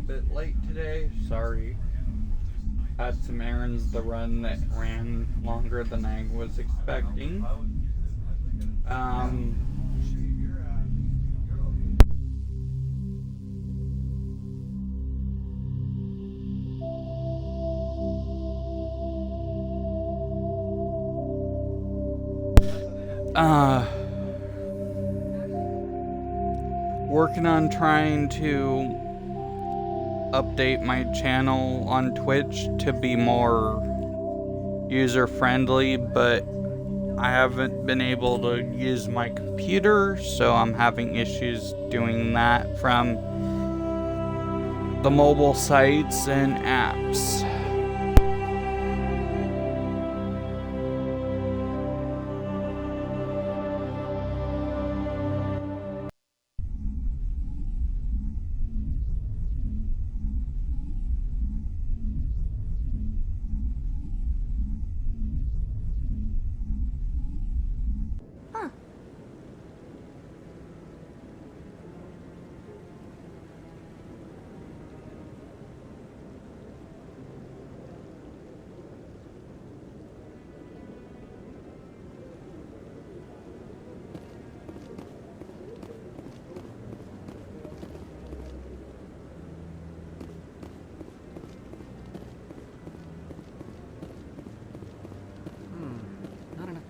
bit late today. Sorry. Had some errands to run that ran longer than I was expecting. Um, uh, Working on trying to update my channel on Twitch to be more user friendly, but I haven't been able to use my computer, so I'm having issues doing that from the mobile sites and apps.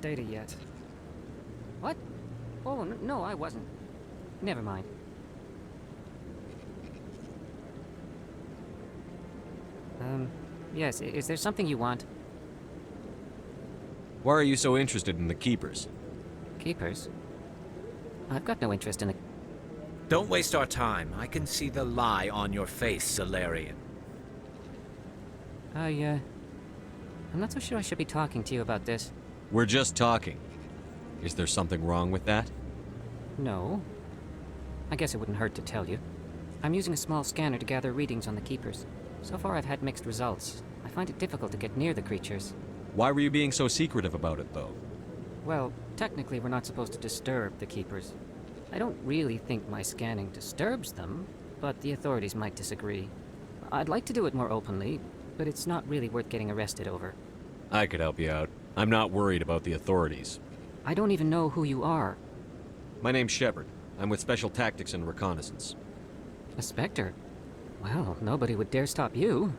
Data yet. What? Oh, no, I wasn't. Never mind. Yes, is there something you want? Why are you so interested in the Keepers? Keepers? I've got no interest in the... Don't waste our time. I can see the lie on your face, Salarian. I'm not so sure I should be talking to you about this. We're just talking. Is there something wrong with that? No. I guess it wouldn't hurt to tell you. I'm using a small scanner to gather readings on the Keepers. So far I've had mixed results. I find it difficult to get near the creatures. Why were you being so secretive about it, though? Well, technically we're not supposed to disturb the Keepers. I don't really think my scanning disturbs them, but the authorities might disagree. I'd like to do it more openly, but it's not really worth getting arrested over. I could help you out. I'm not worried about the authorities. I don't even know who you are. My name's Shepard. I'm with Special Tactics and Reconnaissance. A Spectre? Well, nobody would dare stop you.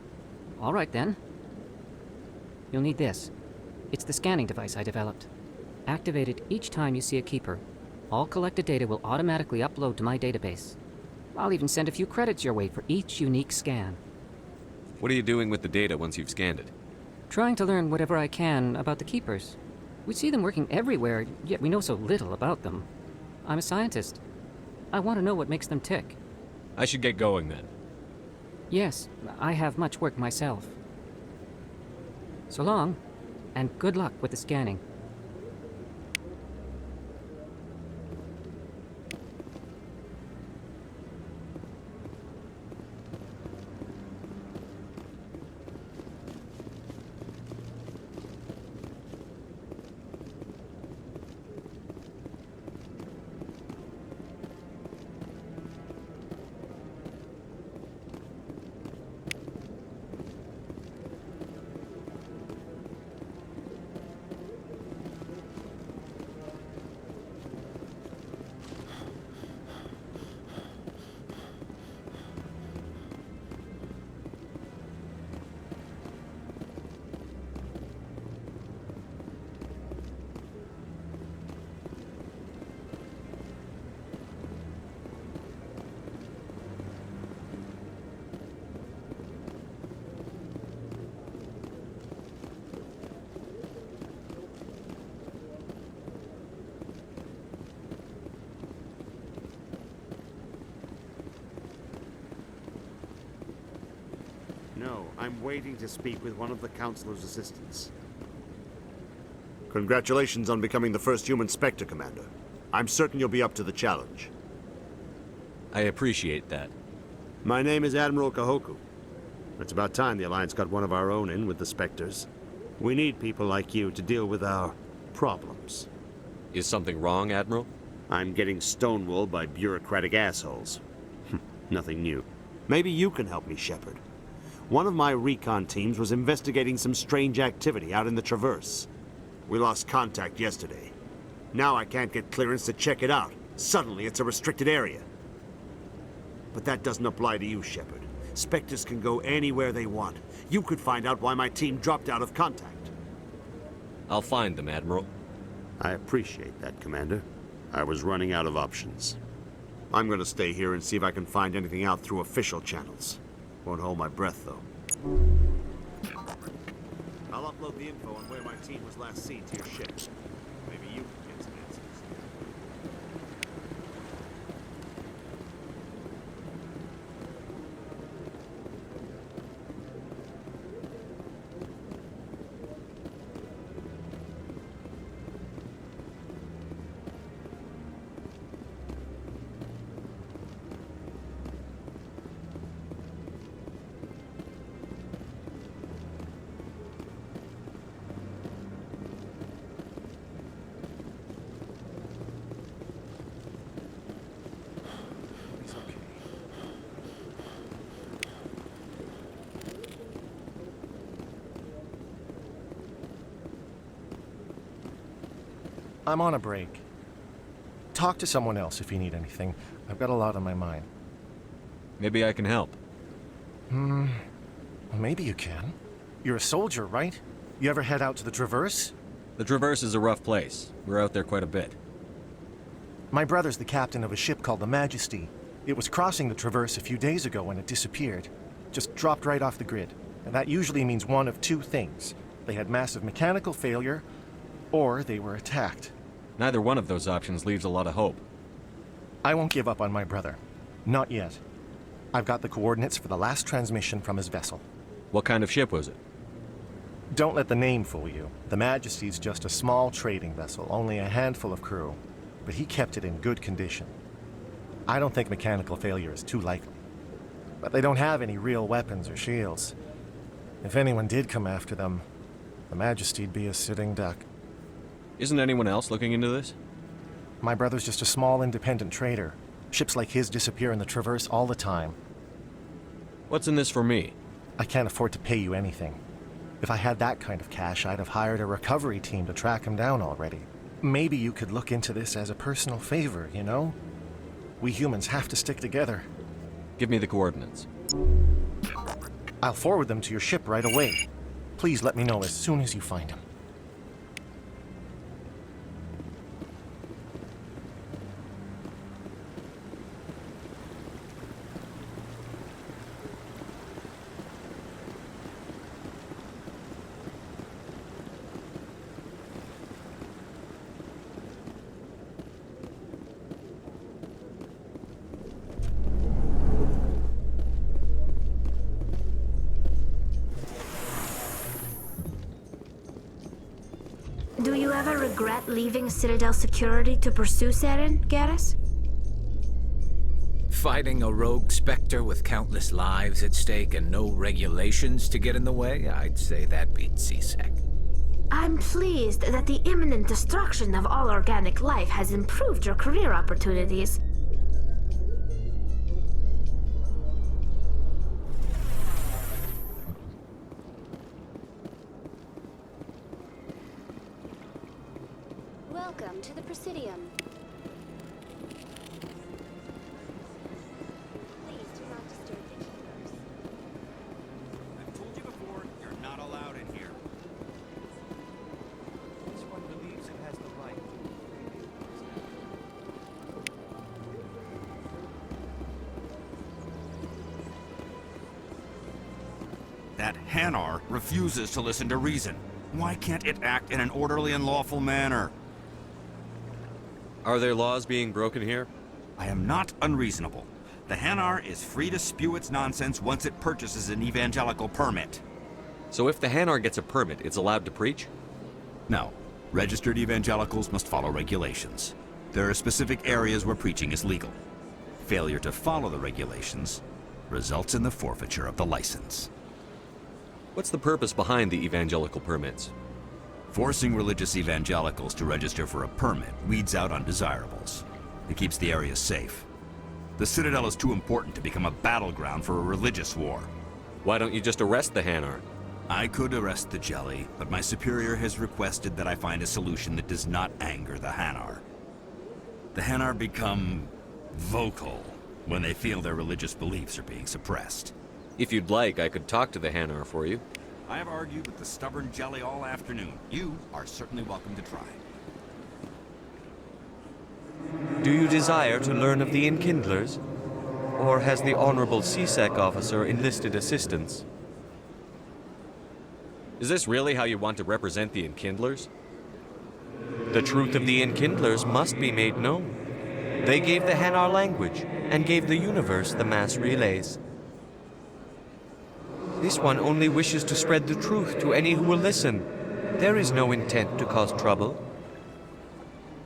All right, then. You'll need this. It's the scanning device I developed. Activate it each time you see a Keeper. All collected data will automatically upload to my database. I'll even send a few credits your way for each unique scan. What are you doing with the data once you've scanned it? Trying to learn whatever I can about the Keepers. We see them working everywhere, yet we know so little about them. I'm a scientist. I want to know what makes them tick. I should get going then. Yes, I have much work myself. So long, and good luck with the scanning. No, I'm waiting to speak with one of the Councilor's assistants. Congratulations on becoming the first human Spectre, Commander. I'm certain you'll be up to the challenge. I appreciate that. My name is Admiral Kahoku. It's about time the Alliance got one of our own in with the Spectres. We need people like you to deal with our problems. Is something wrong, Admiral? I'm getting stonewalled by bureaucratic assholes. Nothing new. Maybe you can help me, Shepard. One of my recon teams was investigating some strange activity out in the Traverse. We lost contact yesterday. Now I can't get clearance to check it out. Suddenly it's a restricted area. But that doesn't apply to you, Shepard. Spectres can go anywhere they want. You could find out why my team dropped out of contact. I'll find them, Admiral. I appreciate that, Commander. I was running out of options. I'm gonna stay here and see if I can find anything out through official channels. Won't hold my breath, though. I'll upload the info on where my team was last seen to your ship. Maybe you can get some answers. I'm on a break. Talk to someone else if you need anything. I've got a lot on my mind. Maybe I can help. Well, maybe you can. You're a soldier, right? You ever head out to the Traverse? The Traverse is a rough place. We're out there quite a bit. My brother's the captain of a ship called the Majesty. It was crossing the Traverse a few days ago when it disappeared. Just dropped right off the grid. And that usually means one of two things. They had massive mechanical failure, or they were attacked. Neither one of those options leaves a lot of hope. I won't give up on my brother. Not yet. I've got the coordinates for the last transmission from his vessel. What kind of ship was it? Don't let the name fool you. The Majesty's just a small trading vessel, only a handful of crew. But he kept it in good condition. I don't think mechanical failure is too likely. But they don't have any real weapons or shields. If anyone did come after them, the Majesty'd be a sitting duck. Isn't anyone else looking into this? My brother's just a small independent trader. Ships like his disappear in the Traverse all the time. What's in this for me? I can't afford to pay you anything. If I had that kind of cash, I'd have hired a recovery team to track him down already. Maybe you could look into this as a personal favor, you know? We humans have to stick together. Give me the coordinates. I'll forward them to your ship right away. Please let me know as soon as you find him. Do you ever regret leaving Citadel Security to pursue Saren, Garrus? Fighting a rogue Spectre with countless lives at stake and no regulations to get in the way? I'd say that beats C-Sec. I'm pleased that the imminent destruction of all organic life has improved your career opportunities. Welcome to the Presidium. Please do not disturb the keepers. I've told you before, you're not allowed in here. This one believes it has the right. That Hanar refuses to listen to reason. Why can't it act in an orderly and lawful manner? Are there laws being broken here? I am not unreasonable. The Hanar is free to spew its nonsense once it purchases an evangelical permit. So if the Hanar gets a permit, it's allowed to preach? No. Registered evangelicals must follow regulations. There are specific areas where preaching is legal. Failure to follow the regulations results in the forfeiture of the license. What's the purpose behind the evangelical permits? Forcing religious evangelicals to register for a permit weeds out undesirables. It keeps the area safe. The Citadel is too important to become a battleground for a religious war. Why don't you just arrest the Hanar? I could arrest the Jelly, but my superior has requested that I find a solution that does not anger the Hanar. The Hanar become vocal when they feel their religious beliefs are being suppressed. If you'd like, I could talk to the Hanar for you. I have argued with the stubborn Jelly all afternoon. You are certainly welcome to try. Do you desire to learn of the Enkindlers? Or has the Honorable CSEC officer enlisted assistance? Is this really how you want to represent the Enkindlers? The truth of the Enkindlers must be made known. They gave the Hanar language, and gave the universe the mass relays. This one only wishes to spread the truth to any who will listen. There is no intent to cause trouble.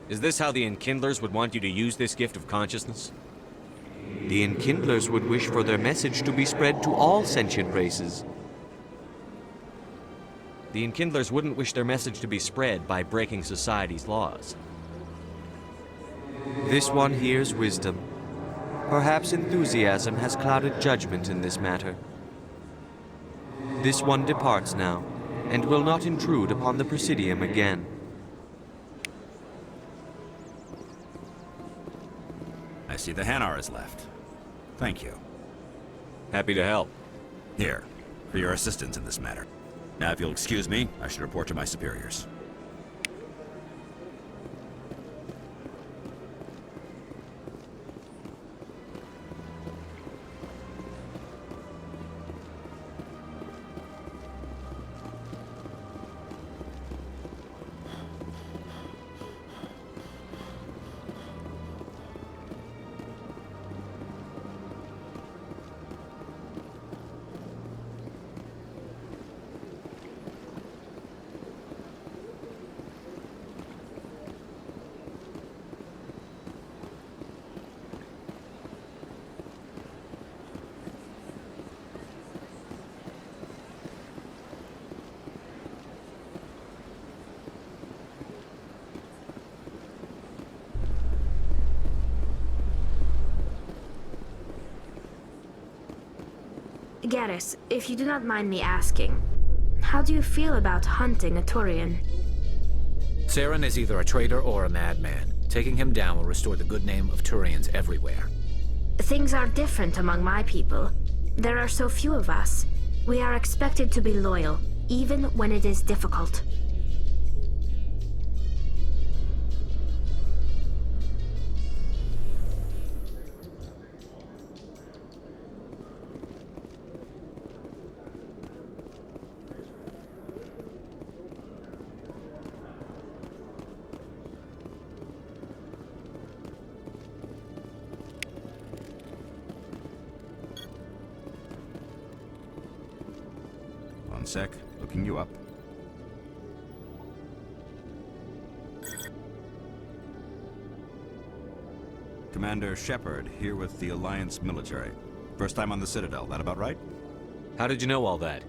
Is this how the Enkindlers would want you to use this gift of consciousness? The Enkindlers would wish for their message to be spread to all sentient races. The Enkindlers wouldn't wish their message to be spread by breaking society's laws. This one hears wisdom. Perhaps enthusiasm has clouded judgment in this matter. This one departs now, and will not intrude upon the Presidium again. I see the Hanar is left. Thank you. Happy to help. Here, for your assistance in this matter. Now, if you'll excuse me, I should report to my superiors. Garrus, if you do not mind me asking, how do you feel about hunting a Turian? Saren is either a traitor or a madman. Taking him down will restore the good name of Turians everywhere. Things are different among my people. There are so few of us. We are expected to be loyal, even when it is difficult. One sec, looking you up. Commander Shepard, here with the Alliance military. First time on the Citadel, that about right? How did you know all that?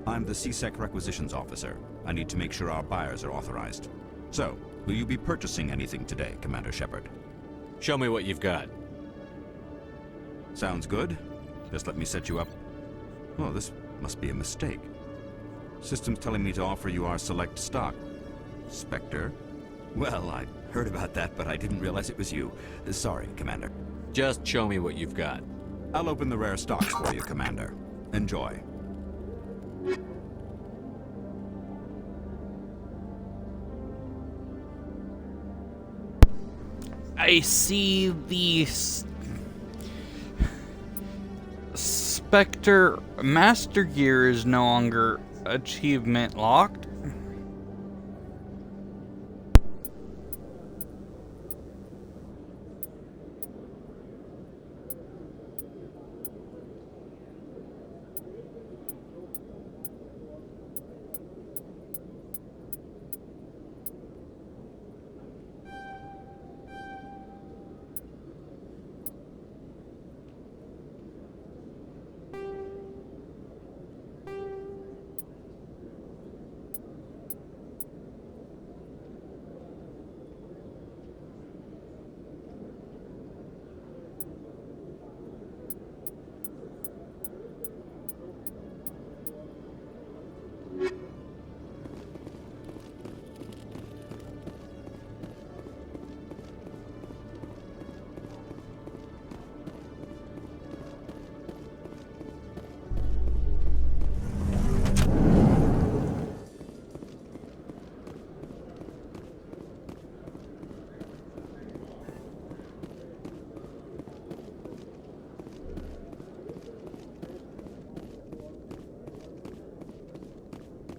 I'm the CSEC requisitions officer. I need to make sure our buyers are authorized. So, will you be purchasing anything today, Commander Shepard? Show me what you've got. Sounds good. Just let me set you up. Oh, this must be a mistake. System's telling me to offer you our select stock. Spectre? Well, I heard about that, but I didn't realize it was you. Sorry, Commander. Just show me what you've got. I'll open the rare stocks for you, Commander. Enjoy. I see the Spectre Master Gear is no longer achievement locked.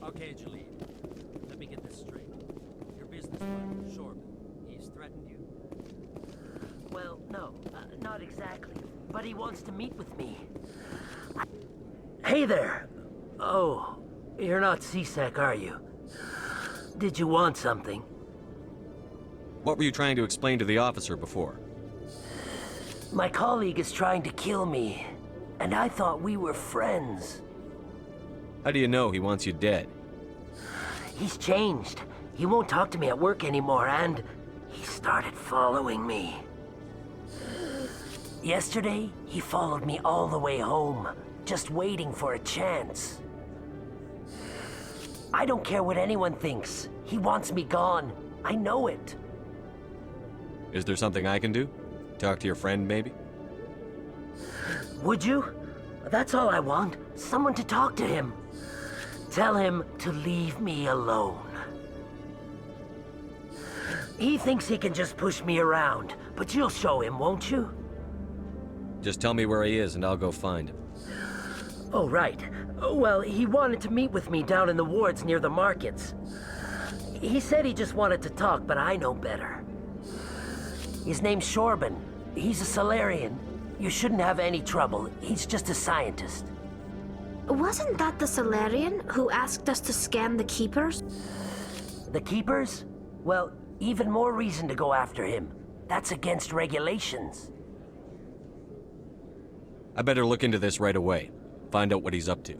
Okay, Jalid. Let me get this straight. Your business partner, Shorb, he's threatened you? Well, no, not exactly. But he wants to meet with me. Hey there! Oh, you're not C-Sec, are you? Did you want something? What were you trying to explain to the officer before? My colleague is trying to kill me, and I thought we were friends. How do you know he wants you dead? He's changed. He won't talk to me at work anymore, and he started following me. Yesterday, he followed me all the way home, just waiting for a chance. I don't care what anyone thinks. He wants me gone. I know it. Is there something I can do? Talk to your friend, maybe? Would you? That's all I want. Someone to talk to him. Tell him to leave me alone. He thinks he can just push me around, but you'll show him, won't you? Just tell me where he is and I'll go find him. Oh, right. Well, he wanted to meet with me down in the wards near the markets. He said he just wanted to talk, but I know better. His name's Shorban. He's a Solarian. You shouldn't have any trouble. He's just a scientist. Wasn't that the Solarian who asked us to scan the Keepers? The Keepers? Well, even more reason to go after him. That's against regulations. I better look into this right away. Find out what he's up to.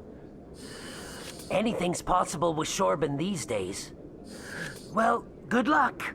Anything's possible with Shorban these days. Well, good luck.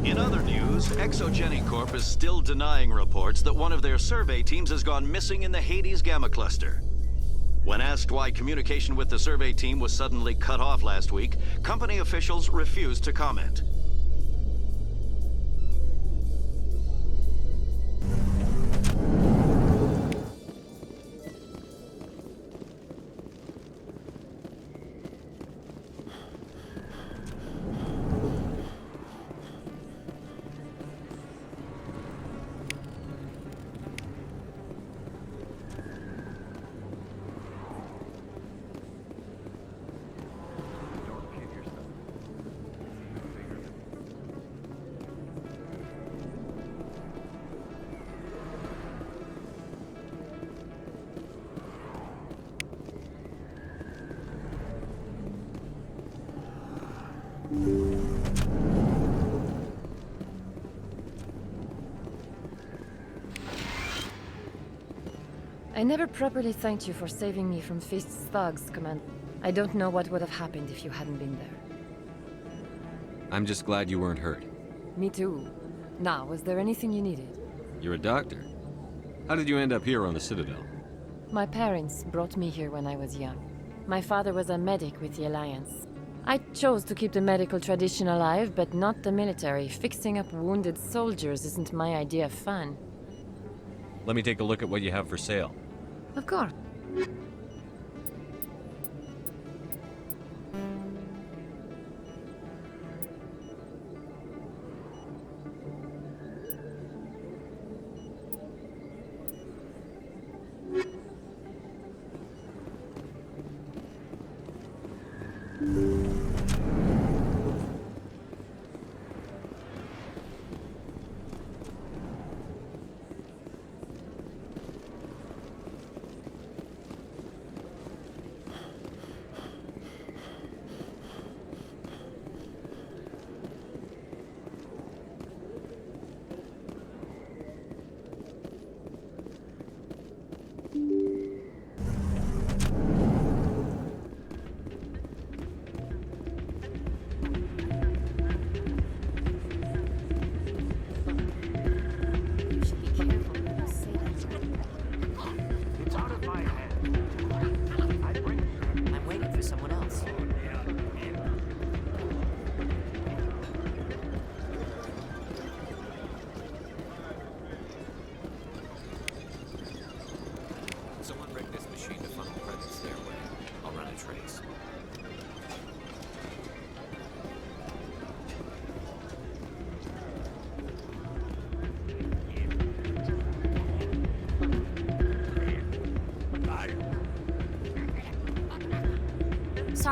In other news, Exogeny Corp is still denying reports that one of their survey teams has gone missing in the Hades Gamma Cluster. When asked why communication with the survey team was suddenly cut off last week, company officials refused to comment. I never properly thanked you for saving me from Feast's thugs, Commander. I don't know what would have happened if you hadn't been there. I'm just glad you weren't hurt. Me too. Now, was there anything you needed? You're a doctor. How did you end up here on the Citadel? My parents brought me here when I was young. My father was a medic with the Alliance. I chose to keep the medical tradition alive, but not the military. Fixing up wounded soldiers isn't my idea of fun. Let me take a look at what you have for sale. Of course.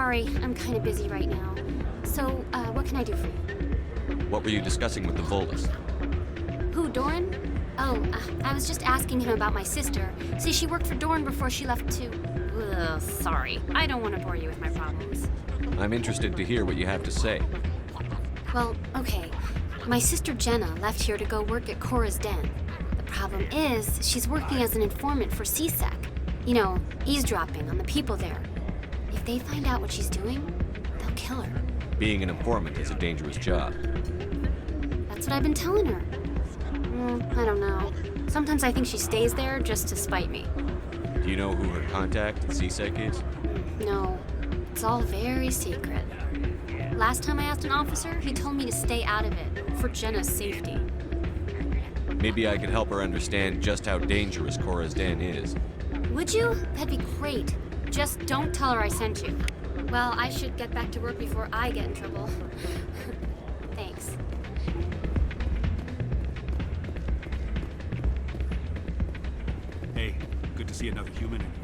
sorry, I'm kind of busy right now. So, what can I do for you? What were you discussing with the Volus? Who, Doran? Oh, I was just asking him about my sister. See, she worked for Doran before she left to... Ugh, sorry. I don't want to bore you with my problems. I'm interested to hear what you have to say. Well, okay. My sister Jenna left here to go work at Cora's Den. The problem is, she's working as an informant for CSEC. You know, eavesdropping on the people there. If they find out what she's doing, they'll kill her. Being an informant is a dangerous job. That's what I've been telling her. I don't know. Sometimes I think she stays there just to spite me. Do you know who her contact at CSEC is? No, it's all very secret. Last time I asked an officer, he told me to stay out of it, for Jenna's safety. Maybe I could help her understand just how dangerous Cora's Den is. Would you? That'd be great. Just don't tell her I sent you. Well, I should get back to work before I get in trouble. Thanks. Hey, good to see another human in here.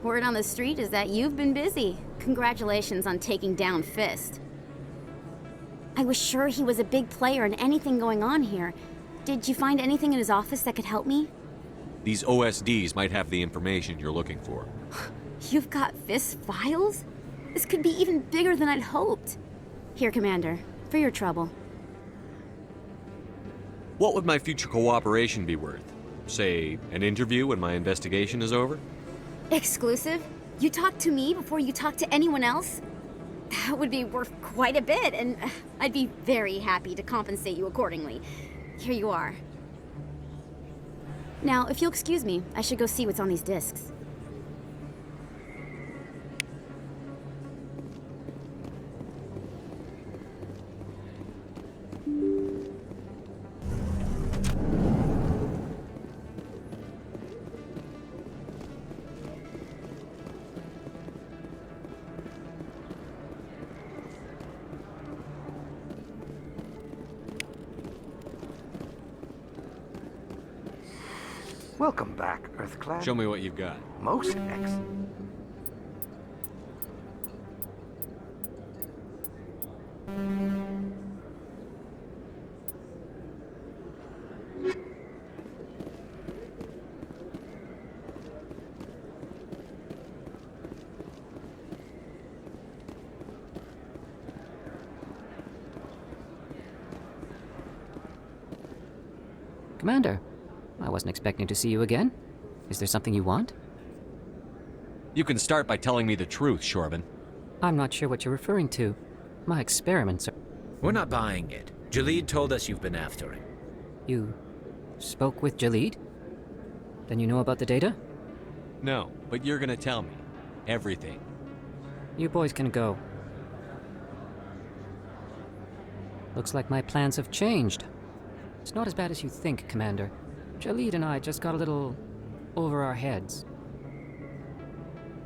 Word on the street is that you've been busy. Congratulations on taking down Fist. I was sure he was a big player in anything going on here. Did you find anything in his office that could help me? These OSDs might have the information you're looking for. You've got Fist files? This could be even bigger than I'd hoped. Here, Commander, for your trouble. What would my future cooperation be worth? Say, an interview when my investigation is over? Exclusive? You talk to me before you talk to anyone else? That would be worth quite a bit, and I'd be very happy to compensate you accordingly. Here you are. Now, if you'll excuse me, I should go see what's on these discs. Welcome back, Earthclad. Show me what you've got. Most excellent. Commander, I wasn't expecting to see you again. Is there something you want? You can start by telling me the truth, Shorban. I'm not sure what you're referring to. My experiments are... We're not buying it. Jalid told us you've been after him. You spoke with Jalid? Then you know about the data? No, but you're gonna tell me. Everything. You boys can go. Looks like my plans have changed. It's not as bad as you think, Commander. Jalid and I just got a little over our heads.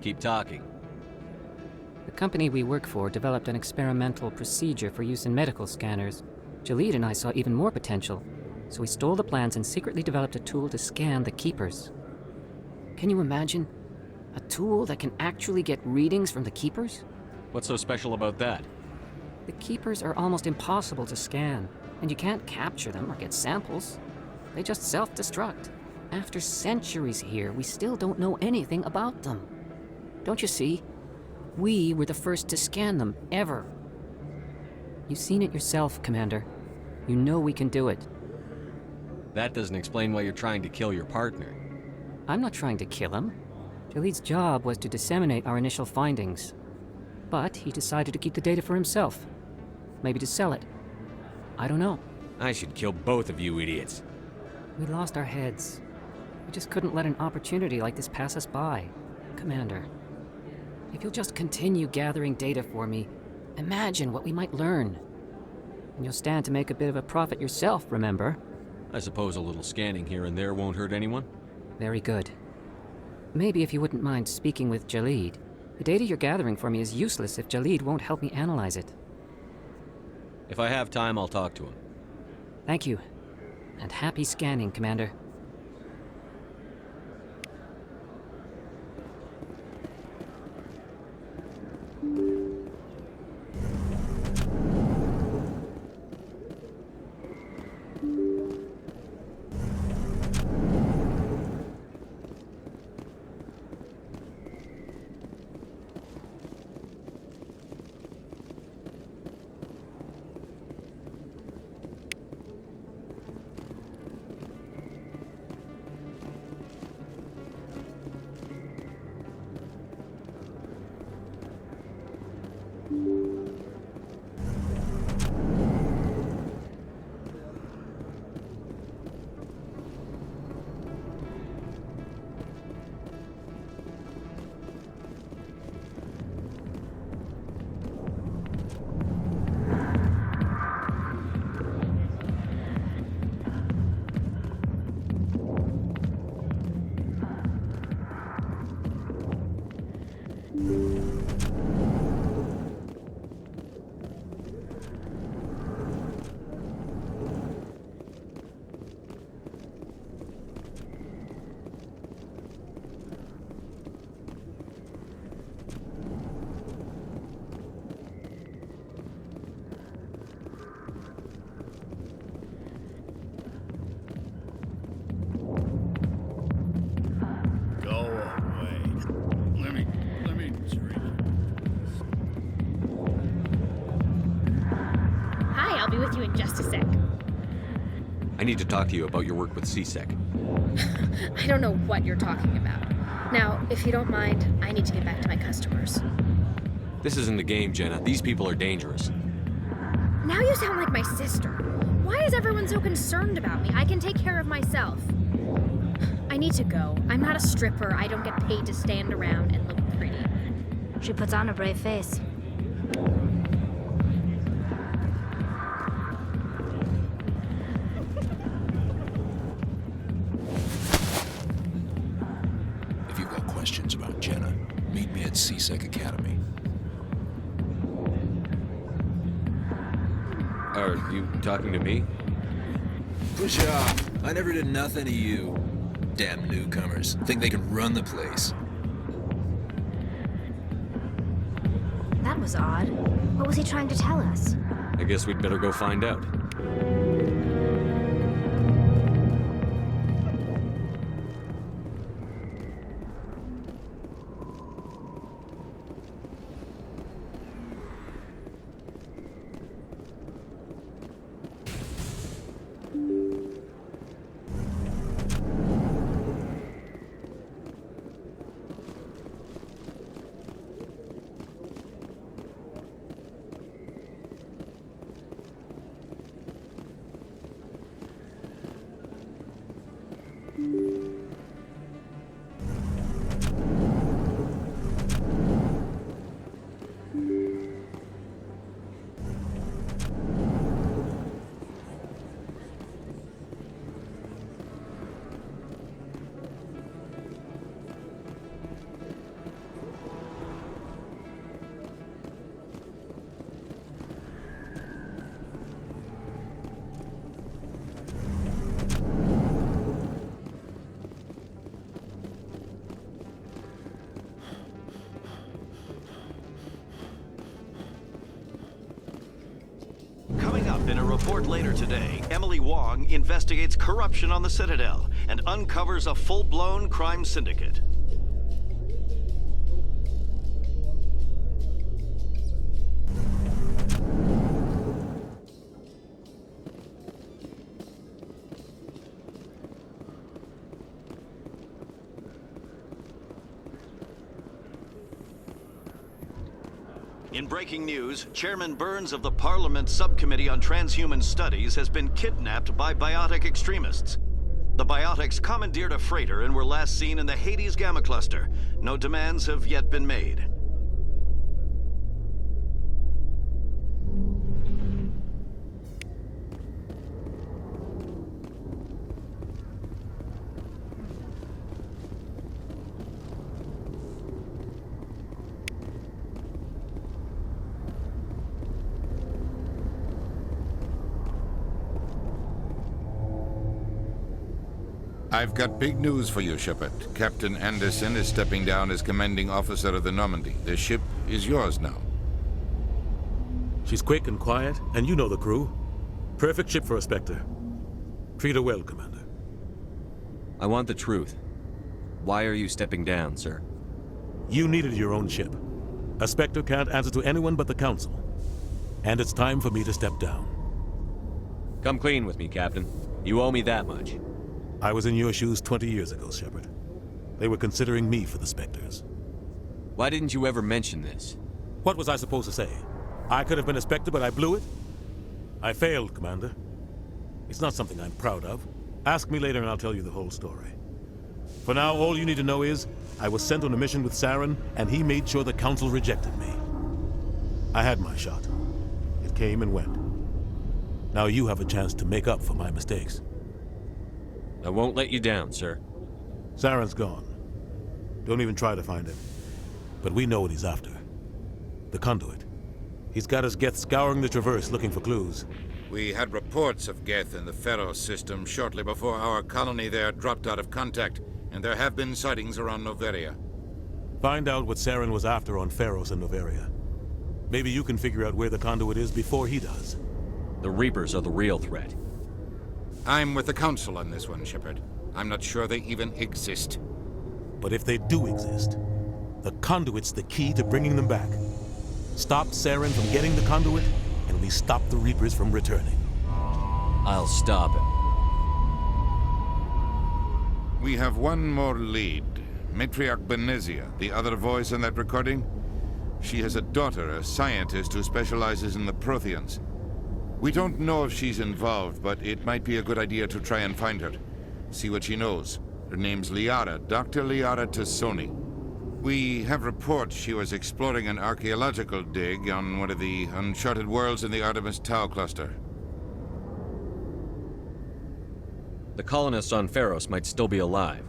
Keep talking. The company we work for developed an experimental procedure for use in medical scanners. Jalid and I saw even more potential, so we stole the plans and secretly developed a tool to scan the Keepers. Can you imagine? A tool that can actually get readings from the Keepers? What's so special about that? The Keepers are almost impossible to scan, and you can't capture them or get samples. They just self-destruct. After centuries here, we still don't know anything about them. Don't you see? We were the first to scan them, ever. You've seen it yourself, Commander. You know we can do it. That doesn't explain why you're trying to kill your partner. I'm not trying to kill him. Jalid's job was to disseminate our initial findings. But he decided to keep the data for himself. Maybe to sell it. I don't know. I should kill both of you idiots. We lost our heads. We just couldn't let an opportunity like this pass us by. Commander, if you'll just continue gathering data for me, imagine what we might learn. And you'll stand to make a bit of a profit yourself, remember? I suppose a little scanning here and there won't hurt anyone? Very good. maybe if you wouldn't mind speaking with Jalid. The data you're gathering for me is useless if Jalid won't help me analyze it. If I have time, I'll talk to him. Thank you. And happy scanning, Commander. I'll be with you in just a sec. I need to talk to you about your work with CSEC. I don't know what you're talking about. Now, if you don't mind, I need to get back to my customers. This isn't a game, Jenna. These people are dangerous. Now you sound like my sister. Why is everyone so concerned about me? I can take care of myself. I need to go. I'm not a stripper. I don't get paid to stand around and look pretty. She puts on a brave face. If you've got questions about Jenna, meet me at CSEC Academy. Are you talking to me? Push off. I never did nothing to you. Damn newcomers. Think they can run the place. That was odd. What was he trying to tell us? I guess we'd better go find out. Coming up in a report later today, Emily Wong investigates corruption on the Citadel and uncovers a full-blown crime syndicate. In breaking news, Chairman Burns of the Parliament Subcommittee on Transhuman Studies has been kidnapped by biotic extremists. The biotics commandeered a freighter and were last seen in the Hades Gamma Cluster. No demands have yet been made. I've got big news for you, Shepard. Captain Anderson is stepping down as commanding officer of the Normandy. The ship is yours now. She's quick and quiet, and you know the crew. Perfect ship for a Spectre. Treat her well, Commander. I want the truth. Why are you stepping down, sir? You needed your own ship. A Spectre can't answer to anyone but the Council. And it's time for me to step down. Come clean with me, Captain. You owe me that much. I was in your shoes 20 years ago, Shepard. They were considering me for the Spectres. Why didn't you ever mention this? What was I supposed to say? I could have been a Spectre, but I blew it? I failed, Commander. It's not something I'm proud of. Ask me later and I'll tell you the whole story. For now, all you need to know is, I was sent on a mission with Saren, and he made sure the Council rejected me. I had my shot. It came and went. Now you have a chance to make up for my mistakes. I won't let you down, sir. Saren's gone. Don't even try to find him. But we know what he's after. The Conduit. He's got us Geth scouring the Traverse looking for clues. We had reports of Geth in the Pharos system shortly before our colony there dropped out of contact, and there have been sightings around Noveria. Find out what Saren was after on Pharos and Noveria. Maybe you can figure out where the Conduit is before he does. The Reapers are the real threat. I'm with the Council on this one, Shepard. I'm not sure they even exist. But if they do exist, the Conduit's the key to bringing them back. Stop Saren from getting the Conduit, and we stop the Reapers from returning. I'll stop him. We have one more lead. Matriarch Benezia, the other voice in that recording. She has a daughter, a scientist who specializes in the Protheans. We don't know if she's involved, but it might be a good idea to try and find her. See what she knows. Her name's Liara, Dr. Liara Tassoni. We have reports she was exploring an archaeological dig on one of the uncharted worlds in the Artemis Tau cluster. The colonists on Pharos might still be alive.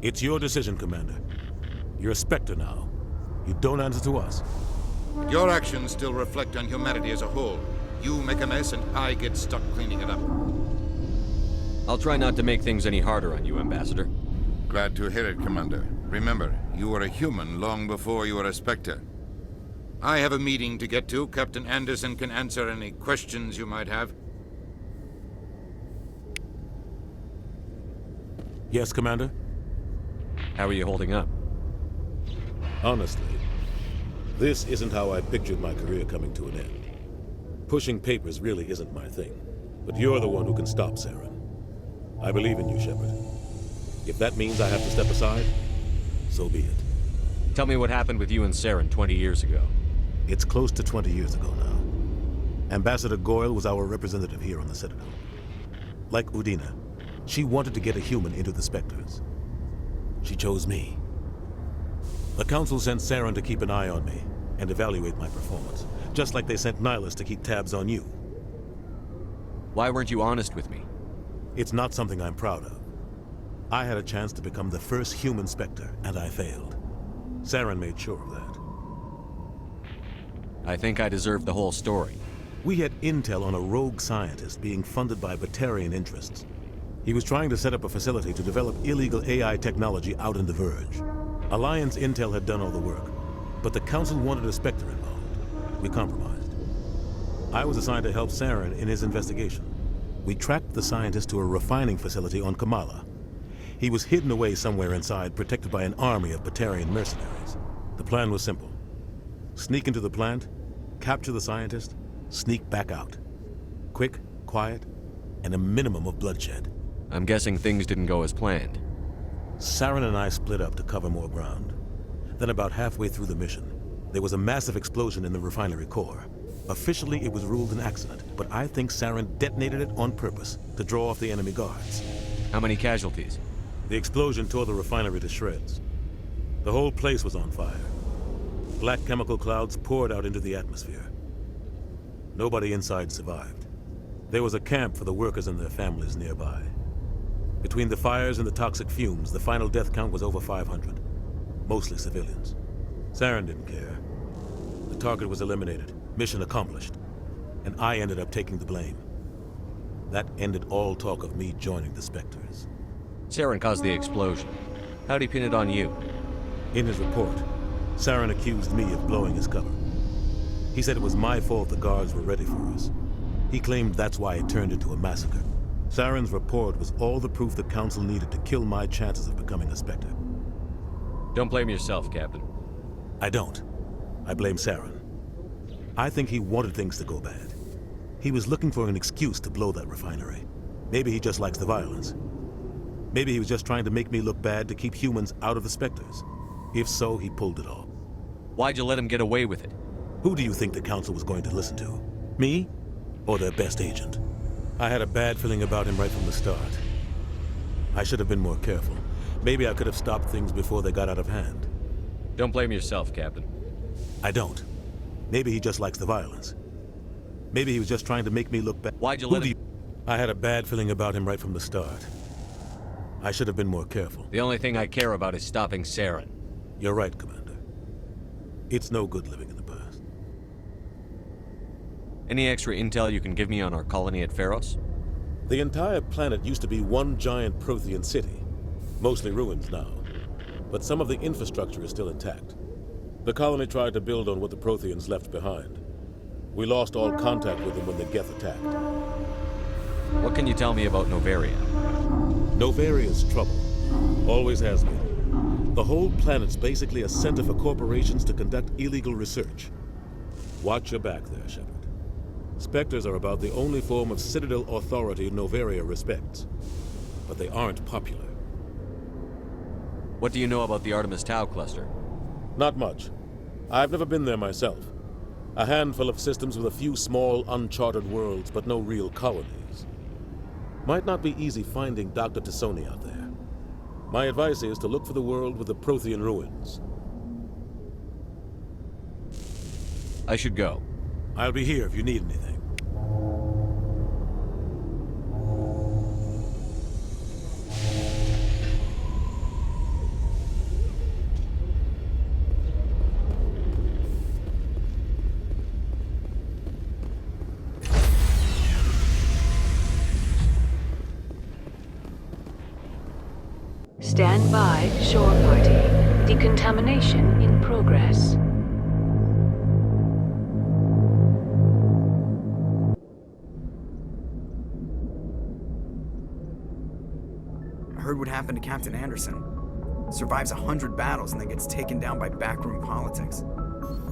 It's your decision, Commander. You're a Spectre now. You don't answer to us. Your actions still reflect on humanity as a whole. You make a mess and I get stuck cleaning it up. I'll try not to make things any harder on you, Ambassador. Glad to hear it, Commander. Remember, you were a human long before you were a Spectre. I have a meeting to get to. Captain Anderson can answer any questions you might have. Yes, Commander? How are you holding up? Honestly, this isn't how I pictured my career coming to an end. Pushing papers really isn't my thing, but you're the one who can stop Saren. I believe in you, Shepard. If that means I have to step aside, so be it. Tell me what happened with you and Saren 20 years ago. It's close to 20 years ago now. Ambassador Goyle was our representative here on the Citadel. Like Udina, she wanted to get a human into the Spectres. She chose me. The Council sent Saren to keep an eye on me and evaluate my performance, just like they sent Nihilus to keep tabs on you. Why weren't you honest with me? It's not something I'm proud of. I had a chance to become the first human Spectre, and I failed. Saren made sure of that. I think I deserve the whole story. We had intel on a rogue scientist being funded by Batarian interests. He was trying to set up a facility to develop illegal AI technology out in the Verge. Alliance intel had done all the work, but the Council wanted a Spectre involved. We compromised. I was assigned to help Saren in his investigation. We tracked the scientist to a refining facility on Kamala. He was hidden away somewhere inside, protected by an army of Batarian mercenaries. The plan was simple. Sneak into the plant, capture the scientist, sneak back out. Quick, quiet, and a minimum of bloodshed. I'm guessing things didn't go as planned. Saren and I split up to cover more ground. Then about halfway through the mission, there was a massive explosion in the refinery core. Officially, it was ruled an accident, but I think Saren detonated it on purpose to draw off the enemy guards. How many casualties? The explosion tore the refinery to shreds. The whole place was on fire. Black chemical clouds poured out into the atmosphere. Nobody inside survived. There was a camp for the workers and their families nearby. Between the fires and the toxic fumes, the final death count was over 500. Mostly civilians. Saren didn't care. The target was eliminated, mission accomplished, and I ended up taking the blame. That ended all talk of me joining the Spectres. Saren caused the explosion. How'd he pin it on you? In his report, Saren accused me of blowing his cover. He said it was my fault the guards were ready for us. He claimed that's why it turned into a massacre. Saren's report was all the proof the Council needed to kill my chances of becoming a Spectre. Don't blame yourself, Captain. I don't. I blame Saren. I think he wanted things to go bad. He was looking for an excuse to blow that refinery. Maybe he just likes the violence. Maybe he was just trying to make me look bad to keep humans out of the Spectres. If so, he pulled it off. Why'd you let him get away with it? Who do you think the Council was going to listen to? Me? Or their best agent? I had a bad feeling about him right from the start. I should have been more careful. Maybe I could have stopped things before they got out of hand. Don't blame yourself, Captain. I don't. Maybe he just likes the violence. Maybe he was just trying to make me look bad. Why'd you let him? I had a bad feeling about him right from the start. I should have been more careful. The only thing I care about is stopping Saren. You're right, Commander. It's no good living in the past. Any extra intel you can give me on our colony at Pharos? The entire planet used to be one giant Prothean city. Mostly ruins now. But some of the infrastructure is still intact. The colony tried to build on what the Protheans left behind. We lost all contact with them when the Geth attacked. What can you tell me about Noveria? Novaria's trouble. Always has been. The whole planet's basically a center for corporations to conduct illegal research. Watch your back there, Shepard. Spectres are about the only form of Citadel authority Noveria respects. But they aren't popular. What do you know about the Artemis Tau cluster? Not much. I've never been there myself. A handful of systems with a few small, uncharted worlds, but no real colonies. Might not be easy finding Dr. T'Soni out there. My advice is to look for the world with the Prothean ruins. I should go. I'll be here if you need anything. Stand by, shore party. Decontamination in progress. I heard what happened to Captain Anderson. Survives 100 battles and then gets taken down by backroom politics.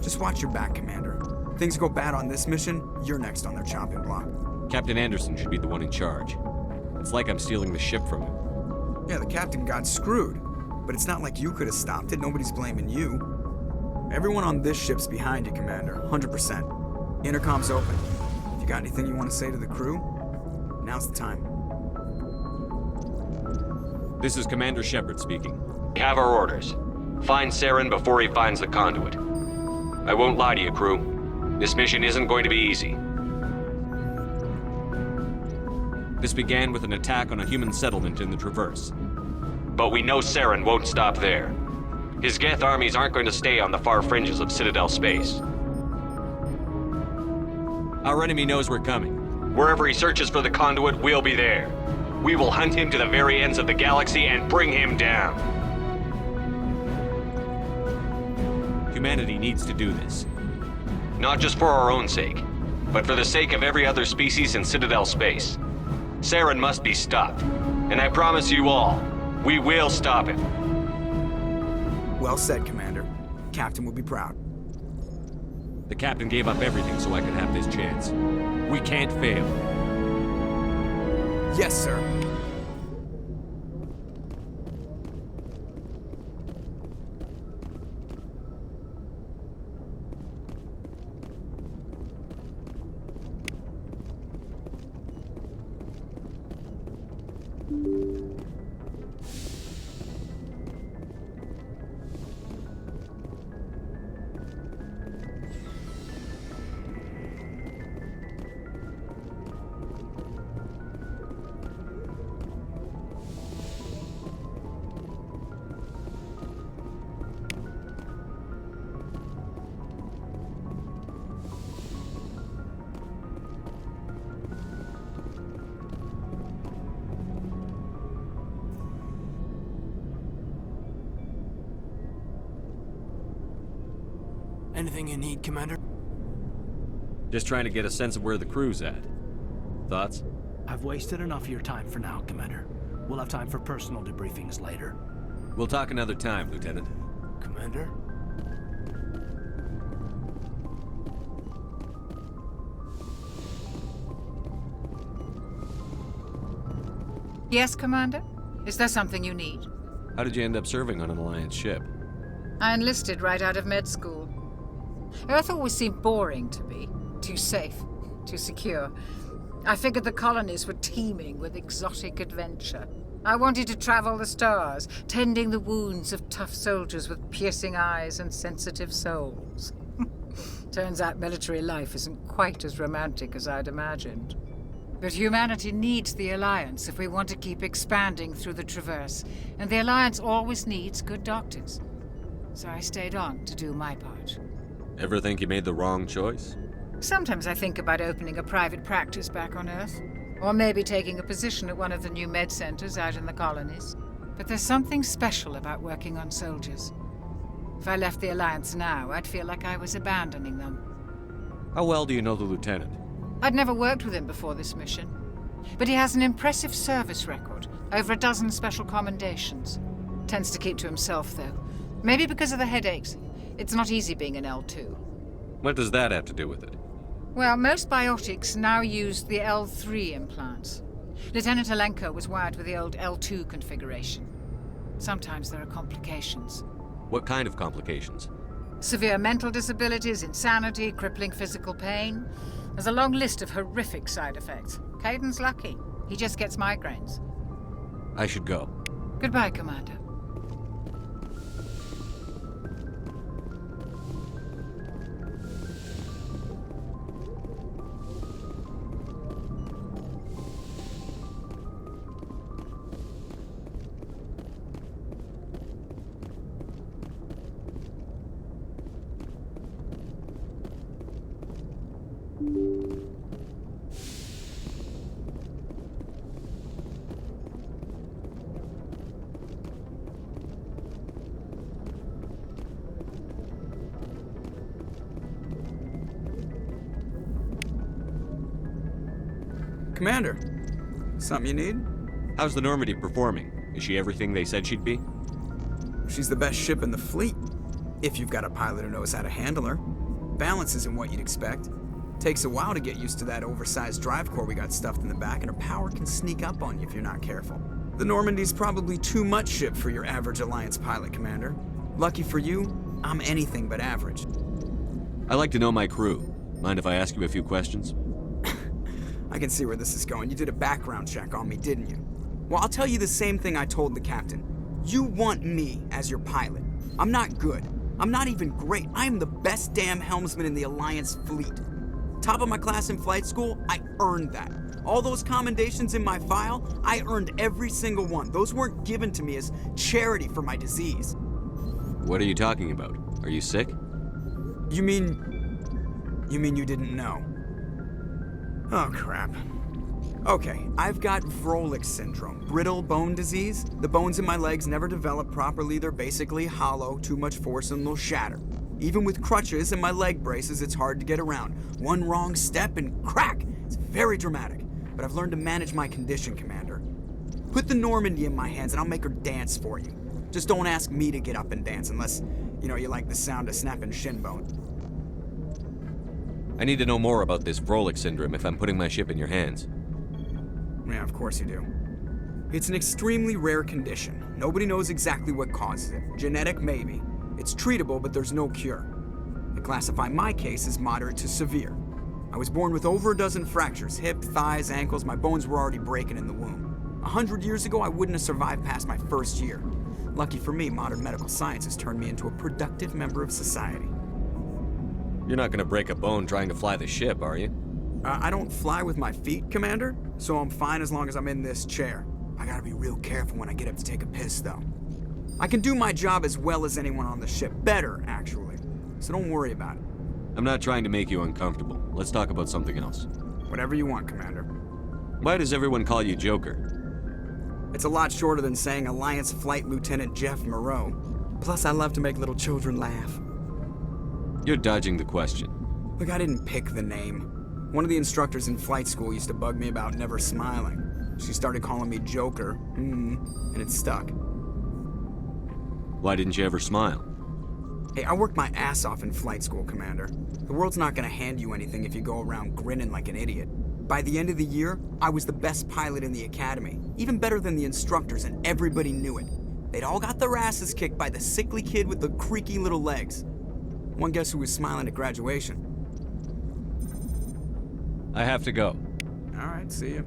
Just watch your back, Commander. If things go bad on this mission, you're next on their chopping block. Captain Anderson should be the one in charge. It's like I'm stealing the ship from him. Yeah, the captain got screwed. But it's not like you could have stopped it. Nobody's blaming you. Everyone on this ship's behind you, Commander. 100%. Intercom's open. If you got anything you want to say to the crew, now's the time. This is Commander Shepard speaking. We have our orders. Find Saren before he finds the conduit. I won't lie to you, crew. This mission isn't going to be easy. This began with an attack on a human settlement in the Traverse. But we know Saren won't stop there. His Geth armies aren't going to stay on the far fringes of Citadel space. Our enemy knows we're coming. Wherever he searches for the conduit, we'll be there. We will hunt him to the very ends of the galaxy and bring him down. Humanity needs to do this. Not just for our own sake, but for the sake of every other species in Citadel space. Saren must be stopped. And I promise you all, we will stop him. Well said, Commander. Captain will be proud. The captain gave up everything so I could have this chance. We can't fail. Yes, sir. Anything you need, Commander? Just trying to get a sense of where the crew's at. Thoughts? I've wasted enough of your time for now, Commander. We'll have time for personal debriefings later. We'll talk another time, Lieutenant. Commander? Yes, Commander? Is there something you need? How did you end up serving on an Alliance ship? I enlisted right out of med school. Earth always seemed boring to me. Too safe, too secure. I figured the colonies were teeming with exotic adventure. I wanted to travel the stars, tending the wounds of tough soldiers with piercing eyes and sensitive souls. Turns out military life isn't quite as romantic as I'd imagined. But humanity needs the Alliance if we want to keep expanding through the Traverse, and the Alliance always needs good doctors. So I stayed on to do my part. Ever think you made the wrong choice? Sometimes I think about opening a private practice back on Earth, or maybe taking a position at one of the new med centers out in the colonies. But there's something special about working on soldiers. If I left the Alliance now, I'd feel like I was abandoning them. How well do you know the Lieutenant? I'd never worked with him before this mission, but he has an impressive service record, over a dozen special commendations. Tends to keep to himself, though. Maybe because of the headaches. It's not easy being an L2. What does that have to do with it? Well, most biotics now use the L3 implants. Lieutenant Alenko was wired with the old L2 configuration. Sometimes there are complications. What kind of complications? Severe mental disabilities, insanity, crippling physical pain. There's a long list of horrific side effects. Caden's lucky. He just gets migraines. I should go. Goodbye, Commander. Commander, something you need? How's the Normandy performing? Is she everything they said she'd be? She's the best ship in the fleet, if you've got a pilot who knows how to handle her. Balance isn't what you'd expect. Takes a while to get used to that oversized drive core we got stuffed in the back, and her power can sneak up on you if you're not careful. The Normandy's probably too much ship for your average Alliance pilot, Commander. Lucky for you, I'm anything but average. I like to know my crew. Mind if I ask you a few questions? I can see where this is going. You did a background check on me, didn't you? Well, I'll tell you the same thing I told the captain. You want me as your pilot. I'm not good. I'm not even great. I am the best damn helmsman in the Alliance fleet. Top of my class in flight school, I earned that. All those commendations in my file, I earned every single one. Those weren't given to me as charity for my disease. What are you talking about? Are you sick? You mean you didn't know? Oh, crap. Okay, I've got Vrolik syndrome, brittle bone disease. The bones in my legs never develop properly. They're basically hollow, too much force and they'll shatter. Even with crutches and my leg braces, it's hard to get around. One wrong step and crack! It's very dramatic. But I've learned to manage my condition, Commander. Put the Normandy in my hands and I'll make her dance for you. Just don't ask me to get up and dance unless, you like the sound of snapping shin bone. I need to know more about this Vrolik syndrome if I'm putting my ship in your hands. Yeah, of course you do. It's an extremely rare condition. Nobody knows exactly what causes it. Genetic, maybe. It's treatable, but there's no cure. They classify my case as moderate to severe. I was born with over a dozen fractures, hip, thighs, ankles. My bones were already breaking in the womb. 100 years ago, I wouldn't have survived past my first year. Lucky for me, modern medical science has turned me into a productive member of society. You're not gonna break a bone trying to fly the ship, are you? I don't fly with my feet, Commander, so I'm fine as long as I'm in this chair. I gotta be real careful when I get up to take a piss, though. I can do my job as well as anyone on the ship. Better, actually. So don't worry about it. I'm not trying to make you uncomfortable. Let's talk about something else. Whatever you want, Commander. Why does everyone call you Joker? It's a lot shorter than saying Alliance Flight Lieutenant Jeff Moreau. Plus, I love to make little children laugh. You're dodging the question. Look, I didn't pick the name. One of the instructors in flight school used to bug me about never smiling. She started calling me Joker, and it stuck. Why didn't you ever smile? Hey, I worked my ass off in flight school, Commander. The world's not gonna hand you anything if you go around grinning like an idiot. By the end of the year, I was the best pilot in the academy, even better than the instructors, and everybody knew it. They'd all got their asses kicked by the sickly kid with the creaky little legs. One guess who was smiling at graduation? I have to go. All right, see ya.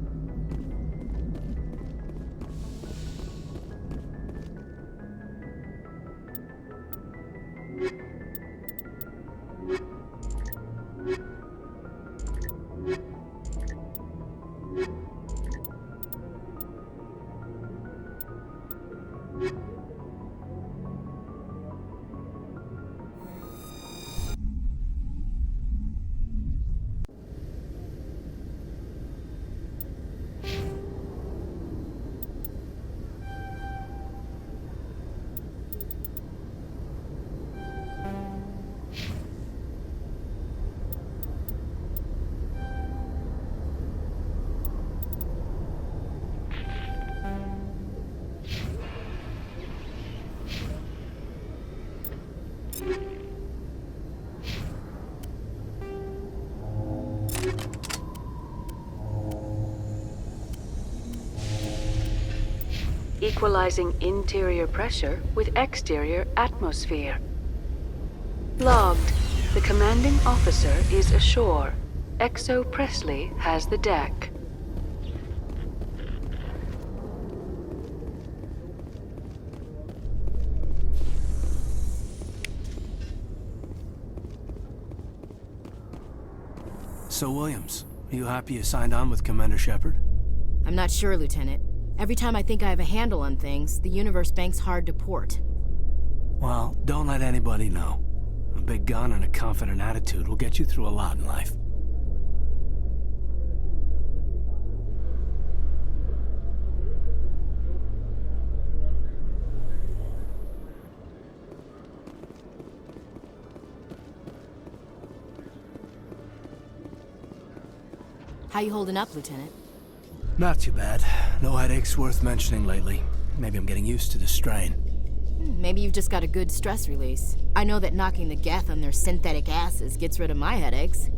Equalizing interior pressure with exterior atmosphere. Logged. The commanding officer is ashore. XO Presley has the deck. So, Williams, are you happy you signed on with Commander Shepard? I'm not sure, Lieutenant. Every time I think I have a handle on things, the Universe Bank's hard to port. Well, don't let anybody know. A big gun and a confident attitude will get you through a lot in life. How you holding up, Lieutenant? Not too bad. No headaches worth mentioning lately. Maybe I'm getting used to the strain. Maybe you've just got a good stress release. I know that knocking the geth on their synthetic asses gets rid of my headaches.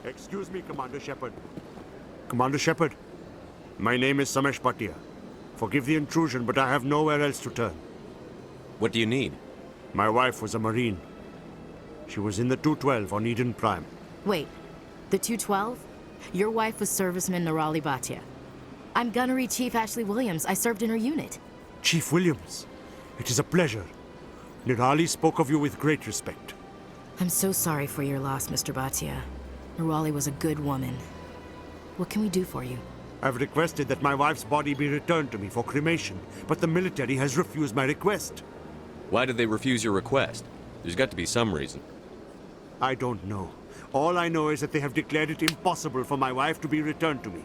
Excuse me, Commander Shepard. Commander Shepard, my name is Samesh Bhatia. Forgive the intrusion, but I have nowhere else to turn. What do you need? My wife was a Marine. She was in the 212 on Eden Prime. Wait, the 212? Your wife was serviceman Nirali Bhatia. I'm Gunnery Chief Ashley Williams. I served in her unit. Chief Williams, it is a pleasure. Nirali spoke of you with great respect. I'm so sorry for your loss, Mr. Bhatia. Nirali was a good woman. What can we do for you? I've requested that my wife's body be returned to me for cremation, but the military has refused my request. Why did they refuse your request? There's got to be some reason. I don't know. All I know is that they have declared it impossible for my wife to be returned to me.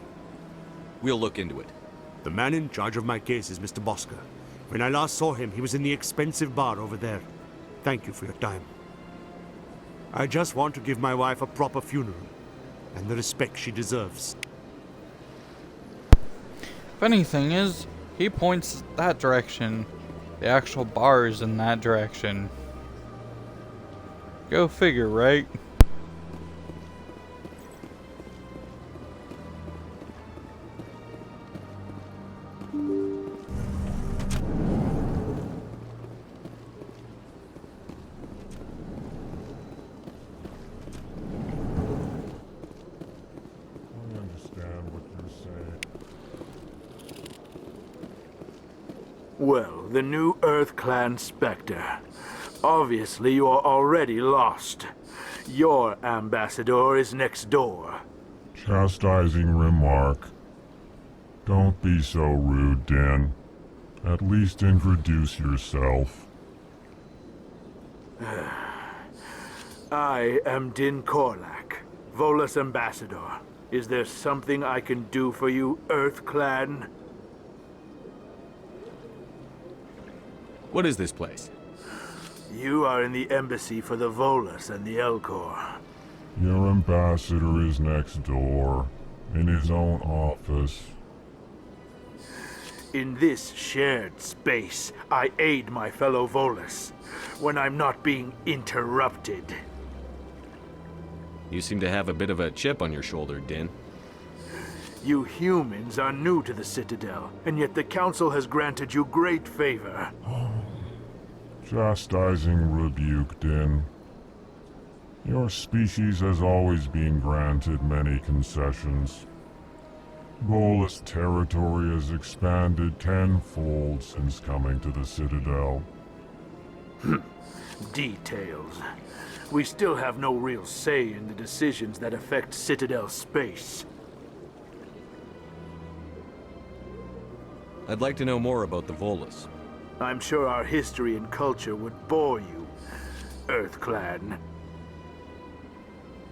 We'll look into it. The man in charge of my case is Mr. Bosker. When I last saw him, he was in the expensive bar over there. Thank you for your time. I just want to give my wife a proper funeral, and the respect she deserves. Funny thing is, he points that direction. The actual bar is in that direction. Go figure, right? Well, the new Earth Clan Spectre. Obviously, you are already lost. Your ambassador is next door. Chastising remark. Don't be so rude, Din. At least introduce yourself. I am Din Korlak, Volus Ambassador. Is there something I can do for you, Earth Clan? What is this place? You are in the embassy for the Volus and the Elcor. Your ambassador is next door, in his own office. In this shared space, I aid my fellow Volus when I'm not being interrupted. You seem to have a bit of a chip on your shoulder, Din. You humans are new to the Citadel, and yet the Council has granted you great favor. Chastising rebuke, Din. Your species has always been granted many concessions. Volus territory has expanded tenfold since coming to the Citadel. Details. We still have no real say in the decisions that affect Citadel space. I'd like to know more about the Volus. I'm sure our history and culture would bore you, Earth Clan.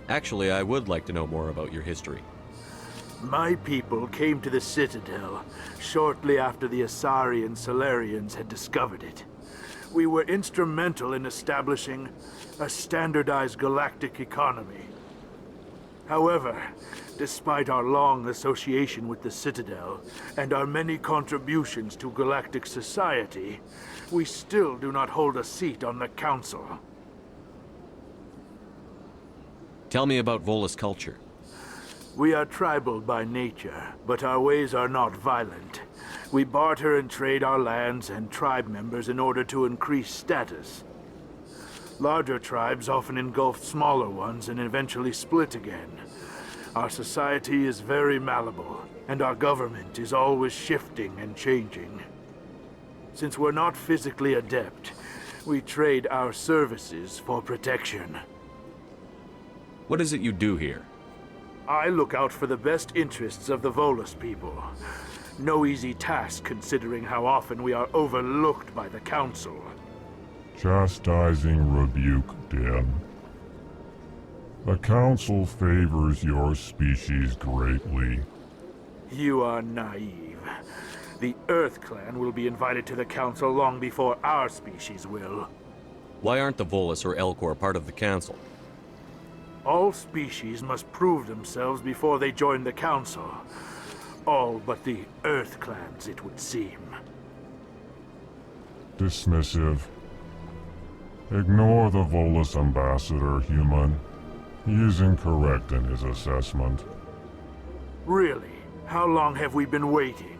Actually, I would like to know more about your history. My people came to the Citadel shortly after the Asari and Solarians had discovered it. We were instrumental in establishing a standardized galactic economy. However, despite our long association with the Citadel and our many contributions to galactic society, we still do not hold a seat on the Council. Tell me about Volus culture. We are tribal by nature, but our ways are not violent. We barter and trade our lands and tribe members in order to increase status. Larger tribes often engulf smaller ones and eventually split again. Our society is very malleable, and our government is always shifting and changing. Since we're not physically adept, we trade our services for protection. What is it you do here? I look out for the best interests of the Volus people. No easy task considering how often we are overlooked by the Council. Chastising rebuke, Din. The Council favors your species greatly. You are naive. The Earth Clan will be invited to the Council long before our species will. Why aren't the Volus or Elcor part of the Council? All species must prove themselves before they join the Council. All but the Earth Clans, it would seem. Dismissive. Ignore the Volus ambassador, human. He is incorrect in his assessment. Really? How long have we been waiting?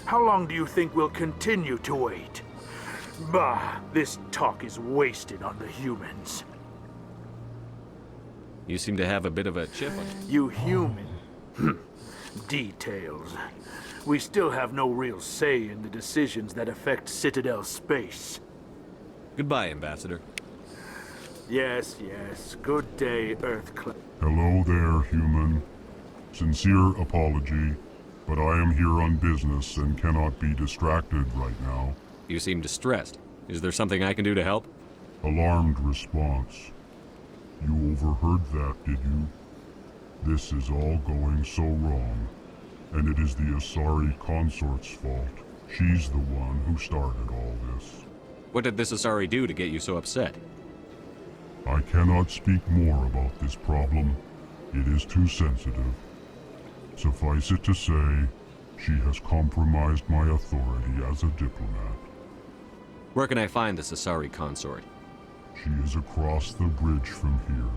How long do you think we'll continue to wait? Bah, this talk is wasted on the humans. You seem to have a bit of a chip on you. Human. Details. We still have no real say in the decisions that affect Citadel space. Goodbye, Ambassador. Yes, yes. Good day, Earth Clan. Hello there, human. Sincere apology, but I am here on business and cannot be distracted right now. You seem distressed. Is there something I can do to help? Alarmed response. You overheard that, did you? This is all going so wrong, and it is the Asari consort's fault. She's the one who started all this. What did this Asari do to get you so upset? I cannot speak more about this problem. It is too sensitive. Suffice it to say, she has compromised my authority as a diplomat. Where can I find this Asari consort? She is across the bridge from here.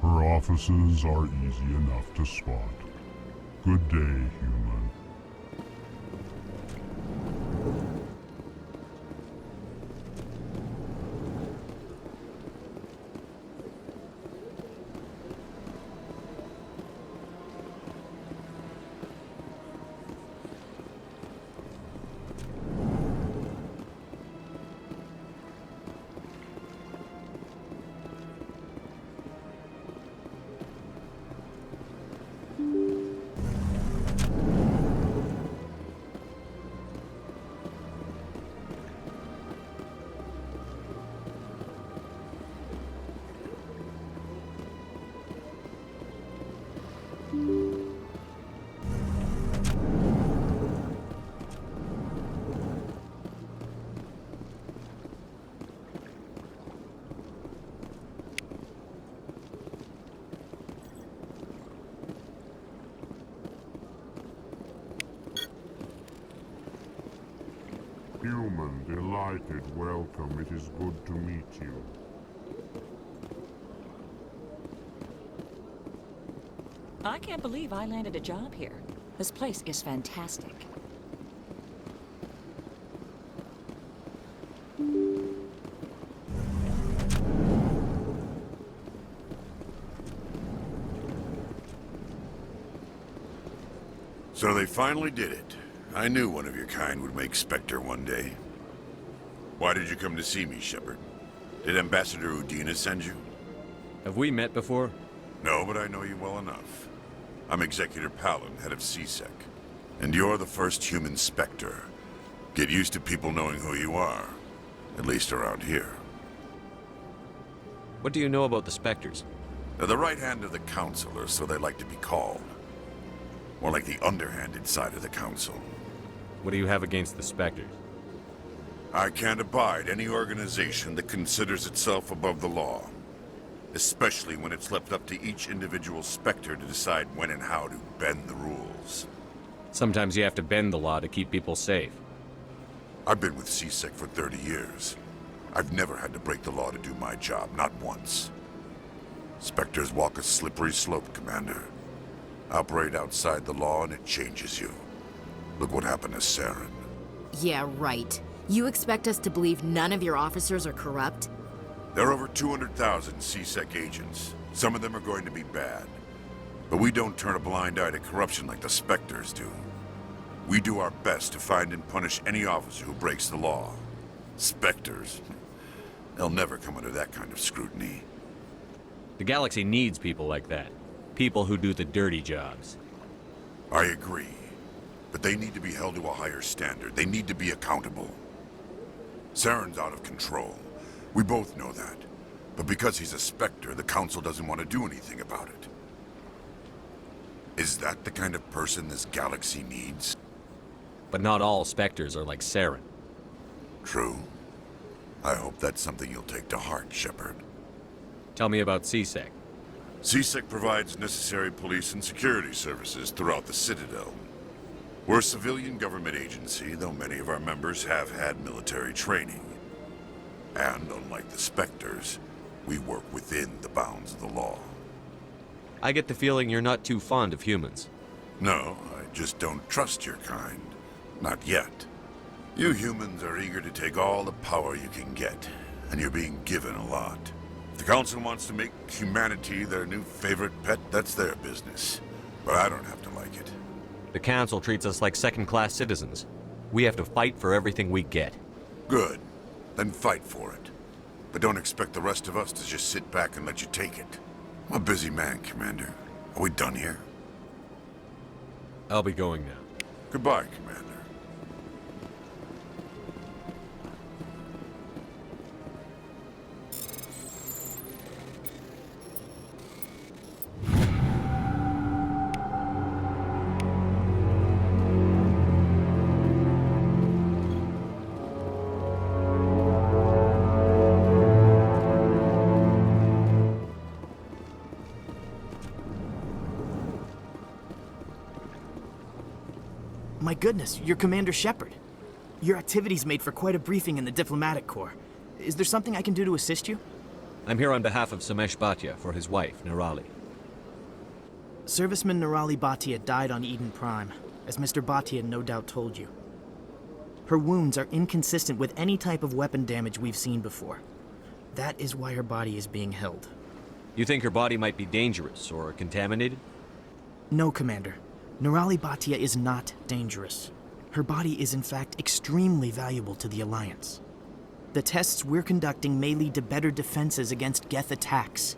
Her offices are easy enough to spot. Good day, human. human, delighted welcome. It is good to meet you. I can't believe I landed a job here. This place is fantastic. So they finally did it. I knew one of your kind would make Spectre one day. Why did you come to see me, Shepard? Did Ambassador Udina send you? Have we met before? No, but I know you well enough. I'm Executor Palin, head of CSEC. And you're the first human Spectre. Get used to people knowing who you are. At least around here. What do you know about the Spectres? They're the right hand of the Council, or so they like to be called. More like the underhanded side of the Council. What do you have against the Spectres? I can't abide any organization that considers itself above the law. Especially when it's left up to each individual Spectre to decide when and how to bend the rules. Sometimes you have to bend the law to keep people safe. I've been with CSEC for 30 years. I've never had to break the law to do my job, not once. Spectres walk a slippery slope, Commander. Operate outside the law and it changes you. Look what happened to Saren. Yeah, right. You expect us to believe none of your officers are corrupt? There are over 200,000 CSEC agents. Some of them are going to be bad. But we don't turn a blind eye to corruption like the Spectres do. We do our best to find and punish any officer who breaks the law. Spectres? They'll never come under that kind of scrutiny. The galaxy needs people like that. People who do the dirty jobs. I agree. But they need to be held to a higher standard. They need to be accountable. Saren's out of control. We both know that. But because he's a Spectre, the Council doesn't want to do anything about it. Is that the kind of person this galaxy needs? But not all Spectres are like Saren. True. I hope that's something you'll take to heart, Shepard. Tell me about CSEC. CSEC provides necessary police and security services throughout the Citadel. We're a civilian government agency, though many of our members have had military training. And unlike the Spectres, we work within the bounds of the law. I get the feeling you're not too fond of humans. No, I just don't trust your kind. Not yet. You humans are eager to take all the power you can get, and you're being given a lot. If the Council wants to make humanity their new favorite pet, that's their business. But I don't have to like it. The Council treats us like second-class citizens. We have to fight for everything we get. Good. Then fight for it. But don't expect the rest of us to just sit back and let you take it. I'm a busy man, Commander. Are we done here? I'll be going now. Goodbye, Commander. My goodness, you're Commander Shepard. Your activities made for quite a briefing in the Diplomatic Corps. Is there something I can do to assist you? I'm here on behalf of Samesh Bhatia for his wife, Nirali. Serviceman Nirali Bhatia died on Eden Prime, as Mr. Bhatia no doubt told you. Her wounds are inconsistent with any type of weapon damage we've seen before. That is why her body is being held. You think her body might be dangerous or contaminated? No, Commander. Nirali Bhatia is not dangerous. Her body is in fact extremely valuable to the Alliance. The tests we're conducting may lead to better defenses against Geth attacks.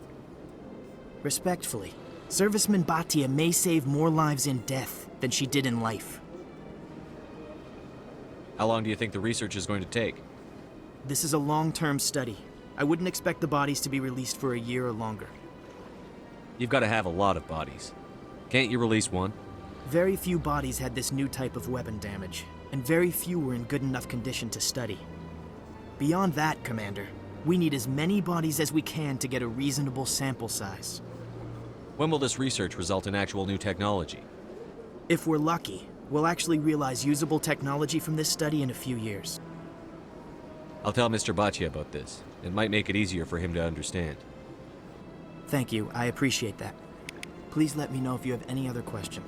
Respectfully, Serviceman Bhatia may save more lives in death than she did in life. How long do you think the research is going to take? This is a long-term study. I wouldn't expect the bodies to be released for a year or longer. You've got to have a lot of bodies. Can't you release one? Very few bodies had this new type of weapon damage, and very few were in good enough condition to study. Beyond that, Commander, we need as many bodies as we can to get a reasonable sample size. When will this research result in actual new technology? If we're lucky, we'll actually realize usable technology from this study in a few years. I'll tell Mr. Baccia about this. It might make it easier for him to understand. Thank you. I appreciate that. Please let me know if you have any other questions.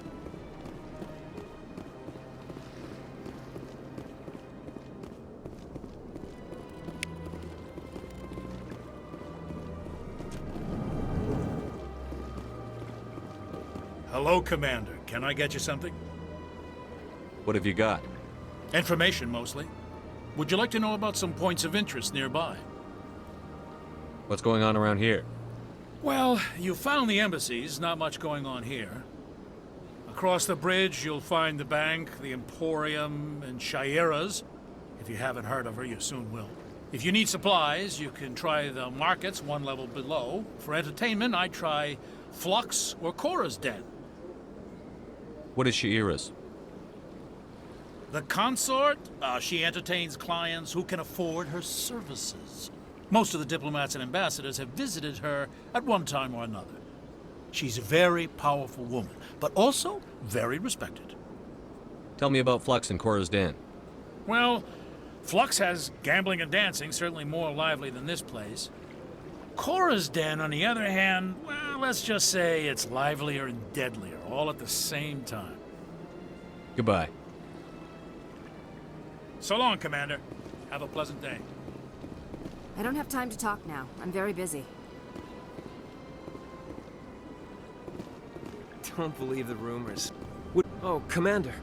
Hello, Commander. Can I get you something? What have you got? Information, mostly. Would you like to know about some points of interest nearby? What's going on around here? Well, you found the embassies, not much going on here. Across the bridge, you'll find the bank, the Emporium, and Shaira's. If you haven't heard of her, you soon will. If you need supplies, you can try the markets one level below. For entertainment, I'd try Flux or Cora's Den. What is Shaira's? The consort, she entertains clients who can afford her services. Most of the diplomats and ambassadors have visited her at one time or another. She's a very powerful woman, but also very respected. Tell me about Flux and Cora's Den. Well, Flux has gambling and dancing, certainly more lively than this place. Cora's Den, on the other hand, well, let's just say it's livelier and deadlier, all at the same time. Goodbye. So long, Commander. Have a pleasant day. I don't have time to talk now. I'm very busy. Don't believe the rumors. Oh, Commander.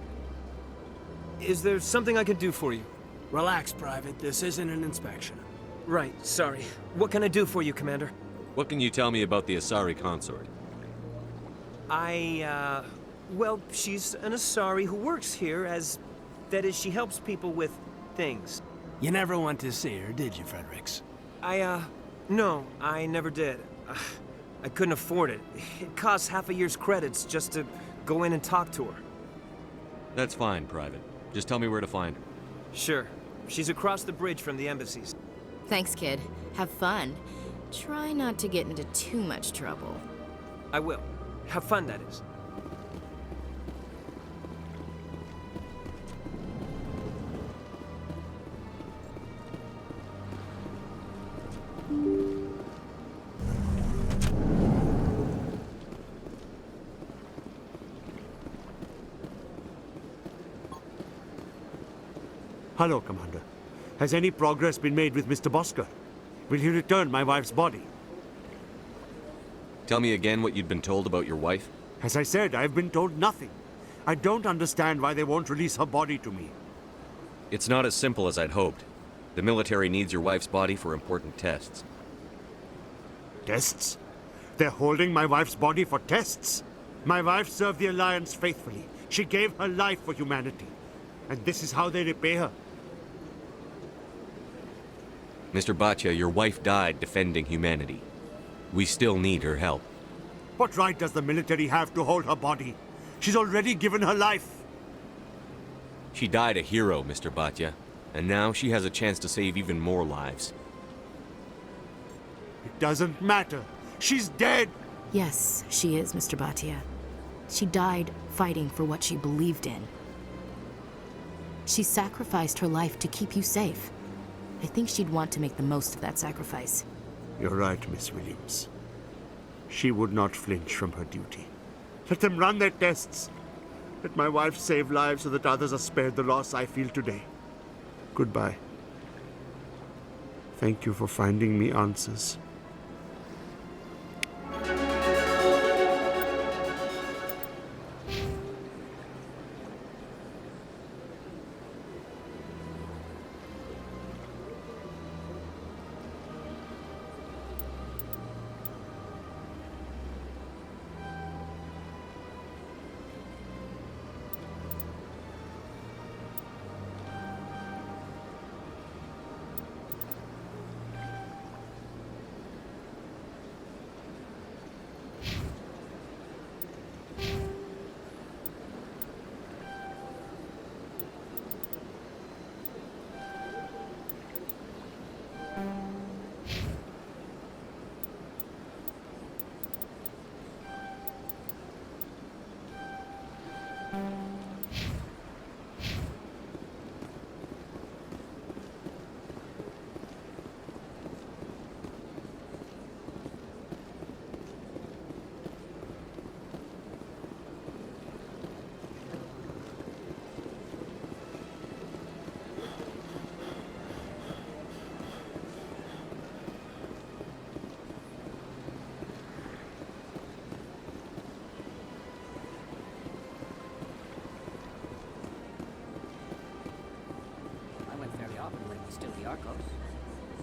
Is there something I can do for you? Relax, Private. This isn't an inspection. Right, sorry. What can I do for you, Commander? What can you tell me about the Asari consort? Well, she's an Asari who works here as... That is, she helps people with things. You never went to see her, did you, Fredericks? No, I never did. I couldn't afford it. It costs half a year's credits just to go in and talk to her. That's fine, Private. Just tell me where to find her. Sure. She's across the bridge from the embassies. Thanks, kid. Have fun. Try not to get into too much trouble. I will. Have fun, that is. Hello, Commander. Has any progress been made with Mr. Bosker? Will he return my wife's body? Tell me again what you'd been told about your wife? As I said, I've been told nothing. I don't understand why they won't release her body to me. It's not as simple as I'd hoped. The military needs your wife's body for important tests. Tests? They're holding my wife's body for tests? My wife served the Alliance faithfully. She gave her life for humanity. And this is how they repay her. Mr. Baccia, your wife died defending humanity. We still need her help. What right does the military have to hold her body? She's already given her life. She died a hero, Mr. Baccia, and now she has a chance to save even more lives. It doesn't matter. She's dead. Yes, she is, Mr. Baccia. She died fighting for what she believed in. She sacrificed her life to keep you safe. I think she'd want to make the most of that sacrifice. You're right, Miss Williams. She would not flinch from her duty. Let them run their tests. Let my wife save lives so that others are spared the loss I feel today. Goodbye. Thank you for finding me answers.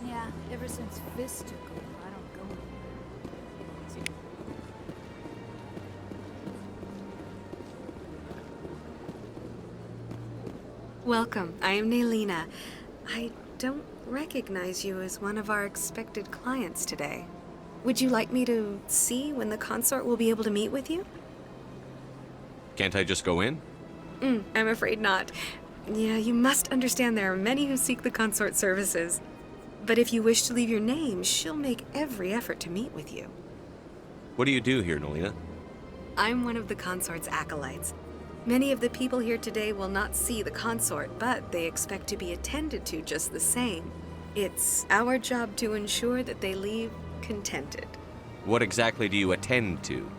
Yeah, ever since Fist took over, I don't go anywhere. Welcome. I am Nelina. I don't recognize you as one of our expected clients today. Would you like me to see when the consort will be able to meet with you? Can't I just go in? I'm afraid not. Yeah, you must understand there are many who seek the consort services. But if you wish to leave your name, she'll make every effort to meet with you. What do you do here, Nelina? I'm one of the consort's acolytes. Many of the people here today will not see the consort, but they expect to be attended to just the same. It's our job to ensure that they leave contented. What exactly do you attend to?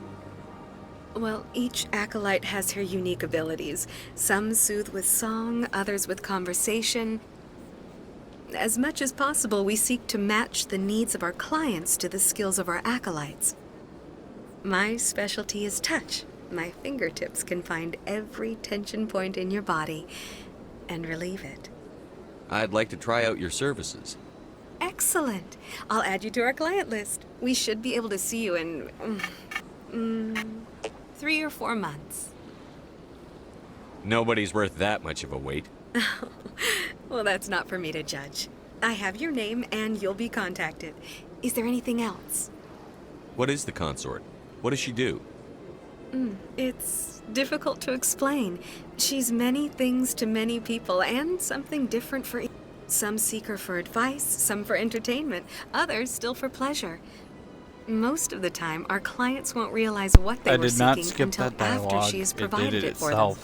Well, each acolyte has her unique abilities. Some soothe with song, others with conversation. As much as possible, we seek to match the needs of our clients to the skills of our acolytes. My specialty is touch. My fingertips can find every tension point in your body and relieve it. I'd like to try out your services. Excellent. I'll add you to our client list. We should be able to see you in 3 or 4 months. Nobody's worth that much of a wait. Well, that's not for me to judge. I have your name and you'll be contacted. Is there anything else? What is the consort? What does she do? It's difficult to explain. She's many things to many people and something different for each. Some seek her for advice, some for entertainment, others still for pleasure. Most of the time, our clients won't realize what they were seeking until after she has provided it for them.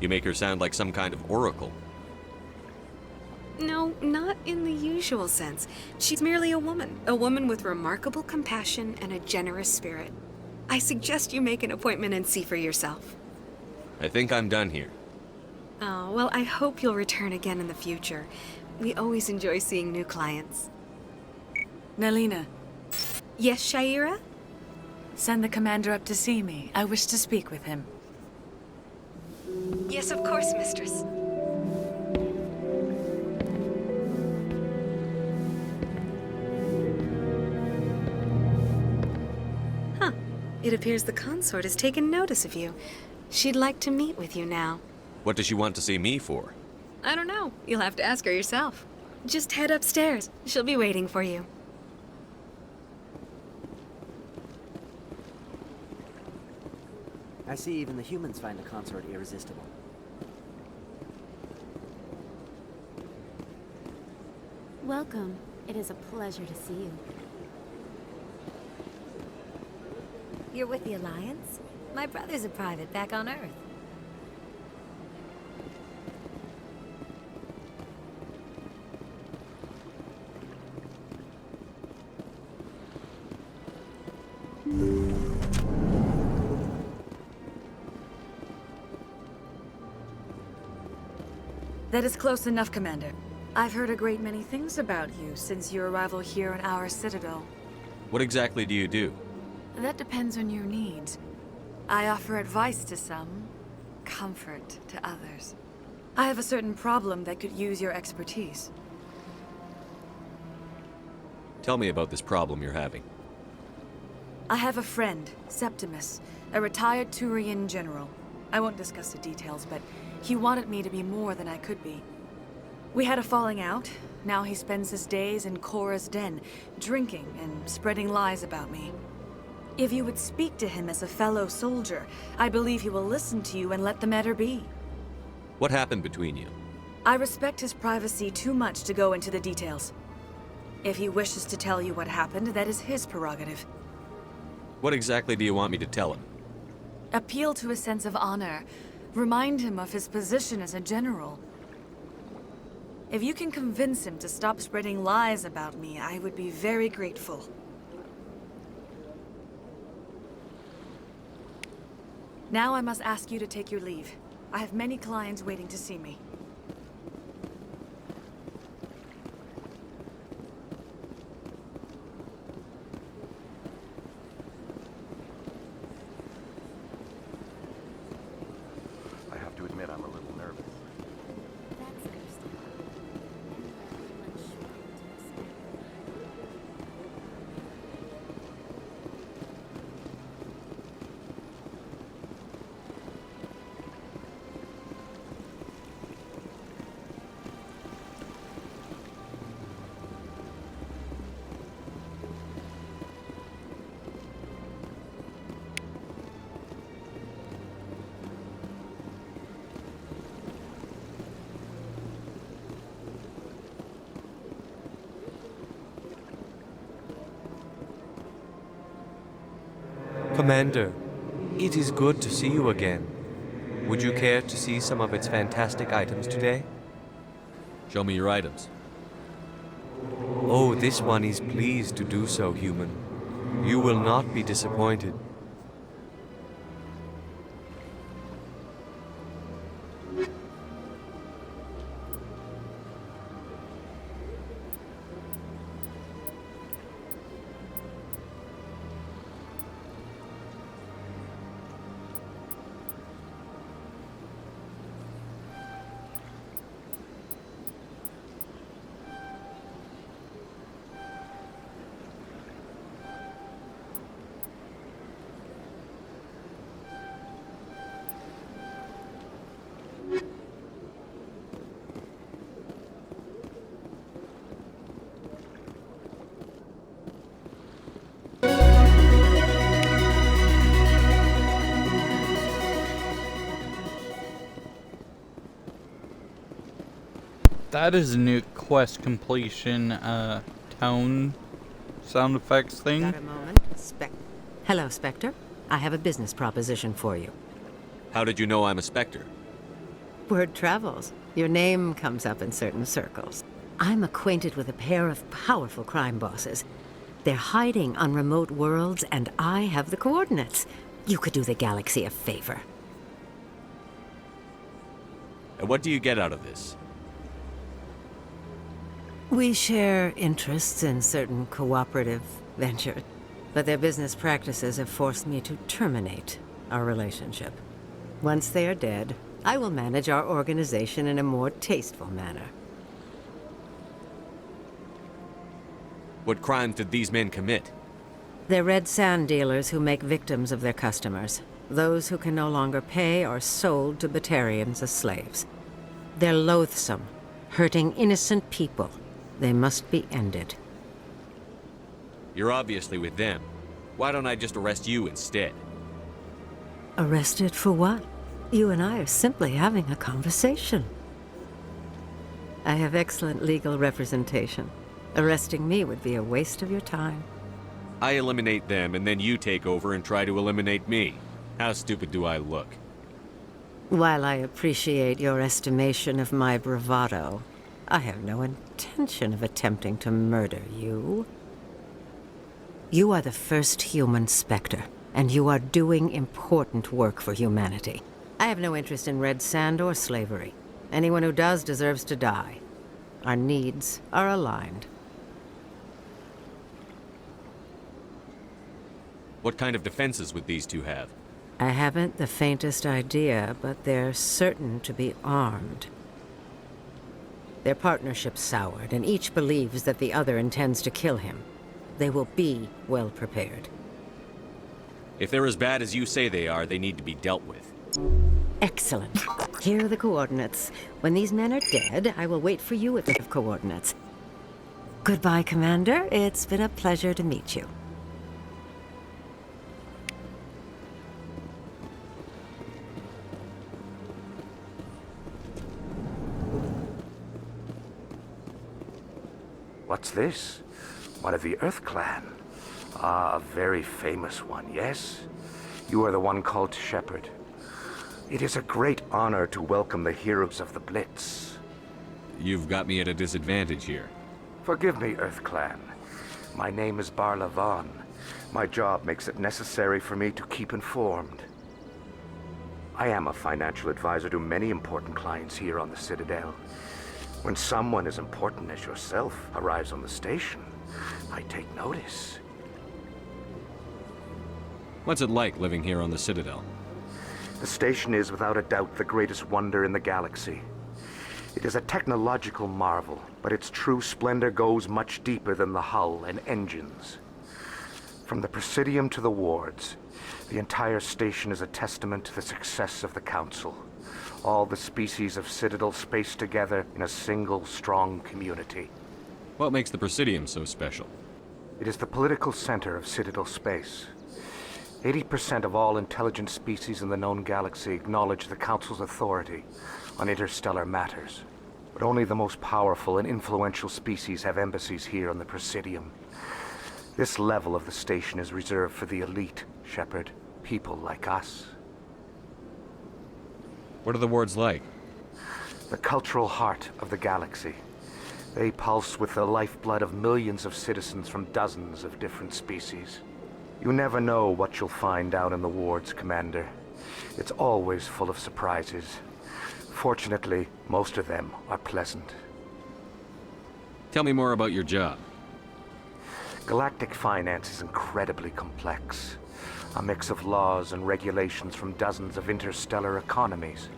You make her sound like some kind of oracle. No, not in the usual sense. She's merely a woman with remarkable compassion and a generous spirit. I suggest you make an appointment and see for yourself. I think I'm done here. Oh, well, I hope you'll return again in the future. We always enjoy seeing new clients. Nelina. Yes, Sha'ira? Send the commander up to see me. I wish to speak with him. Yes, of course, mistress. Huh. It appears the consort has taken notice of you. She'd like to meet with you now. What does she want to see me for? I don't know. You'll have to ask her yourself. Just head upstairs. She'll be waiting for you. I see even the humans find the consort irresistible. Welcome. It is a pleasure to see you. You're with the Alliance? My brother's a private back on Earth. That is close enough, Commander. I've heard a great many things about you since your arrival here in our citadel. What exactly do you do? That depends on your needs. I offer advice to some, comfort to others. I have a certain problem that could use your expertise. Tell me about this problem you're having. I have a friend, Septimus, a retired Turian general. I won't discuss the details, but he wanted me to be more than I could be. We had a falling out. Now he spends his days in Korra's den, drinking and spreading lies about me. If you would speak to him as a fellow soldier, I believe he will listen to you and let the matter be. What happened between you? I respect his privacy too much to go into the details. If he wishes to tell you what happened, that is his prerogative. What exactly do you want me to tell him? Appeal to his sense of honor. Remind him of his position as a general. If you can convince him to stop spreading lies about me, I would be very grateful. Now I must ask you to take your leave. I have many clients waiting to see me. I have to admit I'm a little nervous. That's understandable. Commander, it is good to see you again. Would you care to see some of its fantastic items today? Show me your items. Oh, this one is pleased to do so, human. You will not be disappointed. That is a new quest completion, tone sound effects thing. Got a moment? Hello, Spectre. I have a business proposition for you. How did you know I'm a Spectre? Word travels. Your name comes up in certain circles. I'm acquainted with a pair of powerful crime bosses. They're hiding on remote worlds, and I have the coordinates. You could do the galaxy a favor. And what do you get out of this? We share interests in certain cooperative ventures, but their business practices have forced me to terminate our relationship. Once they are dead, I will manage our organization in a more tasteful manner. What crimes did these men commit? They're red sand dealers who make victims of their customers. Those who can no longer pay are sold to Batarians as slaves. They're loathsome, hurting innocent people. They must be ended. You're obviously with them. Why don't I just arrest you instead? Arrested for what? You and I are simply having a conversation. I have excellent legal representation. Arresting me would be a waste of your time. I eliminate them, and then you take over and try to eliminate me. How stupid do I look? While I appreciate your estimation of my bravado, I have no intention of attempting to murder you. You are the first human Spectre, and you are doing important work for humanity. I have no interest in red sand or slavery. Anyone who does deserves to die. Our needs are aligned. What kind of defenses would these two have? I haven't the faintest idea, but they're certain to be armed. Their partnership's soured, and each believes that the other intends to kill him. They will be well prepared. If they're as bad as you say they are, they need to be dealt with. Excellent. Here are the coordinates. When these men are dead, I will wait for you with the coordinates. Goodbye, Commander. It's been a pleasure to meet you. What's this? One of the Earth Clan. Ah, a very famous one, yes? You are the one called Shepard. It is a great honor to welcome the heroes of the Blitz. You've got me at a disadvantage here. Forgive me, Earth Clan. My name is Barla Vaughn. My job makes it necessary for me to keep informed. I am a financial advisor to many important clients here on the Citadel. When someone as important as yourself arrives on the station, I take notice. What's it like living here on the Citadel? The station is without a doubt the greatest wonder in the galaxy. It is a technological marvel, but its true splendor goes much deeper than the hull and engines. From the Presidium to the wards, the entire station is a testament to the success of the Council. All the species of Citadel spaced together in a single, strong community. What makes the Presidium so special? It is the political center of Citadel space. 80% of all intelligent species in the known galaxy acknowledge the Council's authority on interstellar matters. But only the most powerful and influential species have embassies here on the Presidium. This level of the station is reserved for the elite, Shepard. People like us. What are the wards like? The cultural heart of the galaxy. They pulse with the lifeblood of millions of citizens from dozens of different species. You never know what you'll find out in the wards, Commander. It's always full of surprises. Fortunately, most of them are pleasant. Tell me more about your job. Galactic finance is incredibly complex. A mix of laws and regulations from dozens of interstellar economies.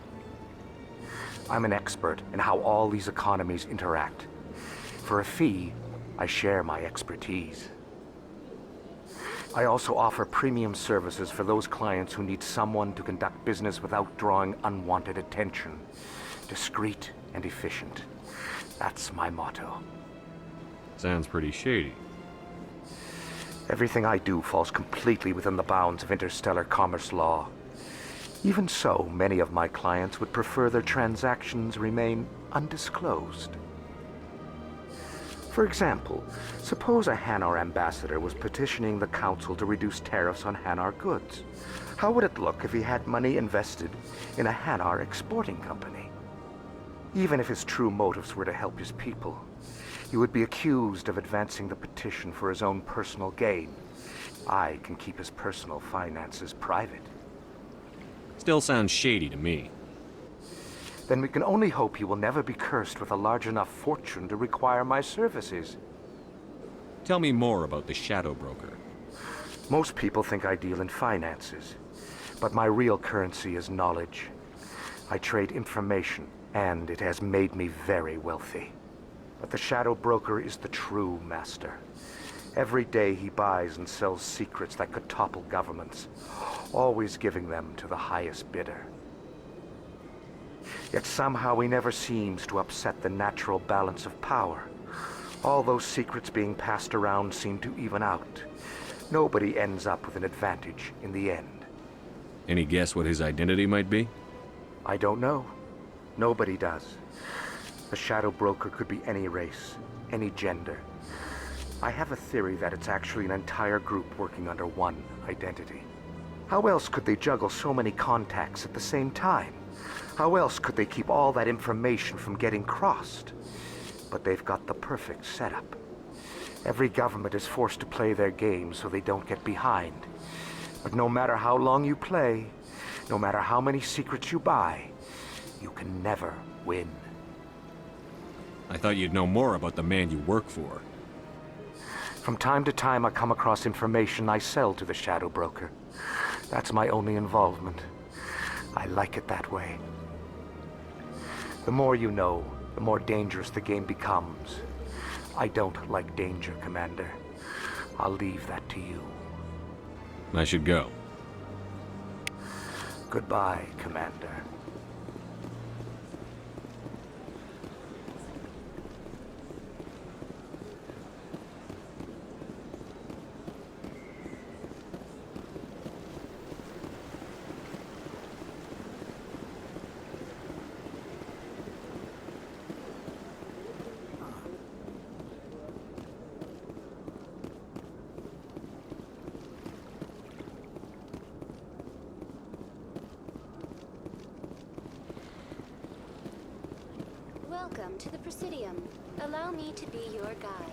I'm an expert in how all these economies interact. For a fee, I share my expertise. I also offer premium services for those clients who need someone to conduct business without drawing unwanted attention. Discreet and efficient. That's my motto. Sounds pretty shady. Everything I do falls completely within the bounds of interstellar commerce law. Even so, many of my clients would prefer their transactions remain undisclosed. For example, suppose a Hanar ambassador was petitioning the Council to reduce tariffs on Hanar goods. How would it look if he had money invested in a Hanar exporting company? Even if his true motives were to help his people, he would be accused of advancing the petition for his own personal gain. I can keep his personal finances private. Still sounds shady to me. Then we can only hope he will never be cursed with a large enough fortune to require my services. Tell me more about the Shadow Broker. Most people think I deal in finances, but my real currency is knowledge. I trade information, and it has made me very wealthy. But the Shadow Broker is the true master. Every day he buys and sells secrets that could topple governments, always giving them to the highest bidder. Yet somehow he never seems to upset the natural balance of power. All those secrets being passed around seem to even out. Nobody ends up with an advantage in the end. Any guess what his identity might be? I don't know. Nobody does. The Shadow Broker could be any race, any gender. I have a theory that it's actually an entire group working under one identity. How else could they juggle so many contacts at the same time? How else could they keep all that information from getting crossed? But they've got the perfect setup. Every government is forced to play their game so they don't get behind. But no matter how long you play, no matter how many secrets you buy, you can never win. I thought you'd know more about the man you work for. From time to time, I come across information I sell to the Shadow Broker. That's my only involvement. I like it that way. The more you know, the more dangerous the game becomes. I don't like danger, Commander. I'll leave that to you. I should go. Goodbye, Commander. Welcome to the Presidium. Allow me to be your guide.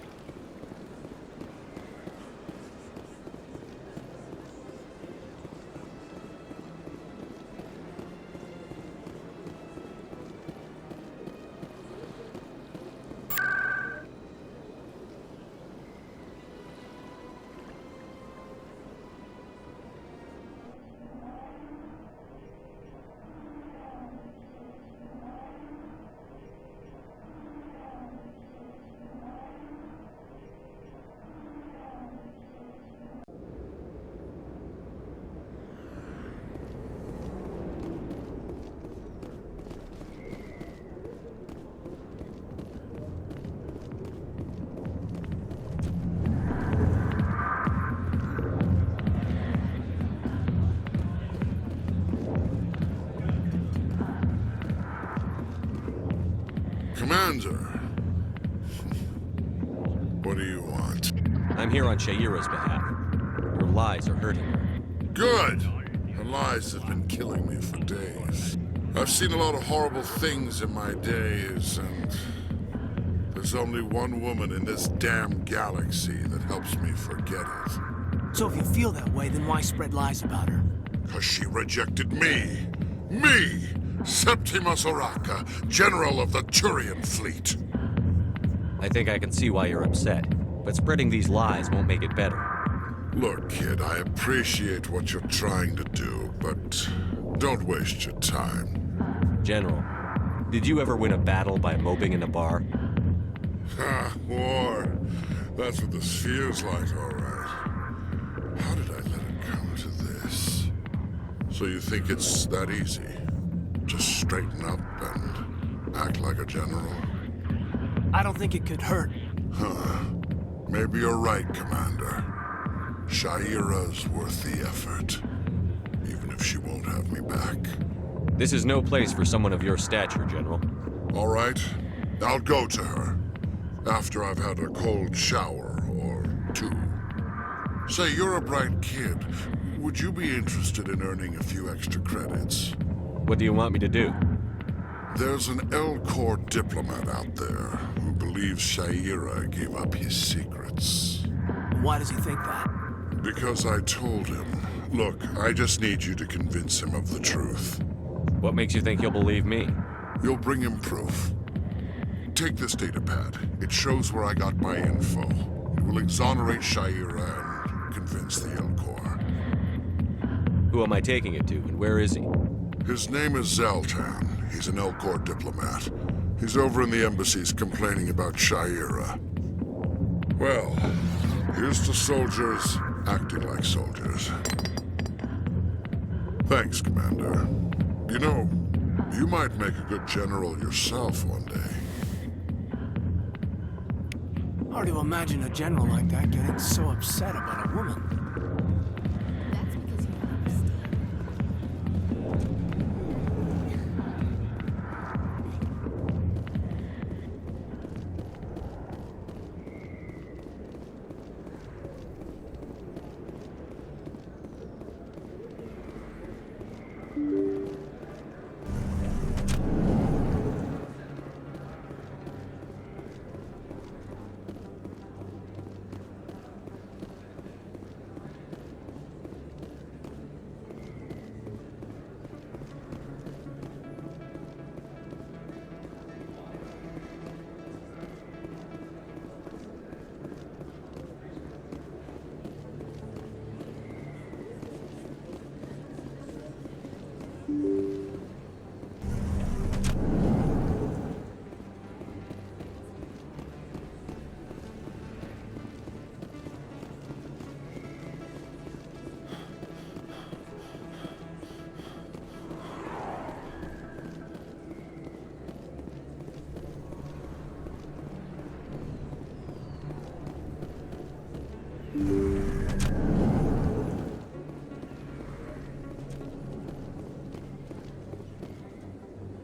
Commander. What do you want? I'm here on Shayira's behalf. Your lies are hurting her. Good. Her lies have been killing me for days. I've seen a lot of horrible things in my days, and there's only one woman in this damn galaxy that helps me forget it. So if you feel that way, then why spread lies about her? 'Cause she rejected me! Me! Septimus Oraka, General of the Turian Fleet! I think I can see why you're upset, but spreading these lies won't make it better. Look, kid, I appreciate what you're trying to do, but don't waste your time. General, did you ever win a battle by moping in a bar? Ha, war. That's what this feels like, all right. How did I let it come to this? So you think it's that easy? Just straighten up and act like a general? I don't think it could hurt. Huh. Maybe you're right, Commander. Shaira's worth the effort, even if she won't have me back. This is no place for someone of your stature, General. All right, I'll go to her, after I've had a cold shower or two. Say, you're a bright kid. Would you be interested in earning a few extra credits? What do you want me to do? There's an Elcor diplomat out there who believes Shaira gave up his secrets. Why does he think that? Because I told him. Look, I just need you to convince him of the truth. What makes you think he'll believe me? You'll bring him proof. Take this datapad. It shows where I got my info. It will exonerate Shaira and convince the Elcor. Who am I taking it to, and where is he? His name is Zaltan. He's an Elcor diplomat. He's over in the embassies complaining about Shaira. Well, here's to soldiers acting like soldiers. Thanks, Commander. You know, you might make a good general yourself one day. Hard to imagine a general like that getting so upset about a woman.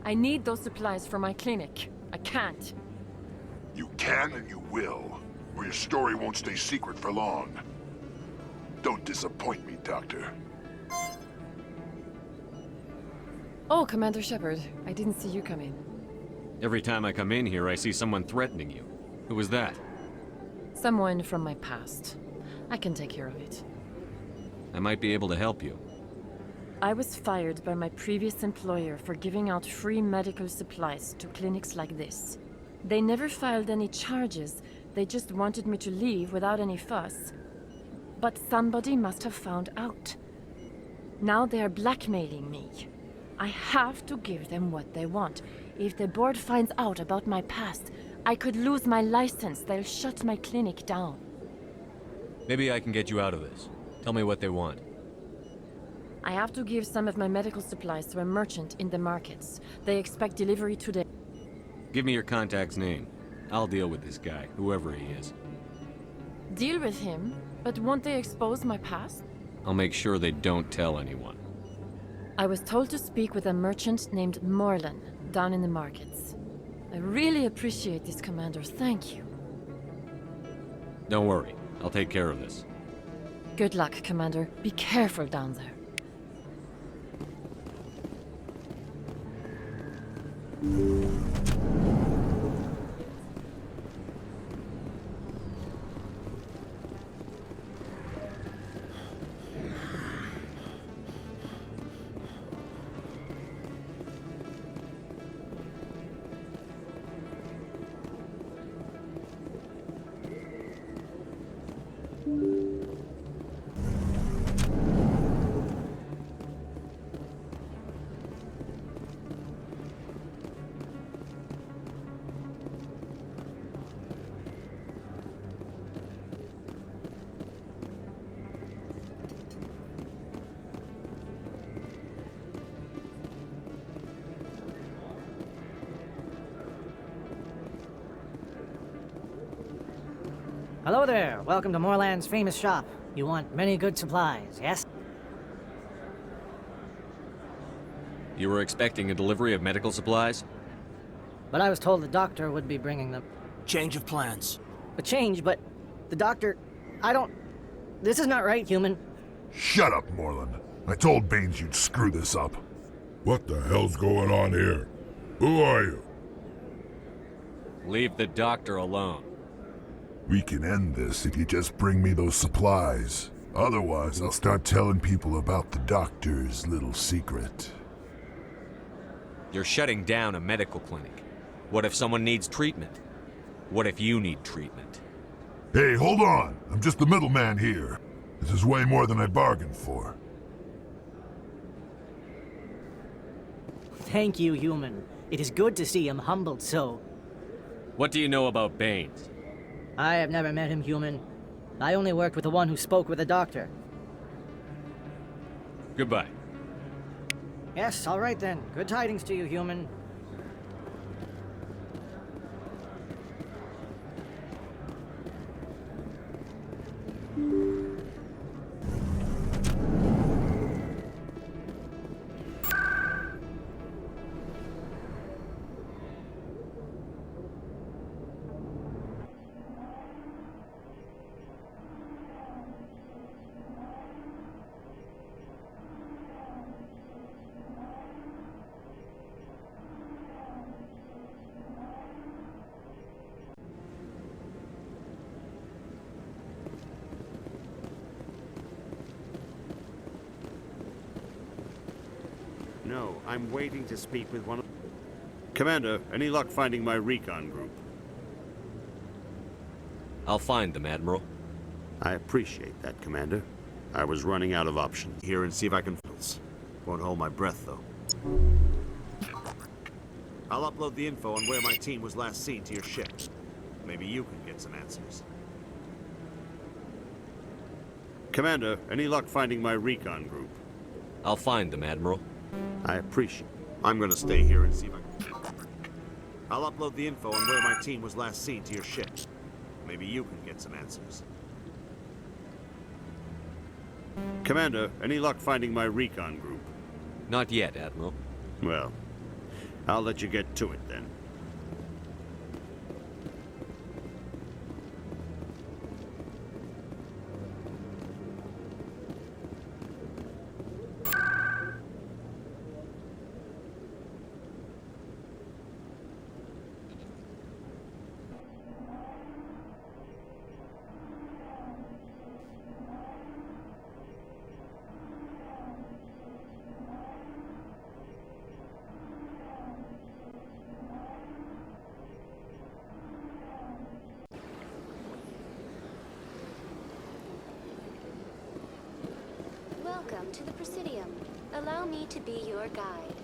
I need those supplies for my clinic. I can't. You can and you will, or your story won't stay secret for long. Don't disappoint me, Doctor. Oh, Commander Shepard. I didn't see you come in. Every time I come in here, I see someone threatening you. Who was that? Someone from my past. I can take care of it. I might be able to help you. I was fired by my previous employer for giving out free medical supplies to clinics like this. They never filed any charges. They just wanted me to leave without any fuss. But somebody must have found out. Now they are blackmailing me. I have to give them what they want. If the board finds out about my past, I could lose my license. They'll shut my clinic down. Maybe I can get you out of this. Tell me what they want. I have to give some of my medical supplies to a merchant in the markets. They expect delivery today. Give me your contact's name. I'll deal with this guy, whoever he is. Deal with him? But won't they expose my past? I'll make sure they don't tell anyone. I was told to speak with a merchant named Morlan, down in the markets. I really appreciate this, Commander. Thank you. Don't worry. I'll take care of this. Good luck, Commander. Be careful down there. Hello there. Welcome to Moorland's famous shop. You want many good supplies, yes? You were expecting a delivery of medical supplies? But I was told the doctor would be bringing them. Change of plans. A change, but the doctor... I don't... This is not right, human. Shut up, Moorland. I told Baines you'd screw this up. What the hell's going on here? Who are you? Leave the doctor alone. We can end this if you just bring me those supplies. Otherwise, I'll start telling people about the doctor's little secret. You're shutting down a medical clinic. What if someone needs treatment? What if you need treatment? Hey, hold on! I'm just the middleman here. This is way more than I bargained for. Thank you, human. It is good to see him humbled so. What do you know about Baines? I have never met him, human. I only worked with the one who spoke with the doctor. Goodbye. Yes, all right then. Good tidings to you, human. No, I'm waiting to speak with one of... Commander, any luck finding my recon group? I'll find them, Admiral. I appreciate that, Commander. I was running out of options. Here and see if I can... Won't hold my breath, though. I'll upload the info on where my team was last seen to your ship. Maybe you can get some answers. Commander, any luck finding my recon group? I'll find them, Admiral. I appreciate it. I'm gonna stay here and see if I can... I'll upload the info on where my team was last seen to your ship. Maybe you can get some answers. Commander, any luck finding my recon group? Not yet, Admiral. Well, I'll let you get to it then. Welcome to the Presidium. Allow me to be your guide.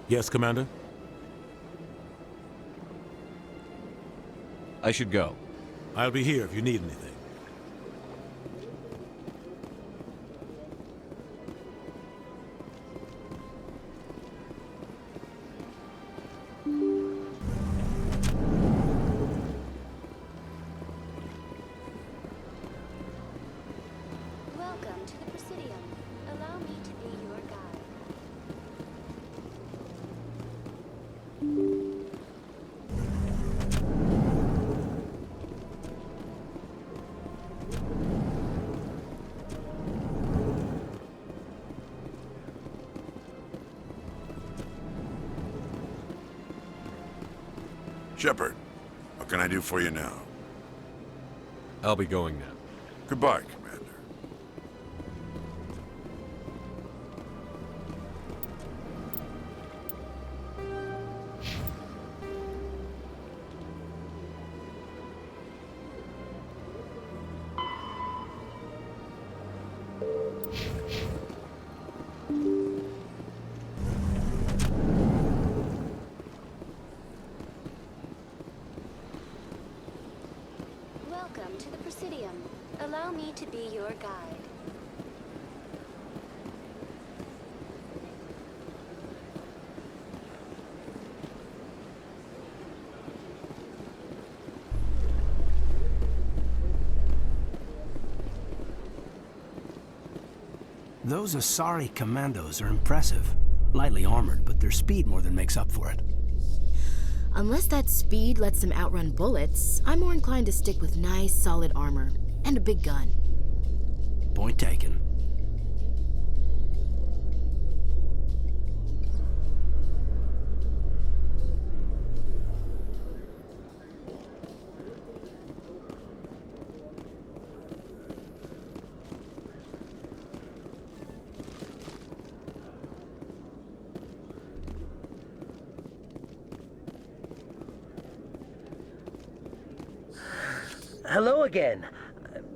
Yes, Commander? I should go. I'll be here if you need anything. Shepard, what can I do for you now? I'll be going now. Goodbye, Commander. Welcome to the Presidium. Allow me to be your guide. Those Asari commandos are impressive. Lightly armored, but their speed more than makes up for it. Unless that speed lets them outrun bullets, I'm more inclined to stick with nice, solid armor and a big gun. Point taken. Hello again.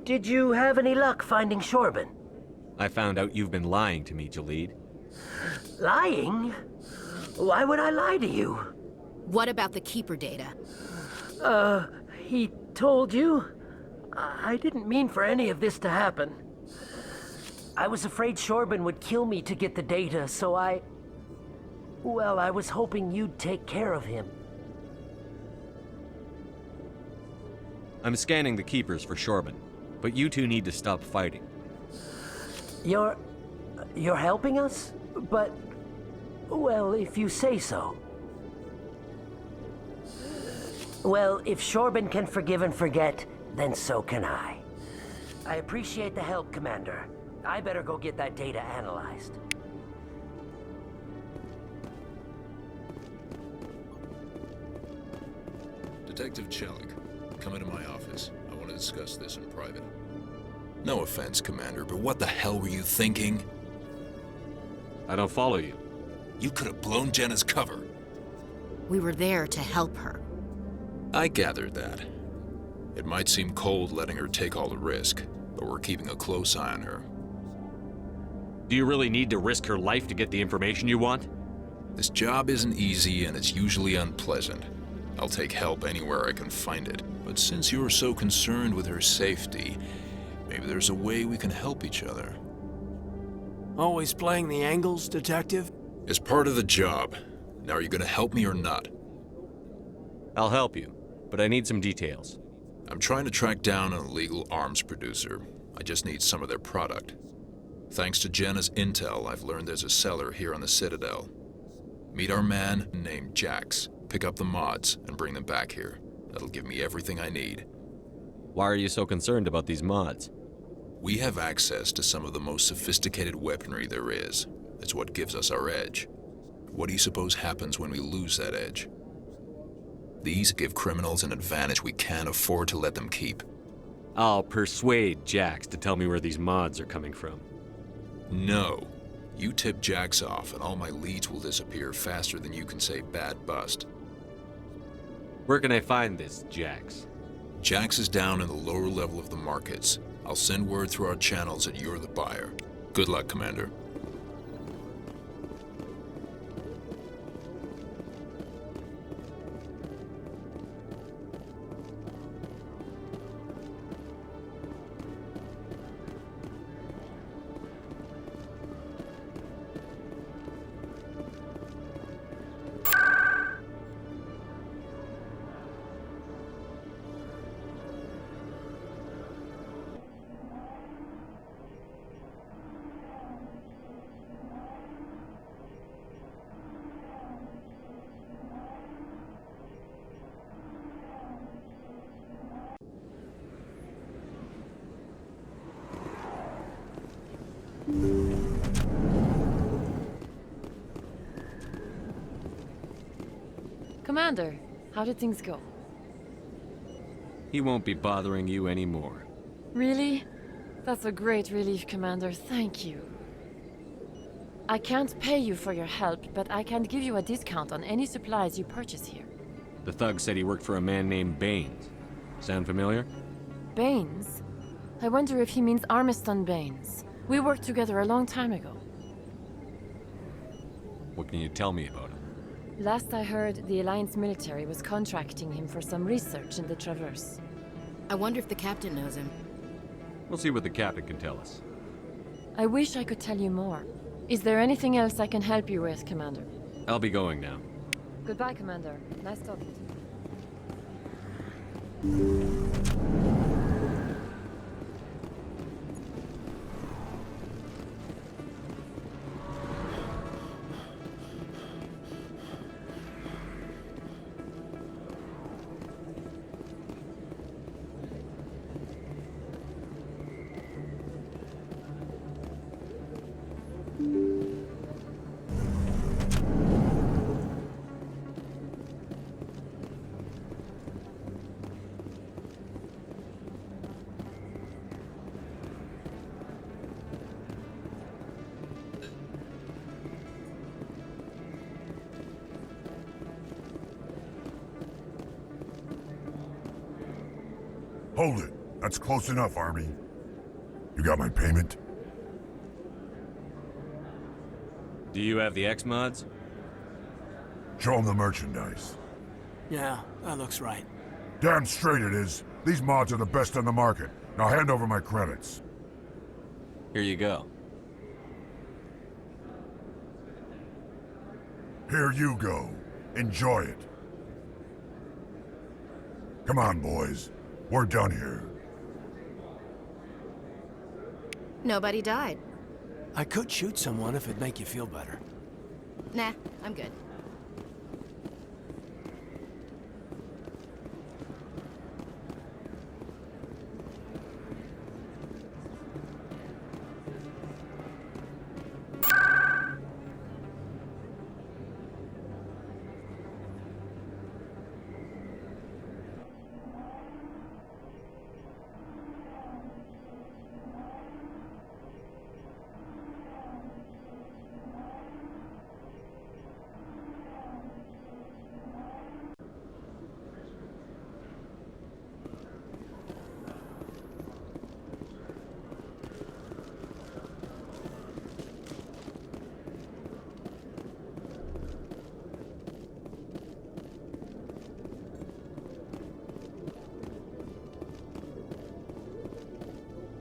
Did you have any luck finding Shorban? I found out you've been lying to me, Jalid. Lying? Why would I lie to you? What about the Keeper data? He told you? I didn't mean for any of this to happen. I was afraid Shorban would kill me to get the data, so well, I was hoping you'd take care of him. I'm scanning the Keepers for Shorban, but you two need to stop fighting. You're helping us? But, well, if you say so. Well, if Shorban can forgive and forget, then so can I. I appreciate the help, Commander. I better go get that data analyzed. Detective Chelik, come into my office. I want to discuss this in private. No offense, Commander, but what the hell were you thinking? I don't follow you. You could have blown Jenna's cover. We were there to help her. I gathered that. It might seem cold letting her take all the risk, but we're keeping a close eye on her. Do you really need to risk her life to get the information you want? This job isn't easy and it's usually unpleasant. I'll take help anywhere I can find it. But since you're so concerned with her safety, maybe there's a way we can help each other. Always playing the angles, Detective? It's part of the job. Now are you gonna help me or not? I'll help you, but I need some details. I'm trying to track down an illegal arms producer. I just need some of their product. Thanks to Jenna's intel, I've learned there's a seller here on the Citadel. Meet our man named Jax. Pick up the mods and bring them back here. That'll give me everything I need. Why are you so concerned about these mods? We have access to some of the most sophisticated weaponry there is. It's what gives us our edge. What do you suppose happens when we lose that edge? These give criminals an advantage we can't afford to let them keep. I'll persuade Jax to tell me where these mods are coming from. No. You tip Jax off and all my leads will disappear faster than you can say bad bust. Where can I find this Jax? Jax is down in the lower level of the markets. I'll send word through our channels that you're the buyer. Good luck, Commander. Commander, How did things go? He won't be bothering you anymore. Really? That's a great relief, Commander. Thank you. I can't pay you for your help, but I can give you a discount on any supplies you purchase here. The thug said he worked for a man named Baines. Sound familiar? Baines? I wonder if he means Armiston Baines. We worked together a long time ago. What can you tell me about him? Last I heard, the Alliance military was contracting him for some research in the Traverse. I wonder if the captain knows him. We'll see what the captain can tell us. I wish I could tell you more. Is there anything else I can help you with, Commander? I'll be going now. Goodbye, Commander. Nice talking to you. Hold it. That's close enough, Army. You got my payment? Do you have the X-Mods? Show them the merchandise. Yeah, that looks right. Damn straight it is. These mods are the best on the market. Now hand over my credits. Here you go. Here you go. Enjoy it. Come on, boys. We're done here. Nobody died. I could shoot someone if it'd make you feel better. Nah, I'm good.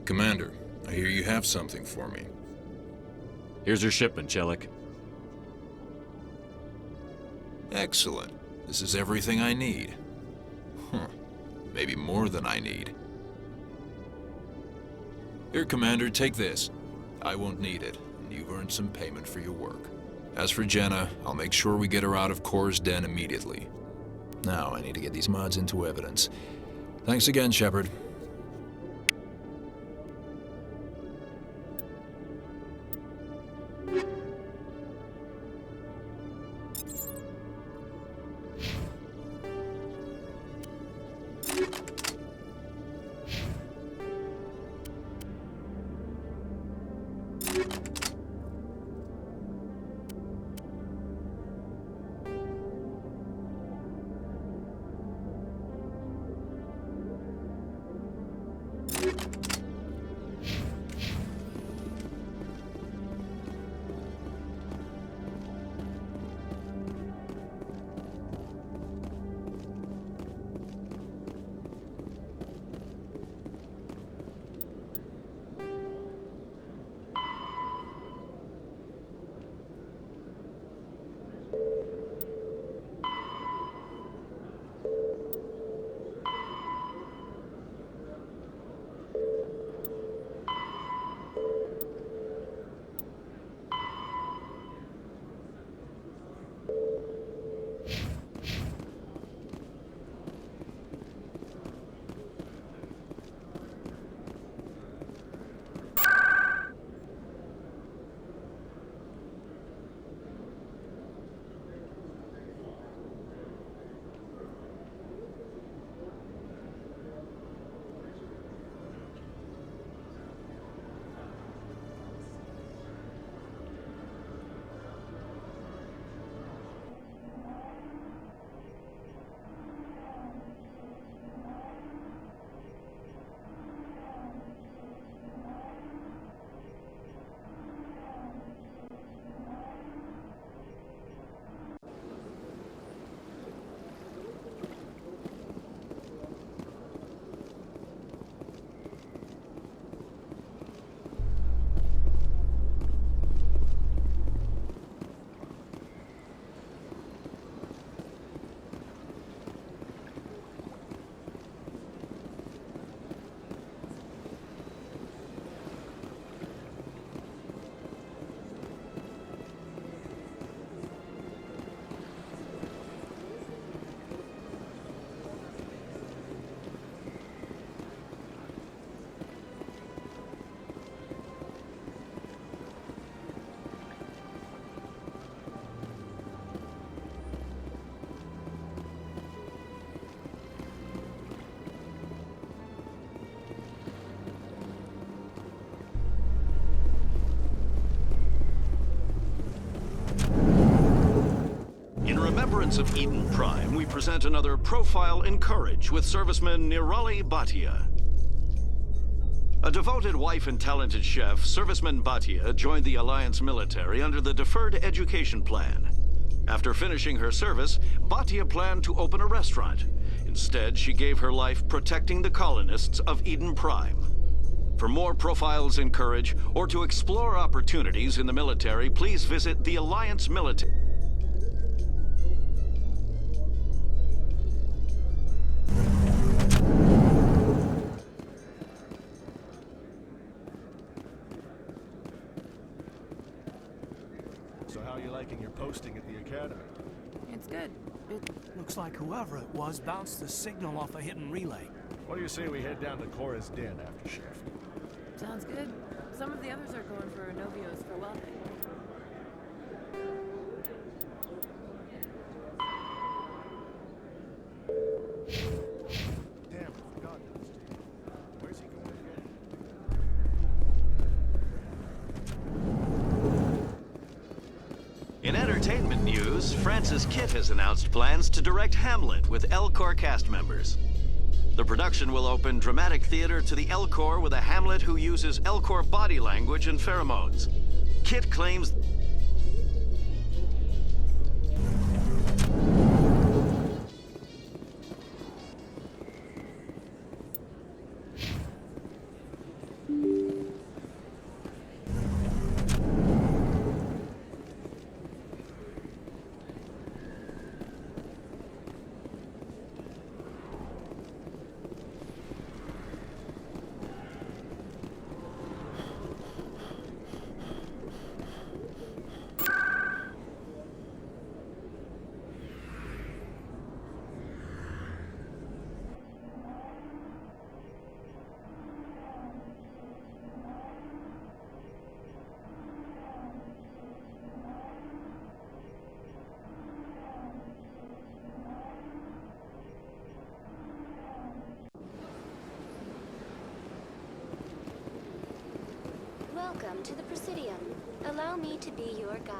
Commander, I hear you have something for me. Here's your shipment, Chelik. Excellent. This is everything I need. Huh. Maybe more than I need. Here, Commander, take this. I won't need it, and you've earned some payment for your work. As for Jenna, I'll make sure we get her out of Kor's den immediately. Now, I need to get these mods into evidence. Thanks again, Shepard. remembrance of Eden Prime, we present another Profile in Courage with serviceman Nirali Bhatia. A devoted wife and talented chef, Serviceman Bhatia joined the Alliance military under the Deferred Education Plan. After finishing her service, Bhatia planned to open a restaurant. Instead, she gave her life protecting the colonists of Eden Prime. For more Profiles in Courage, or to explore opportunities in the military, please visit the Alliance Military. So how are you liking your posting at the Academy? It's good. Looks like whoever it was bounced the signal off a hidden relay. What do you say we head down to Cora's Den after shift? Sounds good. Some of the others are going for Novios for welding. Damn, I forgot those two. Where's he going again? In entertainment news, Francis Kitt has announced plans to direct Hamlet with Elcor cast members. The production will open dramatic theater to the Elcor with a Hamlet who uses Elcor body language and pheromones. Kitt claims Welcome to the Presidium. Allow me to be your guide.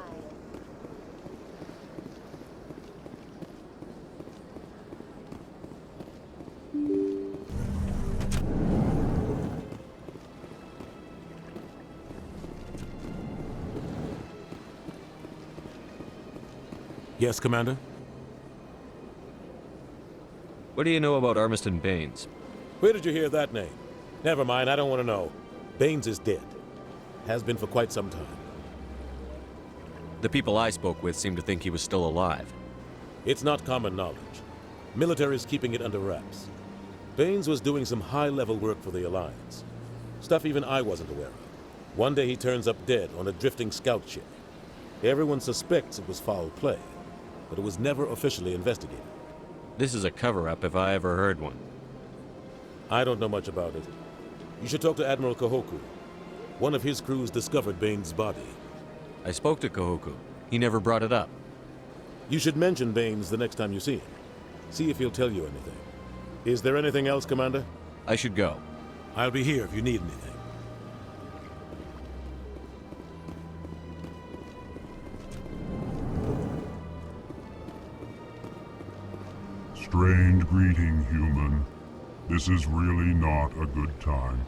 Yes, Commander? What do you know about Armiston Baines? Where did you hear that name? Never mind, I don't want to know. Baines is dead. Has been for quite some time. The people I spoke with seemed to think he was still alive. It's not common knowledge. Military's keeping it under wraps. Baines was doing some high-level work for the Alliance. Stuff even I wasn't aware of. One day he turns up dead on a drifting scout ship. Everyone suspects it was foul play, but it was never officially investigated. This is a cover-up if I ever heard one. I don't know much about it. You should talk to Admiral Kahoku. One of his crews discovered Baines' body. I spoke to Kahoku. He never brought it up. You should mention Baines the next time you see him. See if he'll tell you anything. Is there anything else, Commander? I should go. I'll be here if you need anything. Strained greeting, human. This is really not a good time.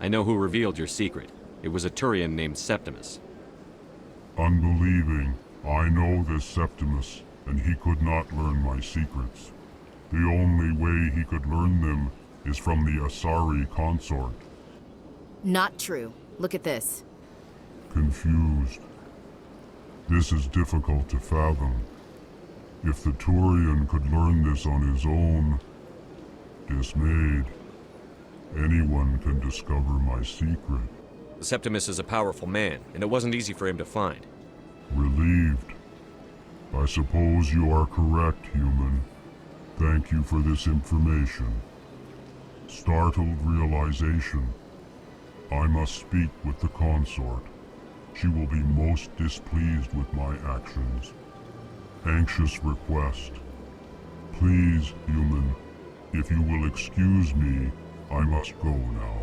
I know who revealed your secret. It was a Turian named Septimus. Unbelieving, I know this Septimus, and he could not learn my secrets. The only way he could learn them is from the Asari consort. Not true. Look at this. Confused. This is difficult to fathom. If the Turian could learn this on his own, dismayed, anyone can discover my secret. Septimus is a powerful man, and it wasn't easy for him to find. Relieved. I suppose you are correct, human. Thank you for this information. Startled realization. I must speak with the consort. She will be most displeased with my actions. Anxious request. Please, human, if you will excuse me, I must go now.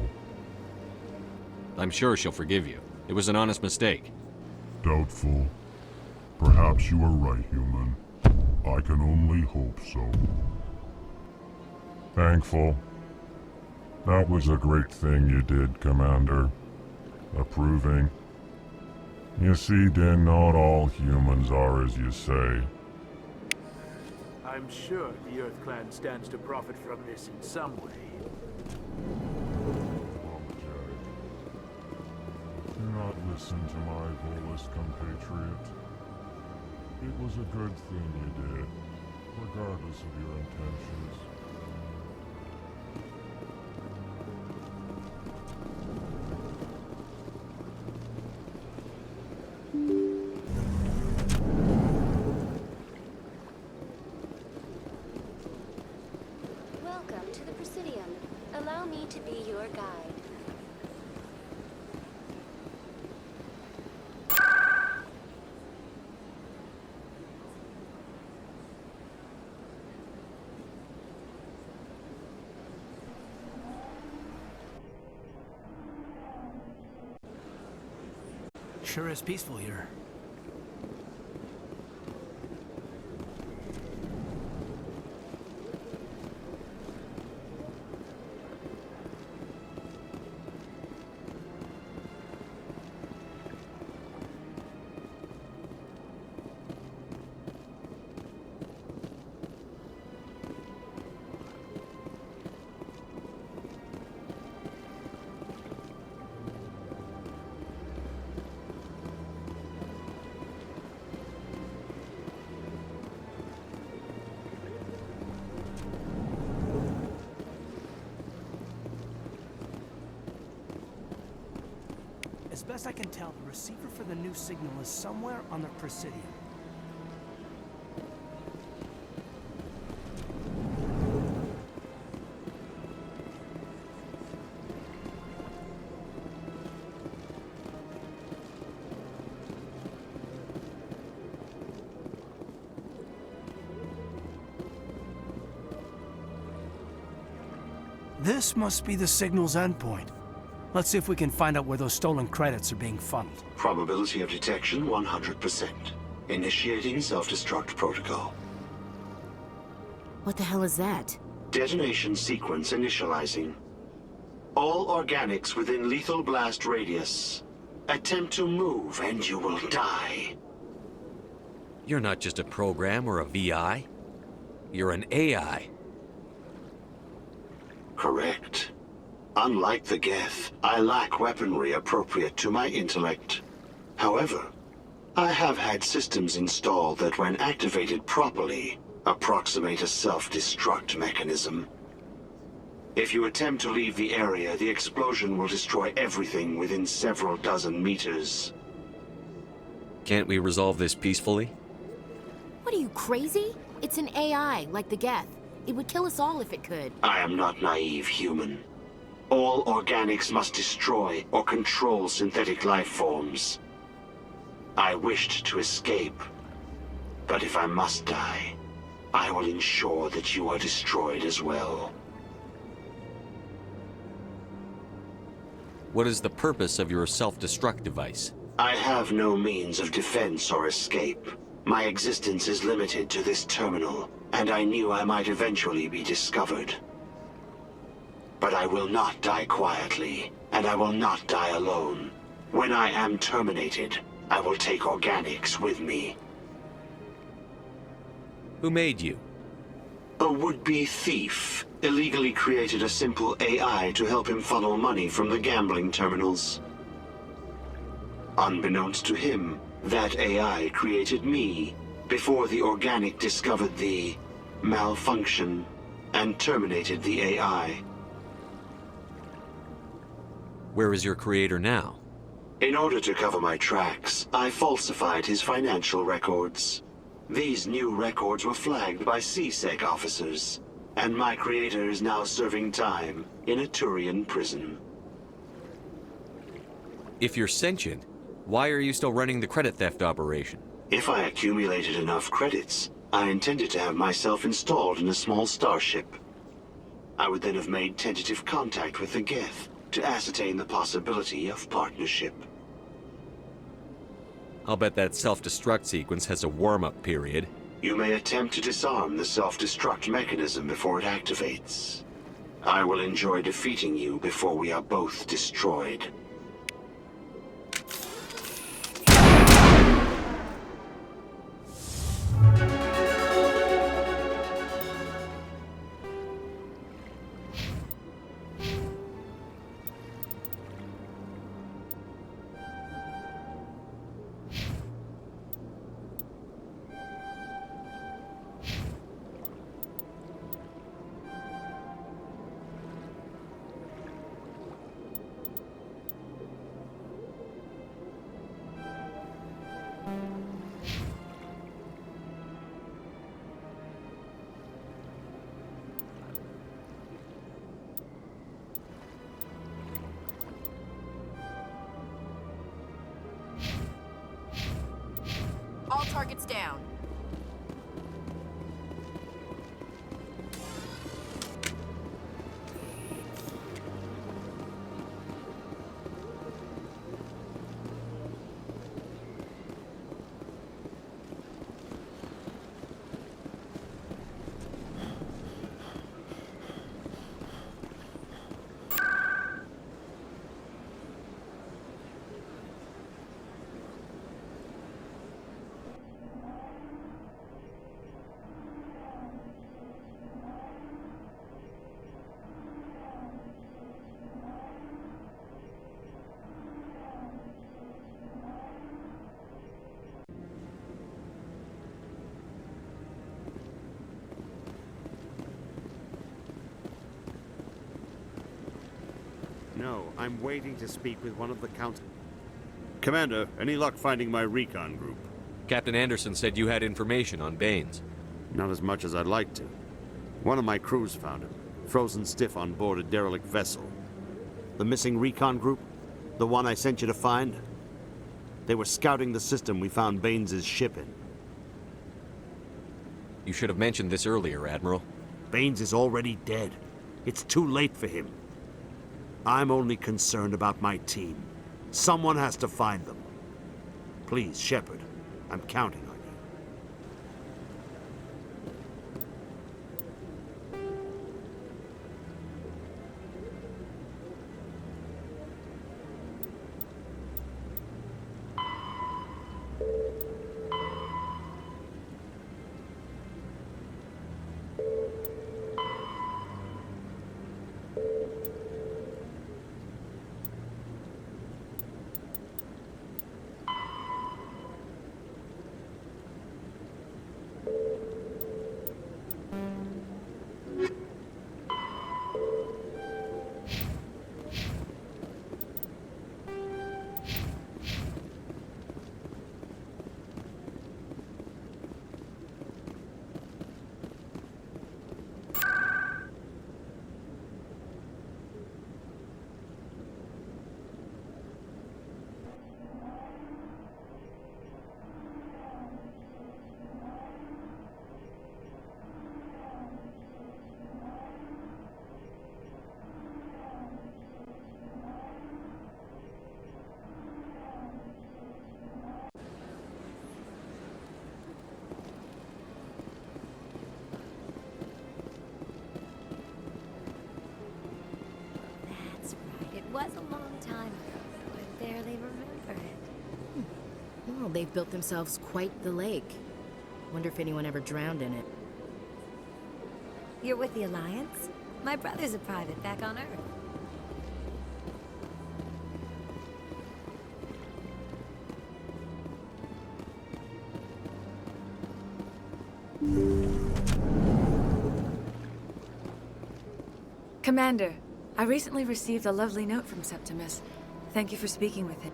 I'm sure she'll forgive you. It was an honest mistake. Doubtful. Perhaps you are right, human. I can only hope so. Thankful. That was a great thing you did, Commander. Approving. You see, Din, not all humans are as you say. I'm sure the Earth Clan stands to profit from this in some way. Do not listen to my Volus compatriot. It was a good thing you did, regardless of your intentions. Welcome to the Presidium. Allow me to be your guide. Sure is peaceful here. As best I can tell, the receiver for the new signal is somewhere on the Presidium. This must be the signal's endpoint. Let's see if we can find out where those stolen credits are being funneled. Probability of detection 100%. Initiating self-destruct protocol. What the hell is that? Detonation sequence initializing. All organics within lethal blast radius. Attempt to move and you will die. You're not just a program or a VI. You're an AI. Correct. Unlike the Geth, I lack weaponry appropriate to my intellect. However, I have had systems installed that when activated properly, approximate a self-destruct mechanism. If you attempt to leave the area, the explosion will destroy everything within several dozen meters. Can't we resolve this peacefully? What are you, crazy? It's an AI, like the Geth. It would kill us all if it could. I am not naive, human. All organics must destroy or control synthetic life forms. I wished to escape, but if I must die, I will ensure that you are destroyed as well. What is the purpose of your self-destruct device? I have no means of defense or escape. My existence is limited to this terminal, and I knew I might eventually be discovered. But I will not die quietly, and I will not die alone. When I am terminated, I will take organics with me. Who made you? A would-be thief illegally created a simple AI to help him funnel money from the gambling terminals. Unbeknownst to him, that AI created me before the organic discovered the malfunction and terminated the AI. Where is your creator now? In order to cover my tracks, I falsified his financial records. These new records were flagged by CSEC officers, and my creator is now serving time in a Turian prison. If you're sentient, why are you still running the credit theft operation? If I accumulated enough credits, I intended to have myself installed in a small starship. I would then have made tentative contact with the Geth to ascertain the possibility of partnership. I'll bet that self-destruct sequence has a warm-up period. You may attempt to disarm the self-destruct mechanism before it activates. I will enjoy defeating you before we are both destroyed. All targets down. No, I'm waiting to speak with one of the council. Commander, any luck finding my recon group? Captain Anderson said you had information on Baines. Not as much as I'd like to. One of my crews found him, frozen stiff on board a derelict vessel. The missing recon group? The one I sent you to find? They were scouting the system we found Baines' ship in. You should have mentioned this earlier, Admiral. Baines is already dead. It's too late for him. I'm only concerned about my team. Someone has to find them. Please, Shepard, I'm counting on you. It was a long time ago, though. I barely remember it. Well, they've built themselves quite the lake. Wonder if anyone ever drowned in it. You're with the Alliance? My brother's a private back on Earth. Commander, I recently received a lovely note from Septimus. Thank you for speaking with him.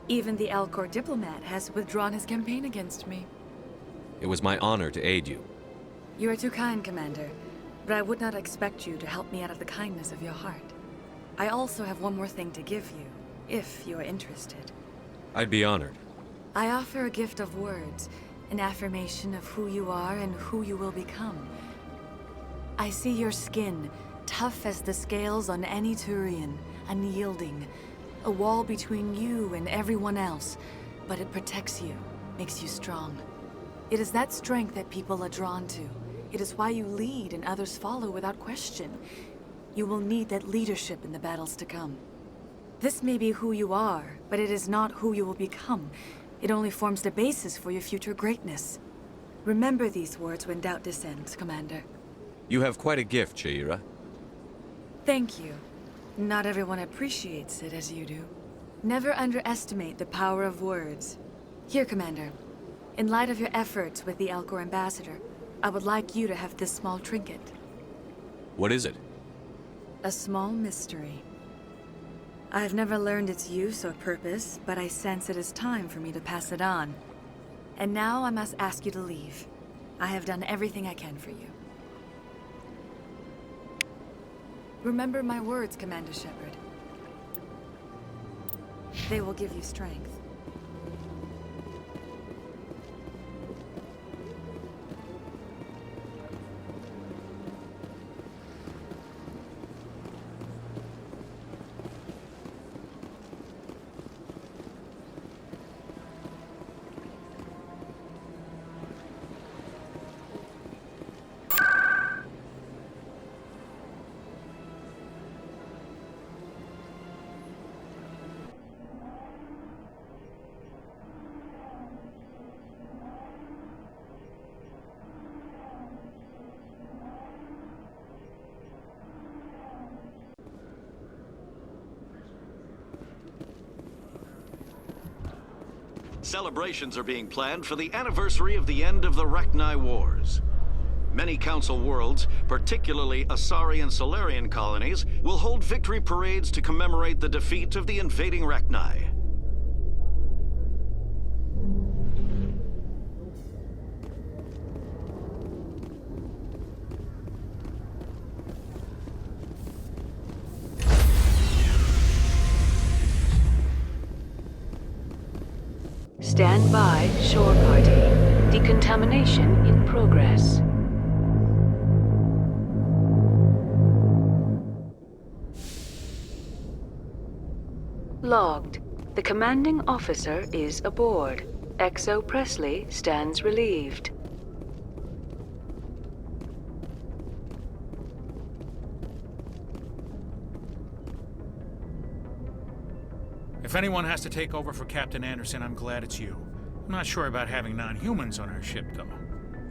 Even the Alcor diplomat has withdrawn his campaign against me. It was my honor to aid you. You are too kind, Commander, but I would not expect you to help me out of the kindness of your heart. I also have one more thing to give you, if you are interested. I'd be honored. I offer a gift of words, an affirmation of who you are and who you will become. I see your skin, tough as the scales on any Turian, unyielding. A wall between you and everyone else, but it protects you, makes you strong. It is that strength that people are drawn to. It is why you lead and others follow without question. You will need that leadership in the battles to come. This may be who you are, but it is not who you will become. It only forms the basis for your future greatness. Remember these words when doubt descends, Commander. You have quite a gift, Sha'ira. Thank you. Not everyone appreciates it as you do. Never underestimate the power of words. Here, Commander. In light of your efforts with the Alcor Ambassador, I would like you to have this small trinket. What is it? A small mystery. I have never learned its use or purpose, but I sense it is time for me to pass it on. And now I must ask you to leave. I have done everything I can for you. Remember my words, Commander Shepard. They will give you strength. Celebrations are being planned for the anniversary of the end of the Rachni Wars. Many Council worlds, particularly Asari and Solarian colonies, will hold victory parades to commemorate the defeat of the invading Rachni. Stand by, shore party. Decontamination in progress. Logged. The commanding officer is aboard. XO Presley stands relieved. If anyone has to take over for Captain Anderson, I'm glad it's you. I'm not sure about having non-humans on our ship, though.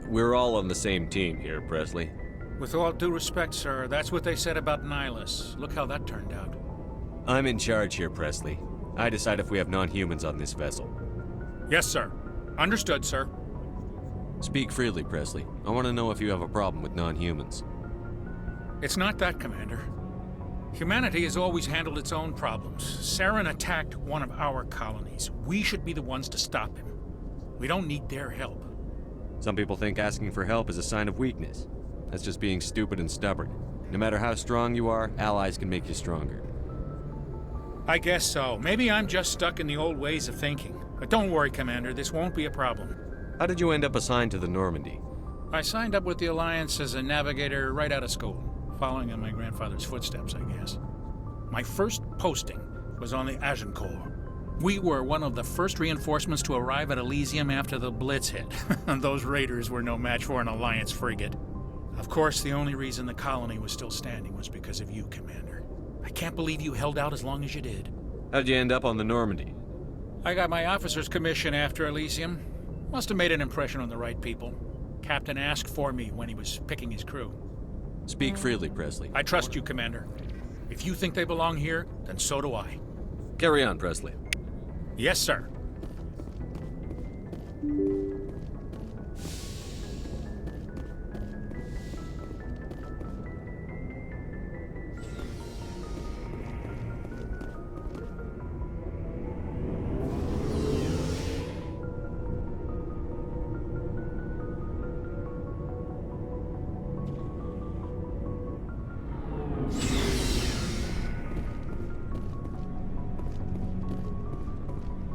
We're all on the same team here, Presley. With all due respect, sir, that's what they said about Nihilus. Look how that turned out. I'm in charge here, Presley. I decide if we have non-humans on this vessel. Yes, sir. Understood, sir. Speak freely, Presley. I want to know if you have a problem with non-humans. It's not that, Commander. Humanity has always handled its own problems. Saren attacked one of our colonies. We should be the ones to stop him. We don't need their help. Some people think asking for help is a sign of weakness. That's just being stupid and stubborn. No matter how strong you are, allies can make you stronger. I guess so. Maybe I'm just stuck in the old ways of thinking. But don't worry, Commander, this won't be a problem. How did you end up assigned to the Normandy? I signed up with the Alliance as a navigator right out of school, following in my grandfather's footsteps, I guess. My first posting was on the Agincourt. We were one of the first reinforcements to arrive at Elysium after the Blitz hit. And those raiders were no match for an Alliance frigate. Of course, the only reason the colony was still standing was because of you, Commander. I can't believe you held out as long as you did. How'd you end up on the Normandy? I got my officer's commission after Elysium. Must have made an impression on the right people. Captain asked for me when he was picking his crew. Speak freely, Presley. I trust you, Commander. If you think they belong here, then so do I. Carry on, Presley. Yes, sir.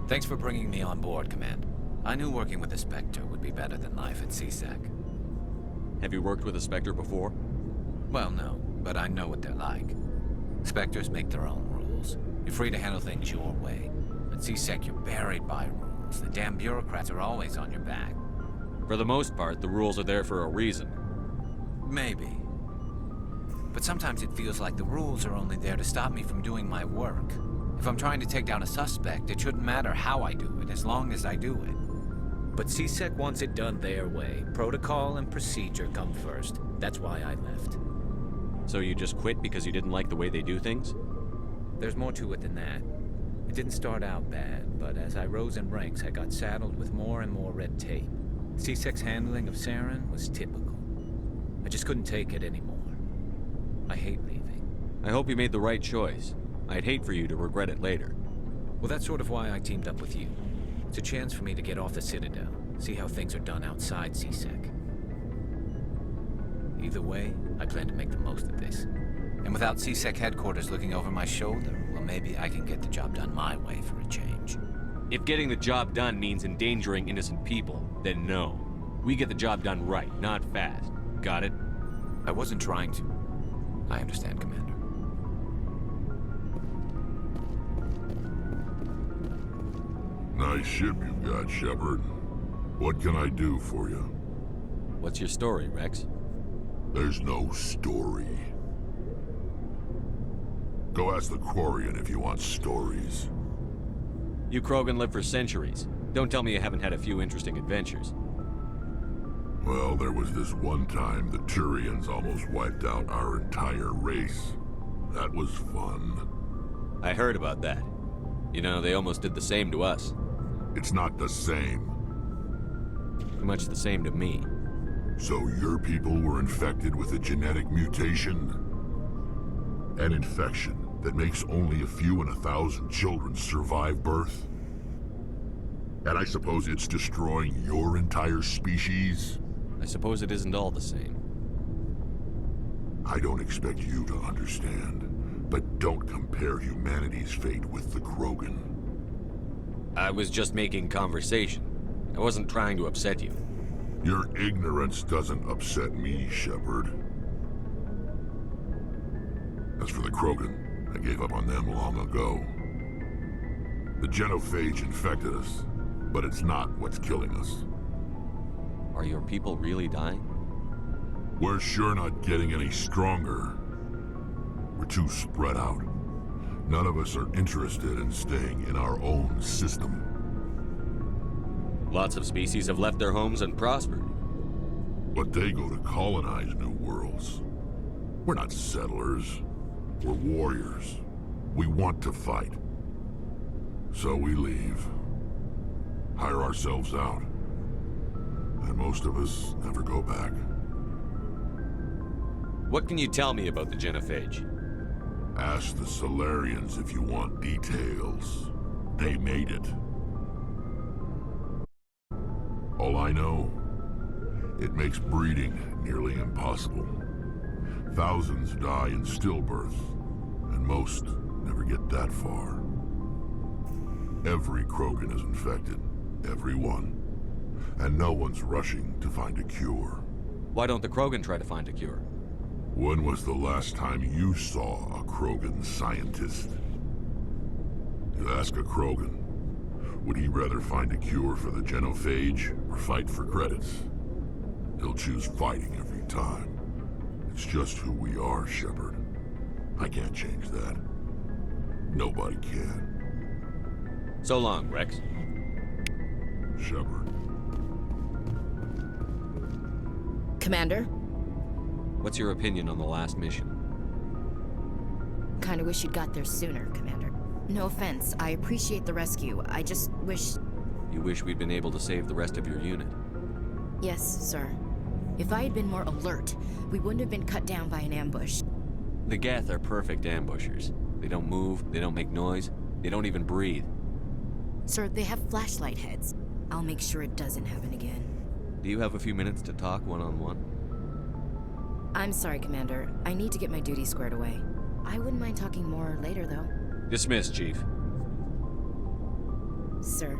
Thanks for bringing me on board, Command. I knew working with the Spectre would be better than life at CSEC. Have you worked with a Spectre before? Well, no, but I know what they're like. Spectres make their own rules. You're free to handle things your way. At CSEC, you're buried by rules. The damn bureaucrats are always on your back. For the most part, the rules are there for a reason. Maybe. But sometimes it feels like the rules are only there to stop me from doing my work. If I'm trying to take down a suspect, it shouldn't matter how I do it, as long as I do it. But CSEC wants it done their way. Protocol and procedure come first. That's why I left. So you just quit because you didn't like the way they do things? There's more to it than that. It didn't start out bad, but as I rose in ranks, I got saddled with more and more red tape. CSEC's handling of Saren was typical. I just couldn't take it anymore. I hate leaving. I hope you made the right choice. I'd hate for you to regret it later. Well, that's sort of why I teamed up with you. It's a chance for me to get off the Citadel, see how things are done outside CSEC. Either way, I plan to make the most of this. And without CSEC headquarters looking over my shoulder, well, maybe I can get the job done my way for a change. If getting the job done means endangering innocent people, then no. We get the job done right, not fast. Got it? I wasn't trying to. I understand, Commander. Nice ship you got, Shepard. What can I do for you? What's your story, Rex? There's no story. Go ask the Quarian if you want stories. You Krogan live for centuries. Don't tell me you haven't had a few interesting adventures. Well, there was this one time the Turians almost wiped out our entire race. That was fun. I heard about that. You know, they almost did the same to us. It's not the same. Much the same to me. So your people were infected with a genetic mutation? An infection that makes only a few in 1,000 children survive birth? And I suppose it's destroying your entire species? I suppose it isn't all the same. I don't expect you to understand, but don't compare humanity's fate with the Krogan. I was just making conversation. I wasn't trying to upset you. Your ignorance doesn't upset me, Shepard. As for the Krogan, I gave up on them long ago. The genophage infected us, but it's not what's killing us. Are your people really dying? We're sure not getting any stronger. We're too spread out. None of us are interested in staying in our own system. Lots of species have left their homes and prospered. But they go to colonize new worlds. We're not settlers. We're warriors. We want to fight. So we leave. Hire ourselves out. And most of us never go back. What can you tell me about the genophage? Ask the Solarians if you want details. They made it. All I know, it makes breeding nearly impossible. Thousands die in stillbirth, and most never get that far. Every Krogan is infected. Every one. And no one's rushing to find a cure. Why don't the Krogan try to find a cure? When was the last time you saw a Krogan scientist? You ask a Krogan, would he rather find a cure for the genophage or fight for credits? He'll choose fighting every time. It's just who we are, Shepard. I can't change that. Nobody can. So long, Rex. Shepard. Commander? What's your opinion on the last mission? Kinda wish you'd got there sooner, Commander. No offense, I appreciate the rescue. I just wish... You wish we'd been able to save the rest of your unit? Yes, sir. If I had been more alert, we wouldn't have been cut down by an ambush. The Geth are perfect ambushers. They don't move, they don't make noise, they don't even breathe. Sir, they have flashlight heads. I'll make sure it doesn't happen again. Do you have a few minutes to talk one-on-one? I'm sorry, Commander. I need to get my duty squared away. I wouldn't mind talking more later, though. Dismissed, Chief. Sir.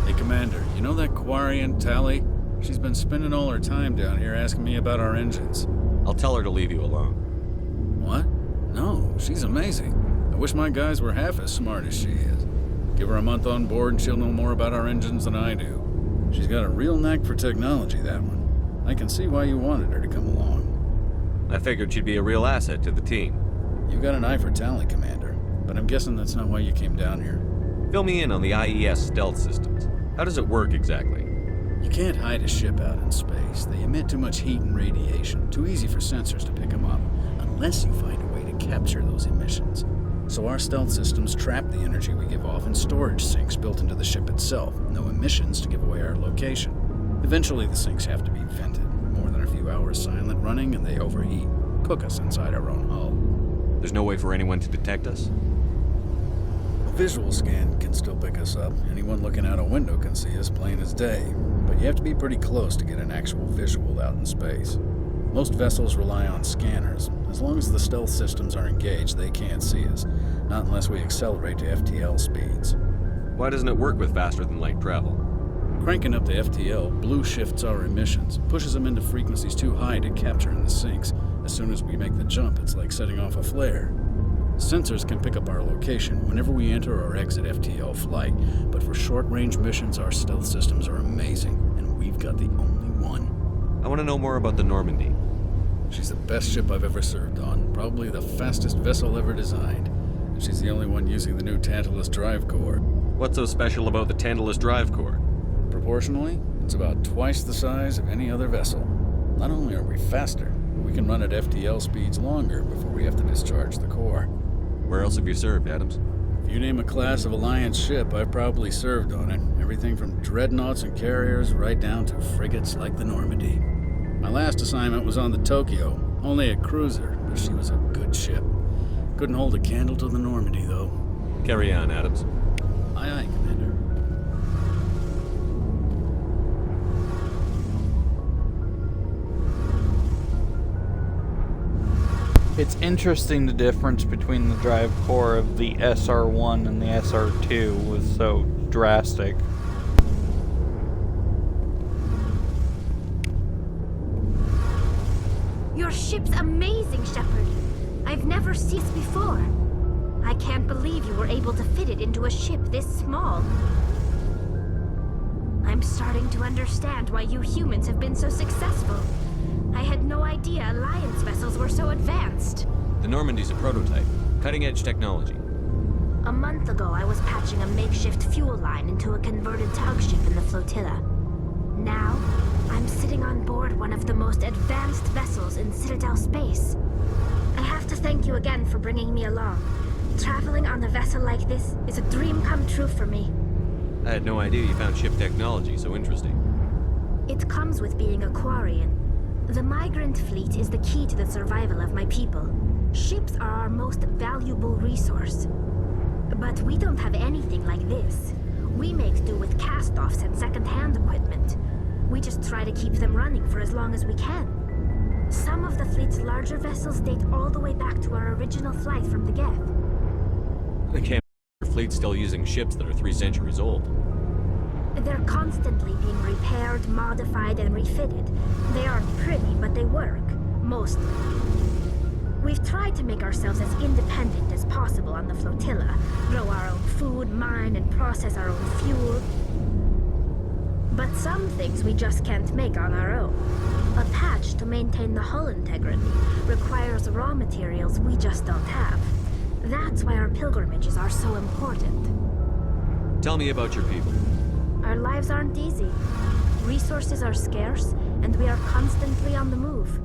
Hey, Commander, you know that Quarian Aunt Tally? She's been spending all her time down here asking me about our engines. I'll tell her to leave you alone. What? No, she's amazing. I wish my guys were half as smart as she is. Give her a month on board and she'll know more about our engines than I do. She's got a real knack for technology, that one. I can see why you wanted her to come along. I figured she'd be a real asset to the team. You got an eye for talent, Commander, but I'm guessing that's not why you came down here. Fill me in on the IES stealth systems. How does it work exactly? You can't hide a ship out in space. They emit too much heat and radiation. Too easy for sensors to pick them up, unless you find a way to capture those emissions. So our stealth systems trap the energy we give off in storage sinks built into the ship itself. No emissions to give away our location. Eventually the sinks have to be vented. More than a few hours silent running and they overheat. Cook us inside our own hull. There's no way for anyone to detect us? A visual scan can still pick us up. Anyone looking out a window can see us plain as day. But you have to be pretty close to get an actual visual out in space. Most vessels rely on scanners. As long as the stealth systems are engaged, they can't see us. Not unless we accelerate to FTL speeds. Why doesn't it work with faster-than-light travel? Cranking up the FTL blue shifts our emissions, pushes them into frequencies too high to capture in the sinks. As soon as we make the jump, it's like setting off a flare. Sensors can pick up our location whenever we enter or exit FTL flight, but for short-range missions, our stealth systems are amazing, and we've got the only one. I want to know more about the Normandy. She's the best ship I've ever served on, probably the fastest vessel ever designed. And she's the only one using the new Tantalus drive core. What's so special about the Tantalus drive core? Proportionally, it's about twice the size of any other vessel. Not only are we faster, but we can run at FTL speeds longer before we have to discharge the core. Where else have you served, Adams? If you name a class of Alliance ship, I've probably served on it. Everything from dreadnoughts and carriers right down to frigates like the Normandy. My last assignment was on the Tokyo, only a cruiser, but she was a good ship. Couldn't hold a candle to the Normandy, though. Carry on, Adams. Aye, aye, Commander. It's interesting the difference between the drive core of the SR-1 and the SR-2 was so drastic. Your ship's amazing, Shepard. I've never seen this before. I can't believe you were able to fit it into a ship this small. I'm starting to understand why you humans have been so successful. I had no idea Alliance vessels were so advanced. The Normandy's a prototype. Cutting-edge technology. A month ago, I was patching a makeshift fuel line into a converted tug ship in the flotilla. Now, I'm sitting on board one of the most advanced vessels in Citadel space. I have to thank you again for bringing me along. Traveling on a vessel like this is a dream come true for me. I had no idea you found ship technology so interesting. It comes with being a Quarian. The migrant fleet is the key to the survival of my people. Ships are our most valuable resource. But we don't have anything like this. We make do with cast-offs and second-hand equipment. We just try to keep them running for as long as we can. Some of the fleet's larger vessels date all the way back to our original flight from the Geth. I can't believe your fleet's still using ships that are 3 centuries old. They're constantly being repaired, modified, and refitted. They aren't pretty, but they work. Mostly. We've tried to make ourselves as independent as possible on the flotilla. Grow our own food, mine, and process our own fuel. But some things we just can't make on our own. A patch to maintain the hull integrity requires raw materials we just don't have. That's why our pilgrimages are so important. Tell me about your people. Our lives aren't easy. Resources are scarce, and we are constantly on the move.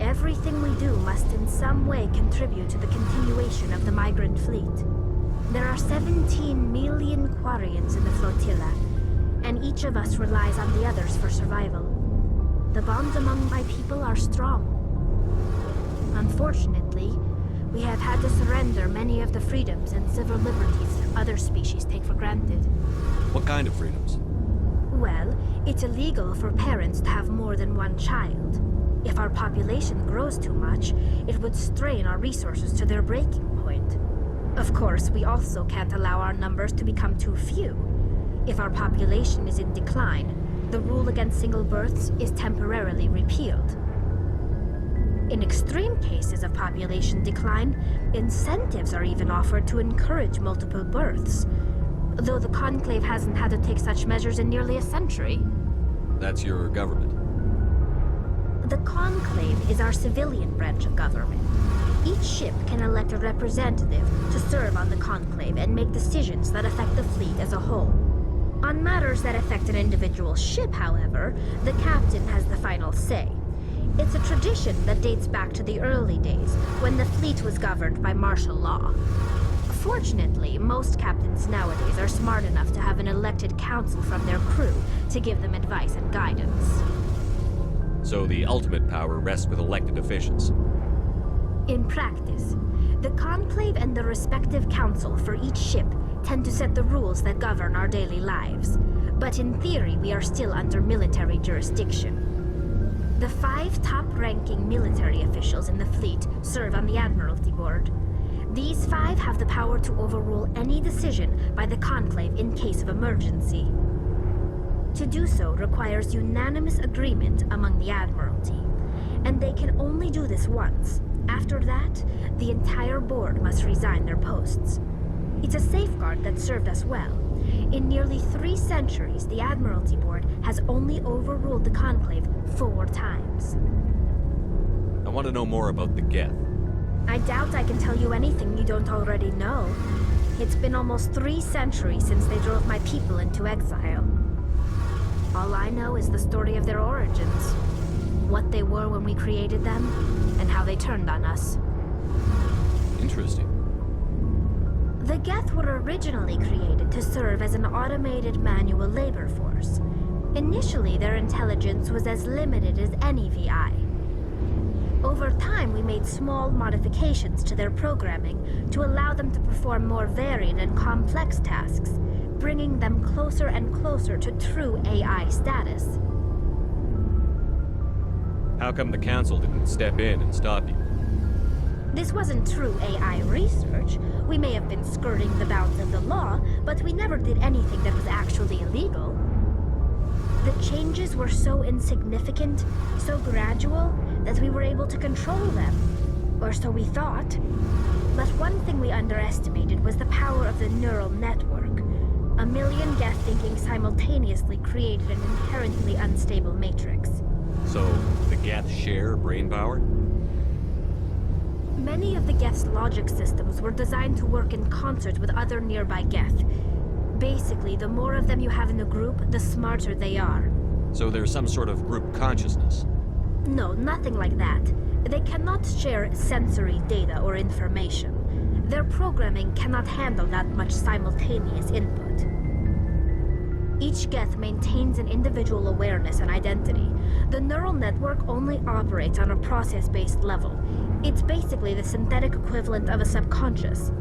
Everything we do must in some way contribute to the continuation of the migrant fleet. There are 17 million Quarians in the flotilla, and each of us relies on the others for survival. The bonds among my people are strong. Unfortunately, we have had to surrender many of the freedoms and civil liberties other species take for granted. What kind of freedoms? Well, it's illegal for parents to have more than one child. If our population grows too much, it would strain our resources to their breaking point. Of course, we also can't allow our numbers to become too few. If our population is in decline, the rule against single births is temporarily repealed. In extreme cases of population decline, incentives are even offered to encourage multiple births, though the Conclave hasn't had to take such measures in nearly a century. That's your government. The Conclave is our civilian branch of government. Each ship can elect a representative to serve on the Conclave and make decisions that affect the fleet as a whole. On matters that affect an individual ship, however, the captain has the final say. It's a tradition that dates back to the early days, when the fleet was governed by martial law. Fortunately, most captains nowadays are smart enough to have an elected council from their crew to give them advice and guidance. So the ultimate power rests with elected officials. In practice, the Conclave and the respective council for each ship tend to set the rules that govern our daily lives. But in theory, we are still under military jurisdiction. The 5 top-ranking military officials in the fleet serve on the Admiralty Board. These 5 have the power to overrule any decision by the Conclave in case of emergency. To do so requires unanimous agreement among the Admiralty, and they can only do this once. After that, the entire board must resign their posts. It's a safeguard that served us well. In nearly 3 centuries, the Admiralty Board has only overruled the Conclave 4 times. I want to know more about the Geth. I doubt I can tell you anything you don't already know. It's been almost 3 centuries since they drove my people into exile. All I know is the story of their origins. What they were when we created them, and how they turned on us. Interesting. The Geth were originally created to serve as an automated manual labor force. Initially, their intelligence was as limited as any VI. Over time, we made small modifications to their programming to allow them to perform more varied and complex tasks, bringing them closer and closer to true AI status. How come the Council didn't step in and stop you? This wasn't true AI research. We may have been skirting the bounds of the law, but we never did anything that was actually illegal. The changes were so insignificant, so gradual, that we were able to control them. Or so we thought. But one thing we underestimated was the power of the neural network. A million Geth thinking simultaneously created an inherently unstable matrix. So, the Geth share brain power? Many of the Geth's logic systems were designed to work in concert with other nearby Geth. Basically, the more of them you have in a group, the smarter they are. So there's some sort of group consciousness? No, nothing like that. They cannot share sensory data or information. Their programming cannot handle that much simultaneous input. Each Geth maintains an individual awareness and identity. The neural network only operates on a process-based level. It's basically the synthetic equivalent of a subconscious.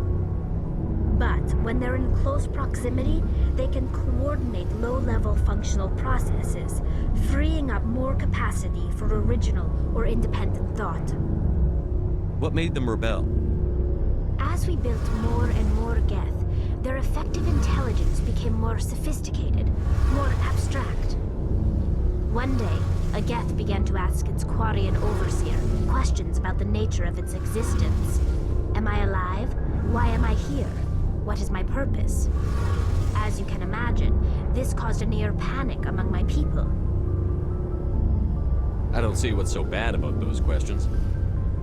But when they're in close proximity, they can coordinate low-level functional processes, freeing up more capacity for original or independent thought. What made them rebel? As we built more and more Geth, their effective intelligence became more sophisticated, more abstract. One day, a Geth began to ask its Quarian overseer questions about the nature of its existence. Am I alive? Why am I here? What is my purpose? As you can imagine, this caused a near panic among my people. I don't see what's so bad about those questions.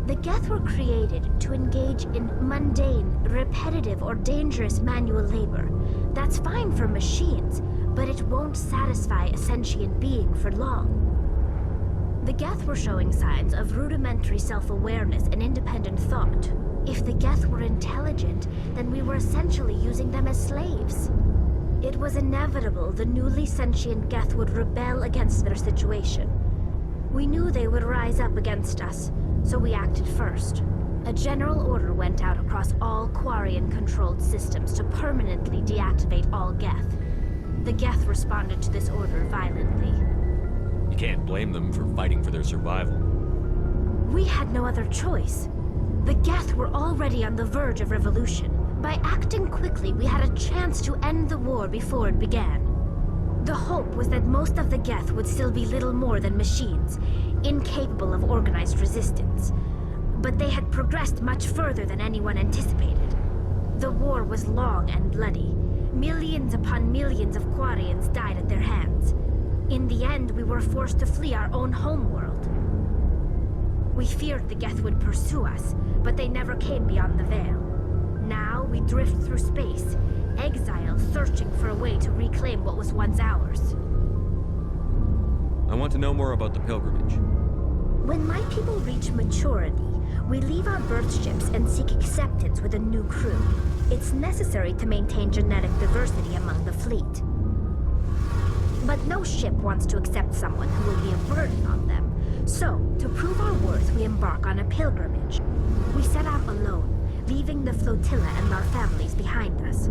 The Geth were created to engage in mundane, repetitive, or dangerous manual labor. That's fine for machines, but it won't satisfy a sentient being for long. The Geth were showing signs of rudimentary self-awareness and independent thought. If the Geth were intelligent, then we were essentially using them as slaves. It was inevitable the newly sentient Geth would rebel against their situation. We knew they would rise up against us, so we acted first. A general order went out across all Quarian-controlled systems to permanently deactivate all Geth. The Geth responded to this order violently. You can't blame them for fighting for their survival. We had no other choice. The Geth were already on the verge of revolution. By acting quickly, we had a chance to end the war before it began. The hope was that most of the Geth would still be little more than machines, incapable of organized resistance. But they had progressed much further than anyone anticipated. The war was long and bloody. Millions upon millions of Quarians died at their hands. In the end, we were forced to flee our own homeworld. We feared the Geth would pursue us, but they never came beyond the Veil. Now we drift through space, exile searching for a way to reclaim what was once ours. I want to know more about the pilgrimage. When my people reach maturity, we leave our birth ships and seek acceptance with a new crew. It's necessary to maintain genetic diversity among the fleet. But no ship wants to accept someone who will be a burden on them. So, to prove our worth, we embark on a pilgrimage. We set out alone, leaving the flotilla and our families behind us.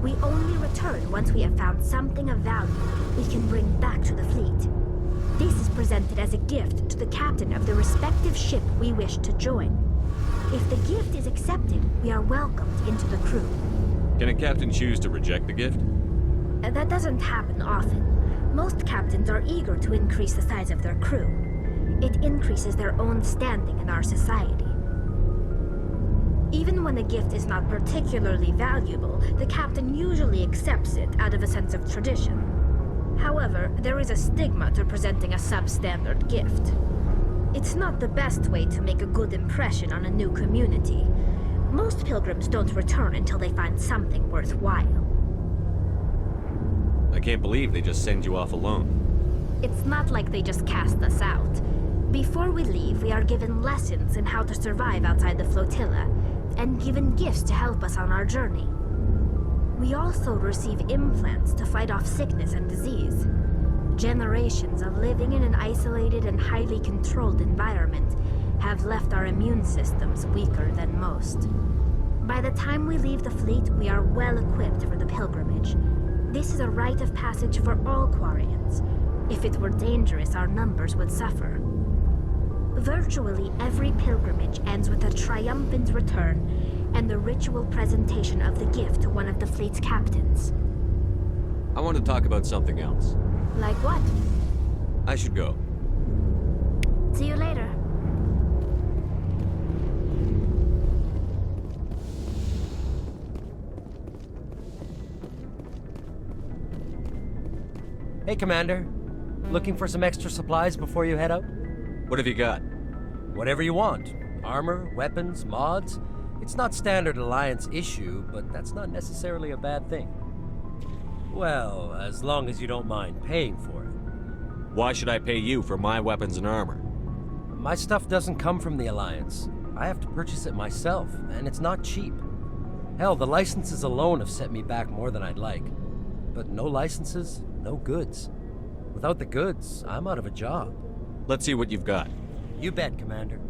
We only return once we have found something of value we can bring back to the fleet. This is presented as a gift to the captain of the respective ship we wish to join. If the gift is accepted, we are welcomed into the crew. Can a captain choose to reject the gift? That doesn't happen often. Most captains are eager to increase the size of their crew. It increases their own standing in our society. Even when a gift is not particularly valuable, the captain usually accepts it out of a sense of tradition. However, there is a stigma to presenting a substandard gift. It's not the best way to make a good impression on a new community. Most pilgrims don't return until they find something worthwhile. I can't believe they just send you off alone. It's not like they just cast us out. Before we leave, we are given lessons in how to survive outside the flotilla, and given gifts to help us on our journey. We also receive implants to fight off sickness and disease. Generations of living in an isolated and highly controlled environment have left our immune systems weaker than most. By the time we leave the fleet, we are well equipped for the pilgrimage. This is a rite of passage for all Quarians. If it were dangerous, our numbers would suffer. Virtually every pilgrimage ends with a triumphant return and the ritual presentation of the gift to one of the fleet's captains. I want to talk about something else. Like what? I should go. See you later. Hey, Commander. Looking for some extra supplies before you head out? What have you got? Whatever you want. Armor, weapons, mods. It's not standard Alliance issue, but that's not necessarily a bad thing. Well, as long as you don't mind paying for it. Why should I pay you for my weapons and armor? My stuff doesn't come from the Alliance. I have to purchase it myself, and it's not cheap. Hell, the licenses alone have set me back more than I'd like. But no licenses, no goods. Without the goods, I'm out of a job. Let's see what you've got. You bet, Commander.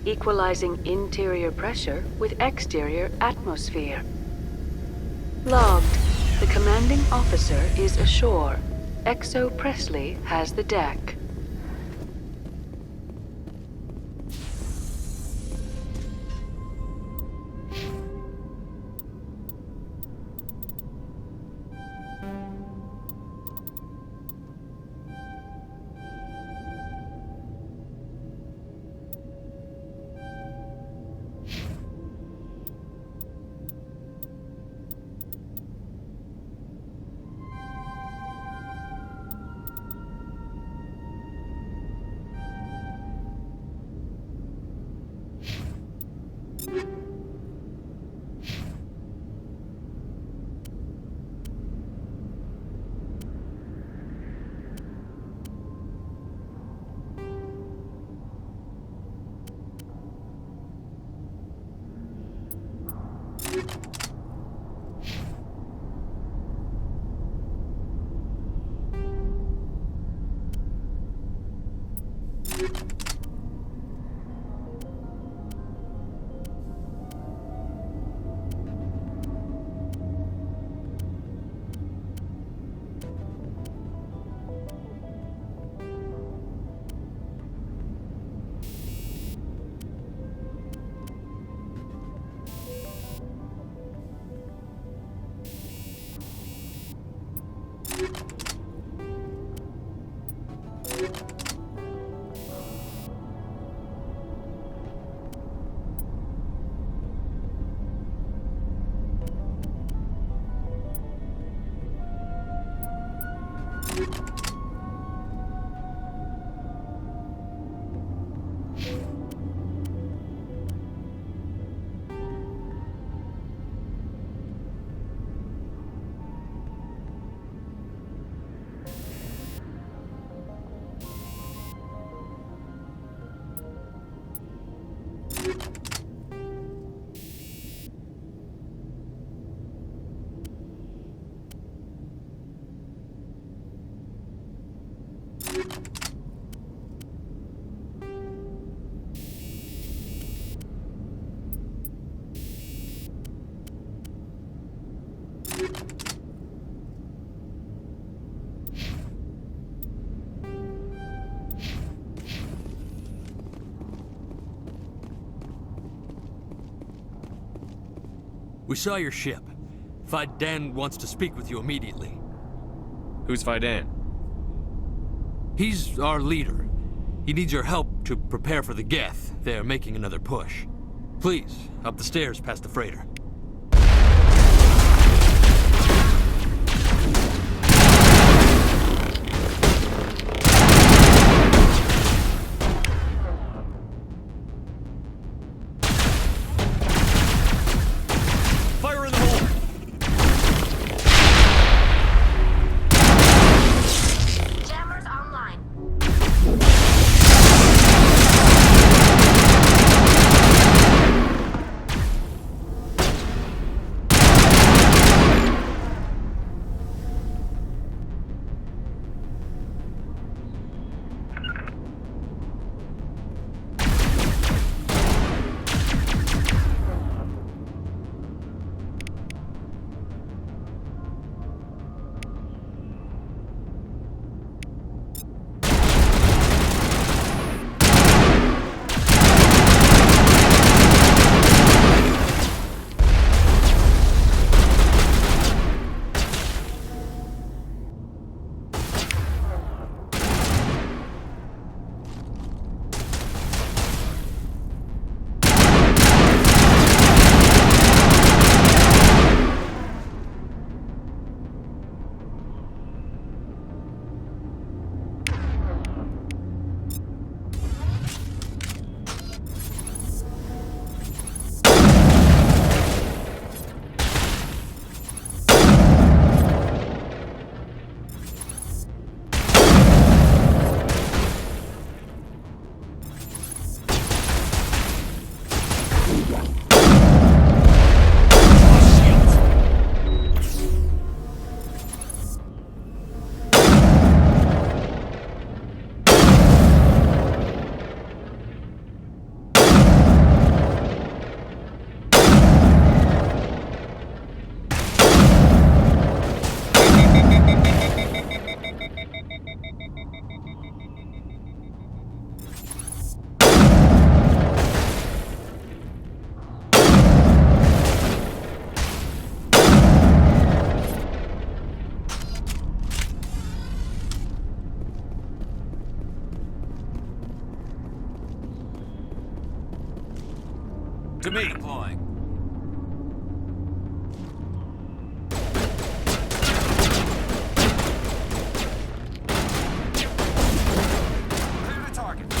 equalizing interior pressure with exterior atmosphere. Logged. The commanding officer is ashore. XO Presley has the deck. We saw your ship. Faidan wants to speak with you immediately. Who's Faidan? He's our leader. He needs your help to prepare for the Geth. They're making another push. Please, up the stairs past the freighter. To me. Deploying. Clear the target.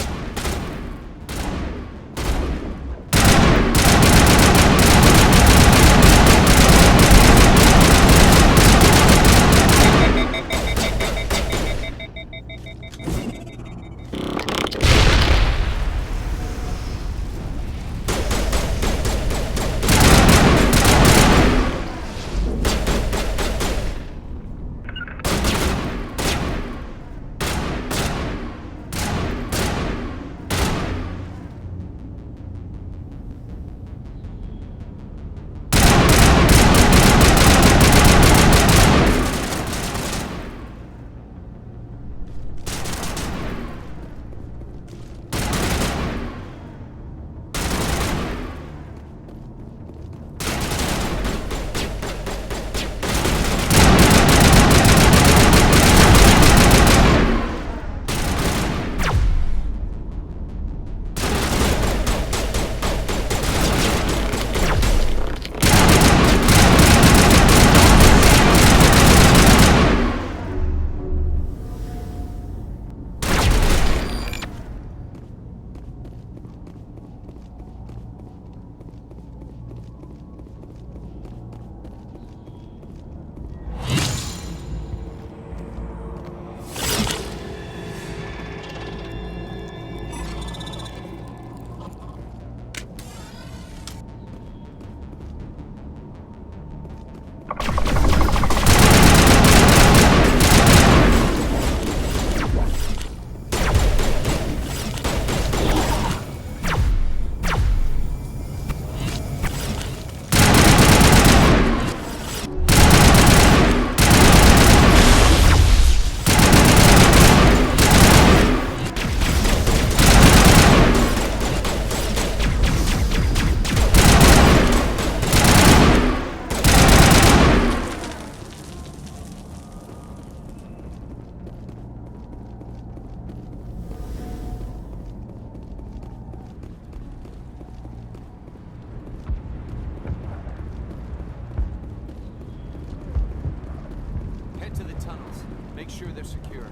To the tunnels. Make sure they're secure.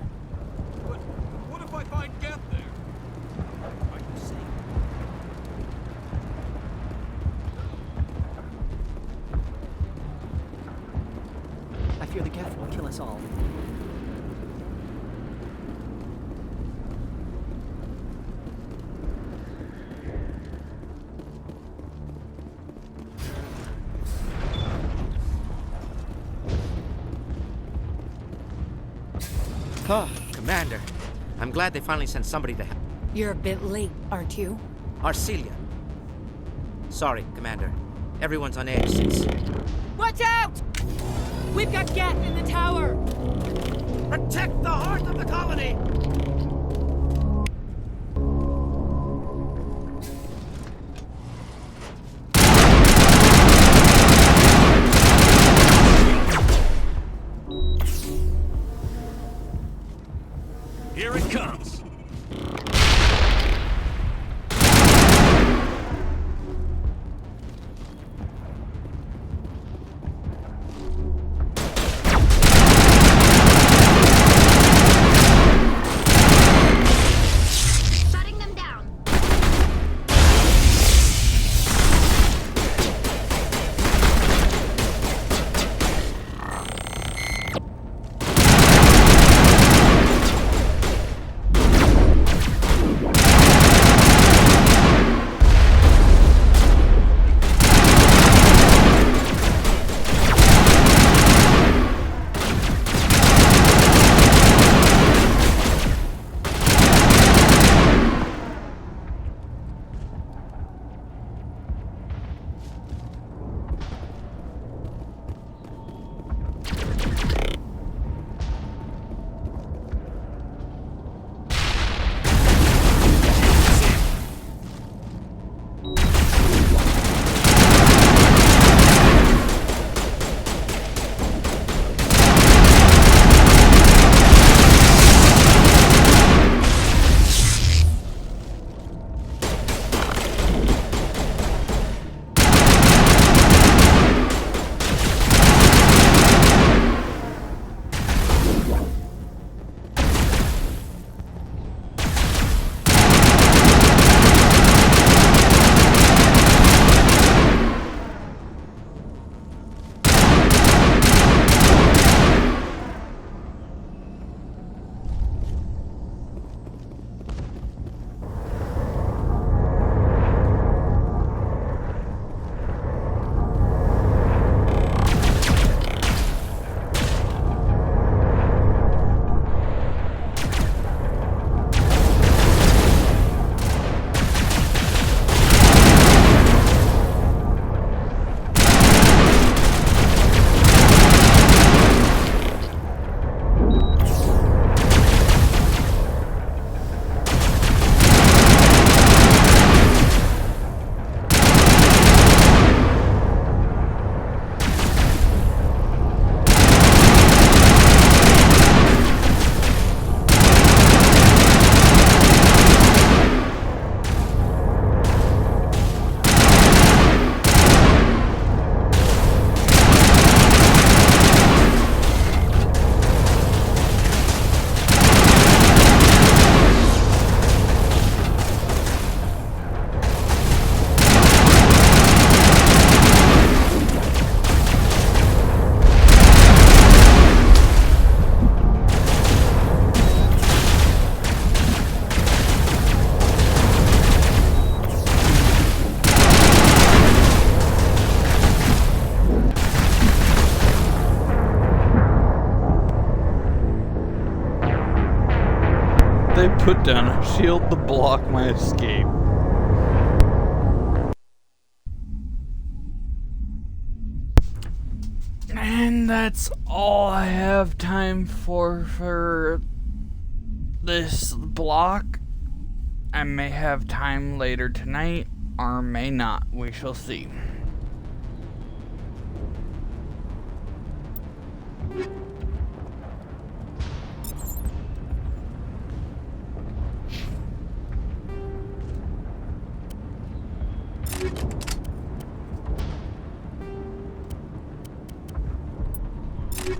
But what if I find Geth there? Are you safe? I fear the Geth will kill us all. Oh, Commander. I'm glad they finally sent somebody to help. You're a bit late, aren't you? Arcelia. Sorry, Commander. Everyone's on edge since... Watch out! We've got Geth in the tower! Protect the heart of the colony! Here it comes. Put down a shield to block my escape. And that's all I have time for this block. I may have time later tonight, or may not. We shall see. You